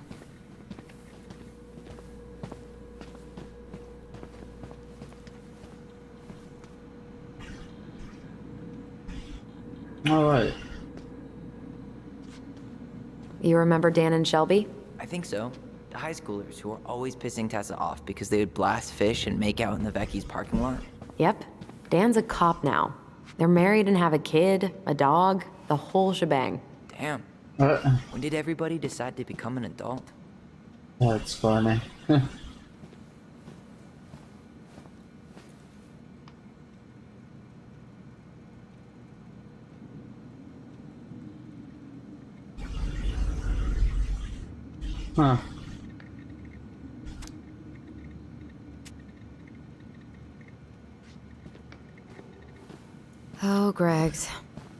Speaker 1: All right.
Speaker 4: You remember Dan and Shelby?
Speaker 5: I think so. The high schoolers who were always pissing Tessa off because they would blast fish and make out in the Vecchi's parking lot.
Speaker 4: Yep. Dan's a cop now. They're married and have a kid, a dog, the whole shebang.
Speaker 5: Damn. When did everybody decide to become an adult?
Speaker 1: That's funny. Huh.
Speaker 4: Oh, Greg's.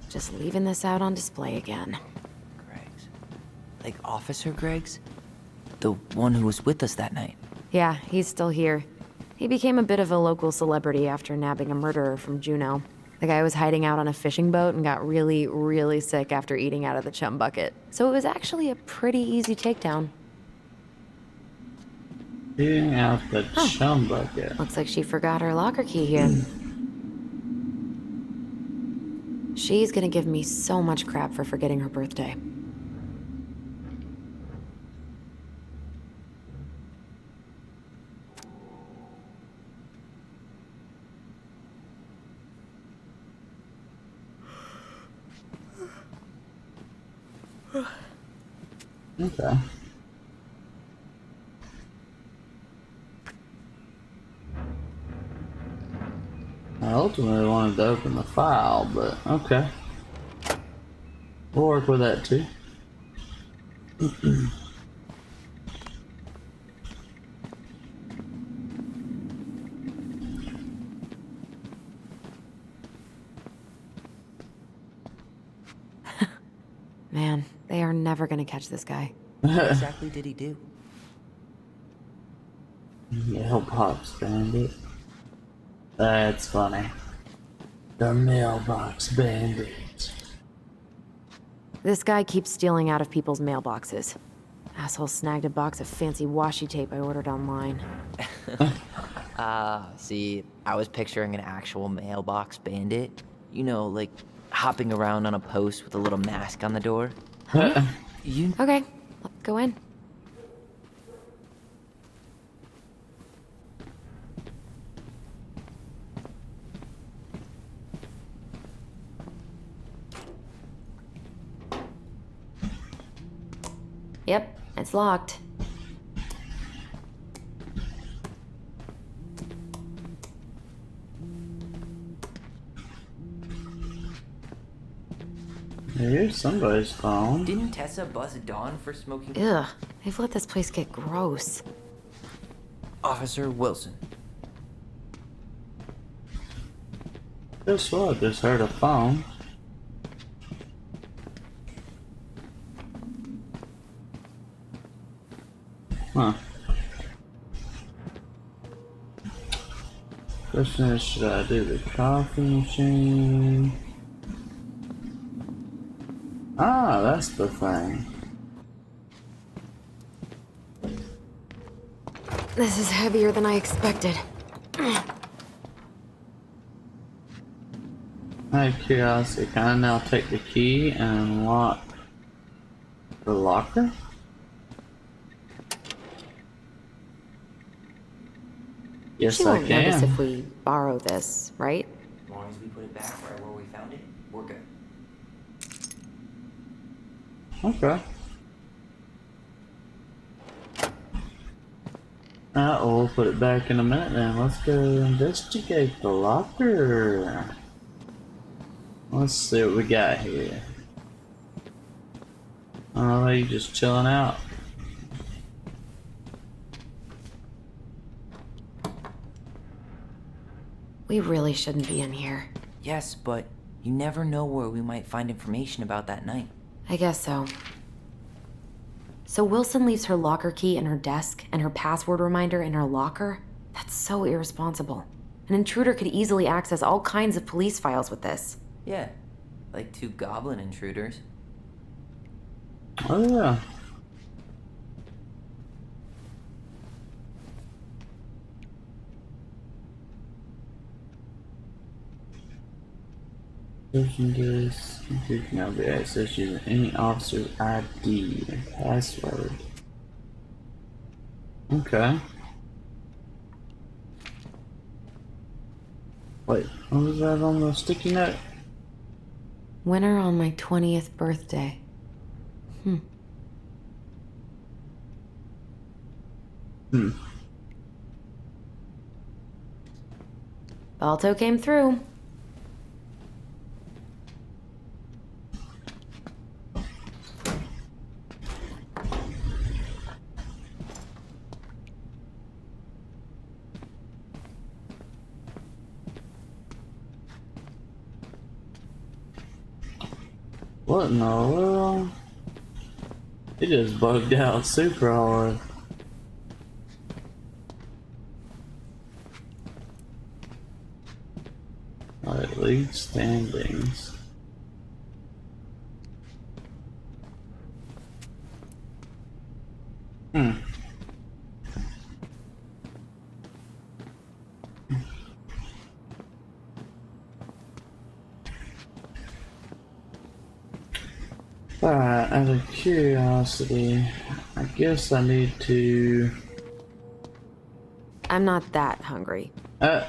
Speaker 4: Just leaving this out on display again.
Speaker 5: Greg's. Like Officer Greg's? The one who was with us that night.
Speaker 4: Yeah, he's still here. He became a bit of a local celebrity after nabbing a murderer from Juneau. The guy was hiding out on a fishing boat and got really, really sick after eating out of the chum bucket. So it was actually a pretty easy takedown.
Speaker 1: Eating out the chum bucket.
Speaker 4: Looks like she forgot her locker key here. She's gonna give me so much crap for forgetting her birthday.
Speaker 1: Okay. I ultimately wanted to open the file, but okay. We'll work with that too.
Speaker 4: Man, they are never gonna catch this guy.
Speaker 5: What exactly did he do?
Speaker 1: Mailbox bandit. That's funny. The mailbox bandit.
Speaker 4: This guy keeps stealing out of people's mailboxes. Asshole snagged a box of fancy washi tape I ordered online.
Speaker 5: See, I was picturing an actual mailbox bandit. You know, like hopping around on a post with a little mask on the door. You...
Speaker 4: Okay, let's go in. Yep, it's locked.
Speaker 1: Here's somebody's phone.
Speaker 5: Didn't Tessa bust Dawn for smoking?
Speaker 4: Ugh, they've let this place get gross.
Speaker 5: Officer Wilson.
Speaker 1: Guess what? Just heard a phone. Huh. Question is, should I do the coffee machine? Ah, that's the thing.
Speaker 4: This is heavier than I expected.
Speaker 1: Out of curiosity, can I now take the key and unlock the locker? Yes,
Speaker 4: She
Speaker 1: I
Speaker 4: won't notice
Speaker 1: can.
Speaker 4: if we borrow this, right?
Speaker 5: As long as we put it back right where we found it, we're good.
Speaker 1: Okay. We'll put it back in a minute then. Let's go investigate the locker. Let's see what we got here. Oh, you just chilling out.
Speaker 4: We really shouldn't be in here.
Speaker 5: Yes, but you never know where we might find information about that night.
Speaker 4: I guess so. So Wilson leaves her locker key in her desk and her password reminder in her locker? That's so irresponsible. An intruder could easily access all kinds of police files with this.
Speaker 5: Yeah, like 2 goblin intruders.
Speaker 1: Oh yeah. Searching this, you can now be accessed using any officer's ID and password. Okay. Wait, what was that on the sticky note?
Speaker 4: Winter on my 20th birthday. Balto came through.
Speaker 1: What in the world? It just bugged out super hard. Alright, league standings. Alright, out of curiosity, I guess I need to...
Speaker 4: I'm not that hungry.
Speaker 1: Guess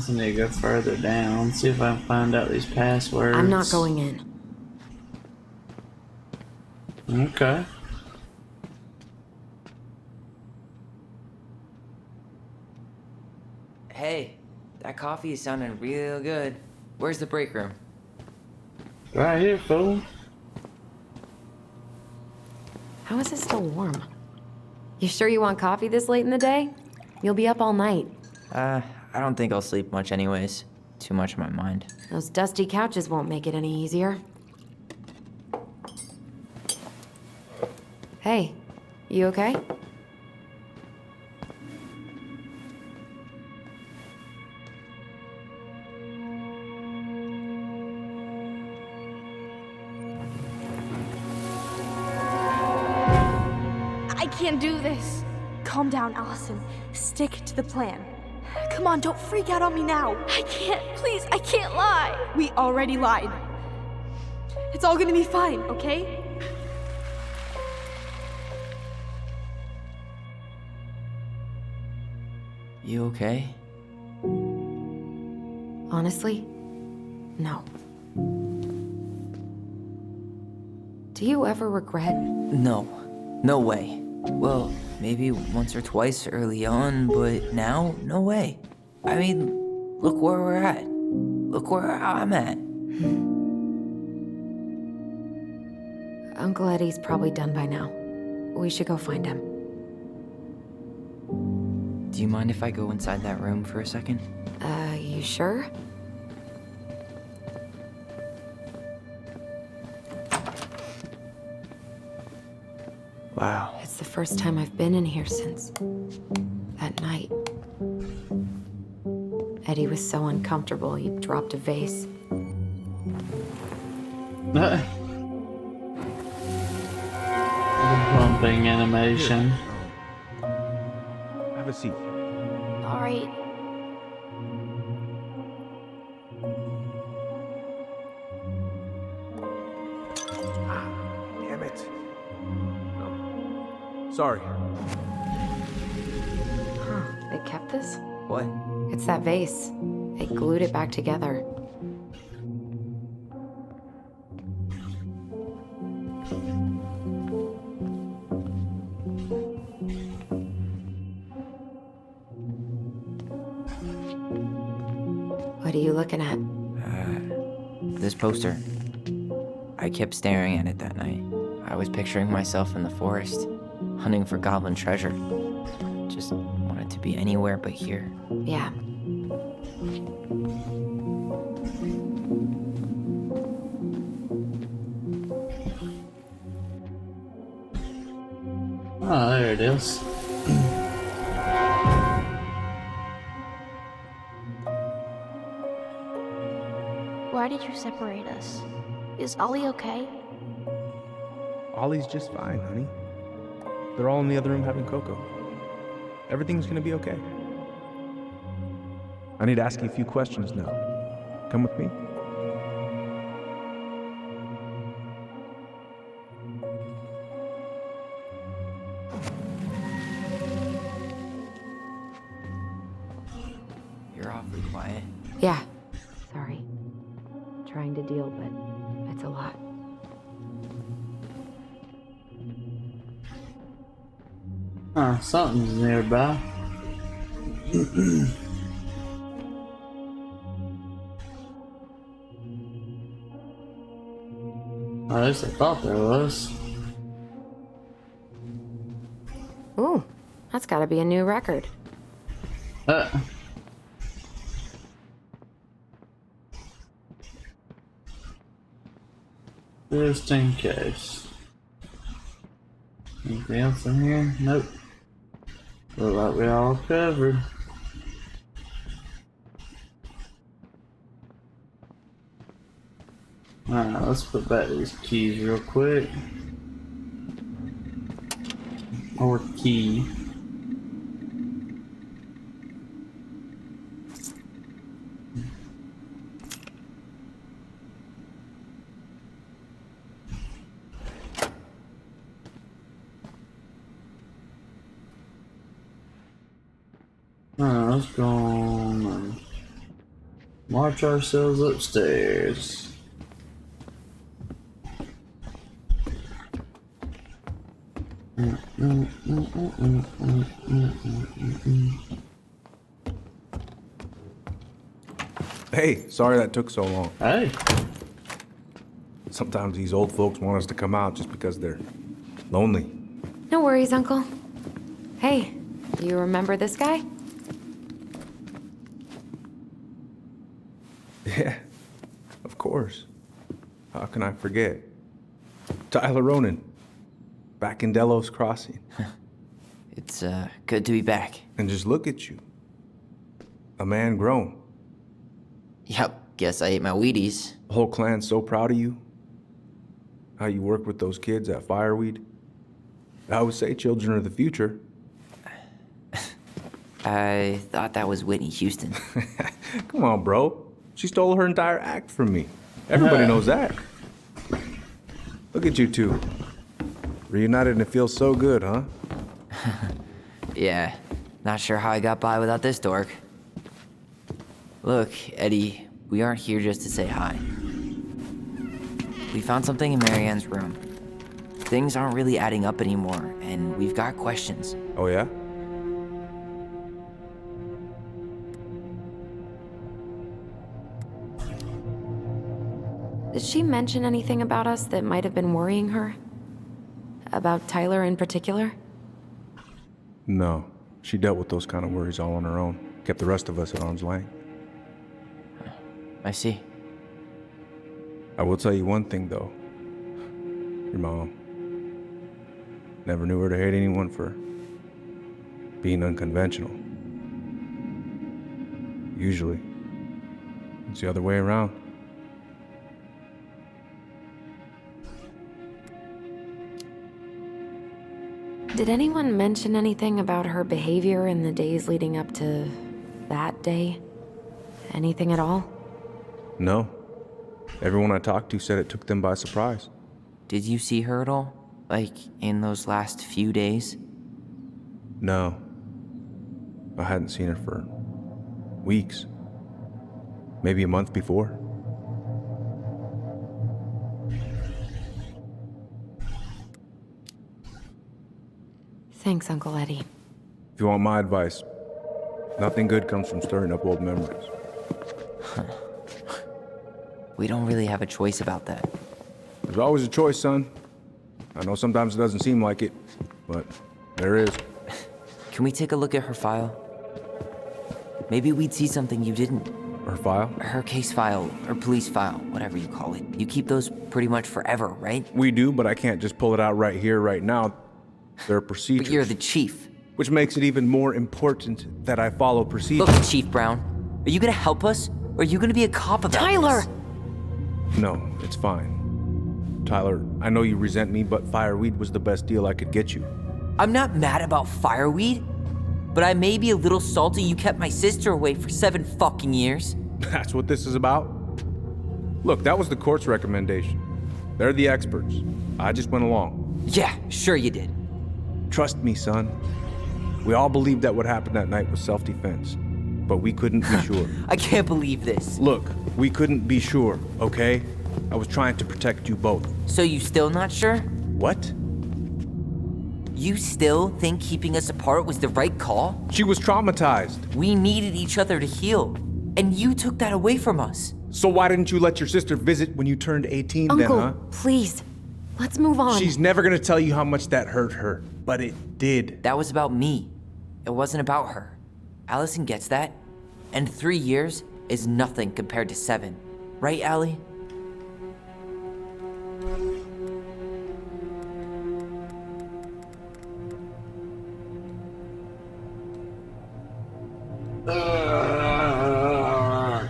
Speaker 1: I need to go further down, see if I can find out these passwords.
Speaker 4: I'm not going in.
Speaker 1: Okay.
Speaker 5: Hey, that coffee is sounding real good. Where's the break room?
Speaker 1: Right here, fool.
Speaker 4: How is it still warm? You sure you want coffee this late in the day? You'll be up all night.
Speaker 5: I don't think I'll sleep much anyways. Too much on my mind.
Speaker 4: Those dusty couches won't make it any easier. Hey, you okay?
Speaker 7: I can't do this.
Speaker 3: Calm down, Allison. Stick to the plan. Come on, don't freak out on me now.
Speaker 7: I can't. Please, I can't lie.
Speaker 3: We already lied. It's all gonna be fine, okay?
Speaker 5: You okay?
Speaker 4: Honestly, no. Do you ever regret?
Speaker 5: No. No way. Well, maybe once or twice early on, but now, no way. I mean, look where we're at. Look where I'm at.
Speaker 4: Uncle Eddie's probably done by now. We should go find him.
Speaker 5: Do you mind if I go inside that room for a second?
Speaker 4: You sure?
Speaker 5: Wow.
Speaker 4: It's the first time I've been in here since that night. Eddie was so uncomfortable, he dropped a vase.
Speaker 1: Bumping animation.
Speaker 13: Have a seat.
Speaker 7: All right.
Speaker 13: Damn it. Oh. Sorry.
Speaker 4: Huh, they kept this?
Speaker 5: What?
Speaker 4: It's that vase. They glued it back together. What are you looking at?
Speaker 5: This poster. I kept staring at it that night. I was picturing myself in the forest, hunting for goblin treasure. Just wanted to be anywhere but here.
Speaker 4: Yeah.
Speaker 1: Oh, there it is.
Speaker 10: Why did you separate us? Is Ollie okay?
Speaker 2: Ollie's just fine, honey. They're all in the other room having cocoa. Everything's gonna be okay. I need to ask you a few questions now. Come with me?
Speaker 5: You're awfully quiet.
Speaker 4: Yeah. Sorry. Trying to deal, but it's a lot.
Speaker 1: Something's nearby. At least I thought there was.
Speaker 4: Ooh, that's gotta be a new record.
Speaker 1: Just in case. Anything else in here? Nope. Look like we're all covered. Alright, let's put back these keys real quick. Or key. Alright, let's go on and march ourselves upstairs.
Speaker 2: Hey, sorry that took so long.
Speaker 1: Hey.
Speaker 2: Sometimes these old folks want us to come out just because they're lonely.
Speaker 4: No worries, Uncle. Hey, do you remember this guy?
Speaker 2: Yeah, of course. How can I forget? Tyler Ronan, back in Delos Crossing.
Speaker 5: It's good to be back.
Speaker 2: And just look at you. A man grown.
Speaker 5: Yep, guess I ate my Wheaties.
Speaker 2: The whole clan's so proud of you. How you work with those kids at Fireweed. I would say children are the future.
Speaker 5: I thought that was Whitney Houston.
Speaker 2: Come on, bro. She stole her entire act from me. Everybody knows that. Look at you two. Reunited and it feels so good, huh?
Speaker 5: Yeah, not sure how I got by without this dork. Look, Eddie, we aren't here just to say hi. We found something in Marianne's room. Things aren't really adding up anymore, and we've got questions.
Speaker 2: Oh, yeah?
Speaker 4: Did she mention anything about us that might have been worrying her? About Tyler in particular?
Speaker 2: No. She dealt with those kind of worries all on her own. Kept the rest of us at arm's length.
Speaker 5: I see.
Speaker 2: I will tell you one thing, though. Your mom. Never knew her to hate anyone for being unconventional. Usually, it's the other way around.
Speaker 4: Did anyone mention anything about her behavior in the days leading up to that day? Anything at all?
Speaker 2: No. Everyone I talked to said it took them by surprise.
Speaker 5: Did you see her at all? Like, in those last few days?
Speaker 2: No. I hadn't seen her for weeks. Maybe a month before.
Speaker 4: Thanks, Uncle Eddie.
Speaker 2: If you want my advice, nothing good comes from stirring up old memories.
Speaker 5: We don't really have a choice about that.
Speaker 2: There's always a choice, son. I know sometimes it doesn't seem like it, but there is.
Speaker 5: Can we take a look at her file? Maybe we'd see something you didn't.
Speaker 2: Her file?
Speaker 5: Her case file, her police file, whatever you call it. You keep those pretty much forever, right?
Speaker 2: We do, but I can't just pull it out right here, right now. There are procedures.
Speaker 5: But you're the chief.
Speaker 2: Which makes it even more important that I follow procedures.
Speaker 5: Look, Chief Brown, are you gonna help us? Or are you gonna be a cop about
Speaker 4: Tyler!
Speaker 5: this?
Speaker 2: No, it's fine. Tyler, I know you resent me, but fireweed was the best deal I could get you.
Speaker 5: I'm not mad about fireweed, but I may be a little salty you kept my sister away for 7 fucking years.
Speaker 2: That's what this is about? Look, that was the court's recommendation. They're the experts. I just went along.
Speaker 5: Yeah, sure you did.
Speaker 2: Trust me, son. We all believed that what happened that night was self-defense, but we couldn't be sure.
Speaker 5: I can't believe this.
Speaker 2: Look, we couldn't be sure, okay? I was trying to protect you both.
Speaker 5: So you still not sure?
Speaker 2: What?
Speaker 5: You still think keeping us apart was the right call?
Speaker 2: She was traumatized.
Speaker 5: We needed each other to heal, and you took that away from us.
Speaker 2: So why didn't you let your sister visit when you turned 18
Speaker 4: Uncle,
Speaker 2: then, huh?
Speaker 4: please. Let's move on.
Speaker 2: She's never gonna tell you how much that hurt her, but it did.
Speaker 5: That was about me. It wasn't about her. Allison gets that, and 3 years is nothing compared to 7. Right, Allie?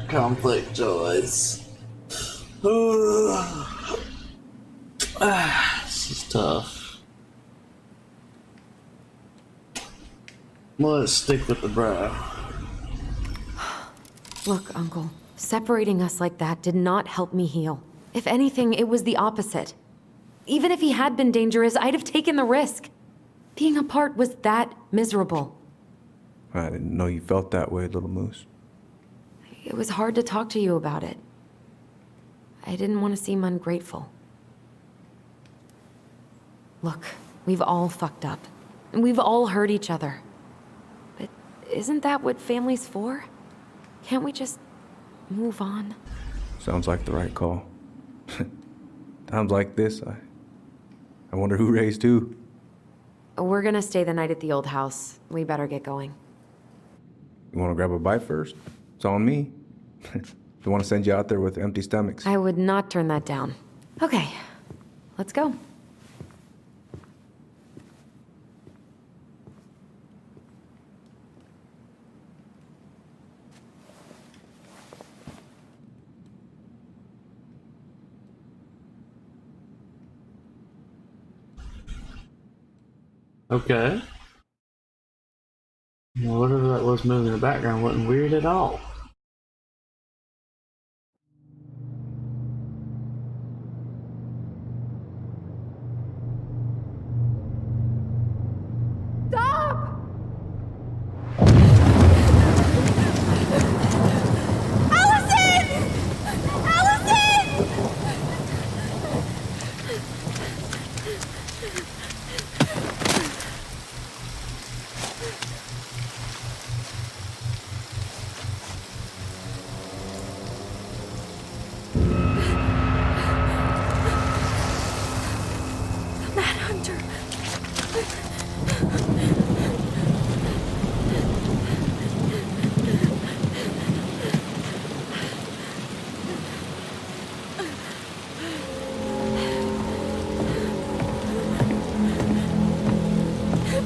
Speaker 1: Conflict choice. This is tough. Let's stick with the brow.
Speaker 4: Look, Uncle, separating us like that did not help me heal. If anything, it was the opposite. Even if he had been dangerous, I'd have taken the risk. Being apart was that miserable.
Speaker 2: I didn't know you felt that way, little moose.
Speaker 4: It was hard to talk to you about it. I didn't want to seem ungrateful. Look, we've all fucked up. And we've all hurt each other. But isn't that what family's for? Can't we just move on?
Speaker 2: Sounds like the right call. Times like this, I wonder who raised who.
Speaker 4: We're gonna stay the night at the old house. We better get going.
Speaker 2: You wanna grab a bite first? It's on me. Don't want to send you out there with empty stomachs.
Speaker 4: I would not turn that down. Okay, let's go.
Speaker 1: Okay. Whatever was moving in the background wasn't weird at all.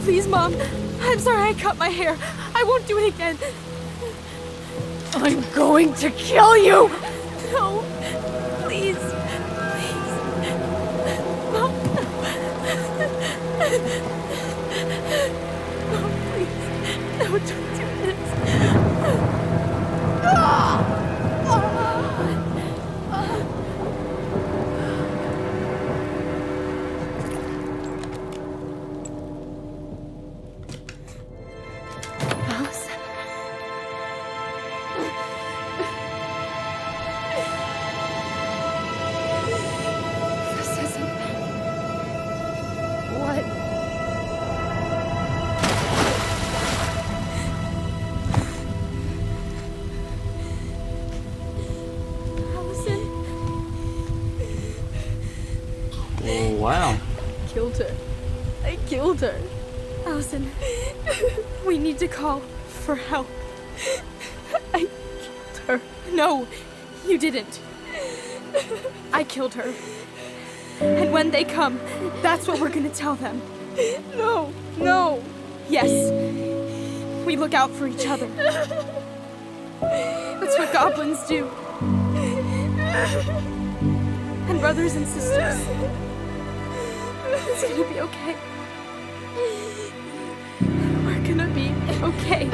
Speaker 3: Please, Mom. I'm sorry I cut my hair. I won't do it again. I'm going to kill you! No. Please. Please. Mom. Mom, please. No, don't do this.
Speaker 1: Oh, wow.
Speaker 3: Killed her. I killed her. Allison, we need to call for help. I killed her. No, you didn't. I killed her. And when they come, that's what we're gonna tell them. No, no. Yes, we look out for each other. That's what goblins do. And brothers and sisters. It's gonna be okay. We're gonna be okay.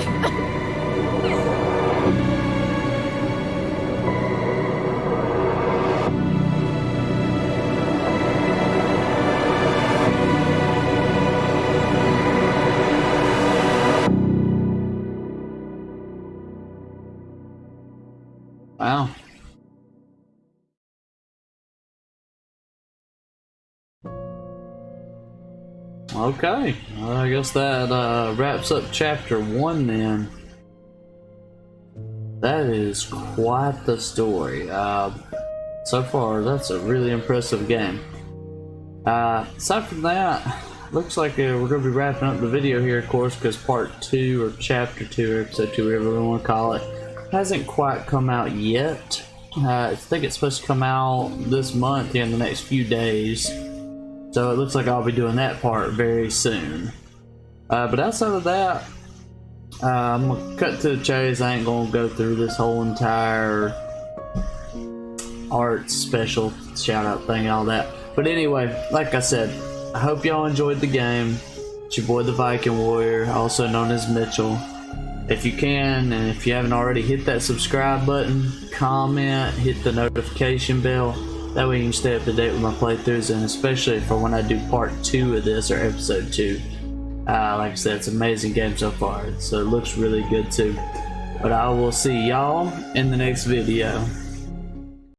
Speaker 1: Wow. Okay, I guess that wraps up chapter 1 then. That is quite the story. So far, that's a really impressive game. Aside from that, looks like we're going to be wrapping up the video here, of course, because part 2 or chapter 2 or episode 2, whatever we want to call it, hasn't quite come out yet. I think it's supposed to come out this month in the next few days. So it looks like I'll be doing that part very soon. But outside of that, I'm going to cut to the chase. I ain't going to go through this whole entire art special shout out thing and all that. But anyway, like I said, I hope y'all enjoyed the game. It's your boy the Viking Warrior, also known as Mitchell. If you can, and if you haven't already, hit that subscribe button, comment, hit the notification bell. That way you can stay up to date with my playthroughs, and especially for when I do part 2 of this, or episode 2. Like I said, it's an amazing game so far, so it looks really good too. But I will see y'all in the next video.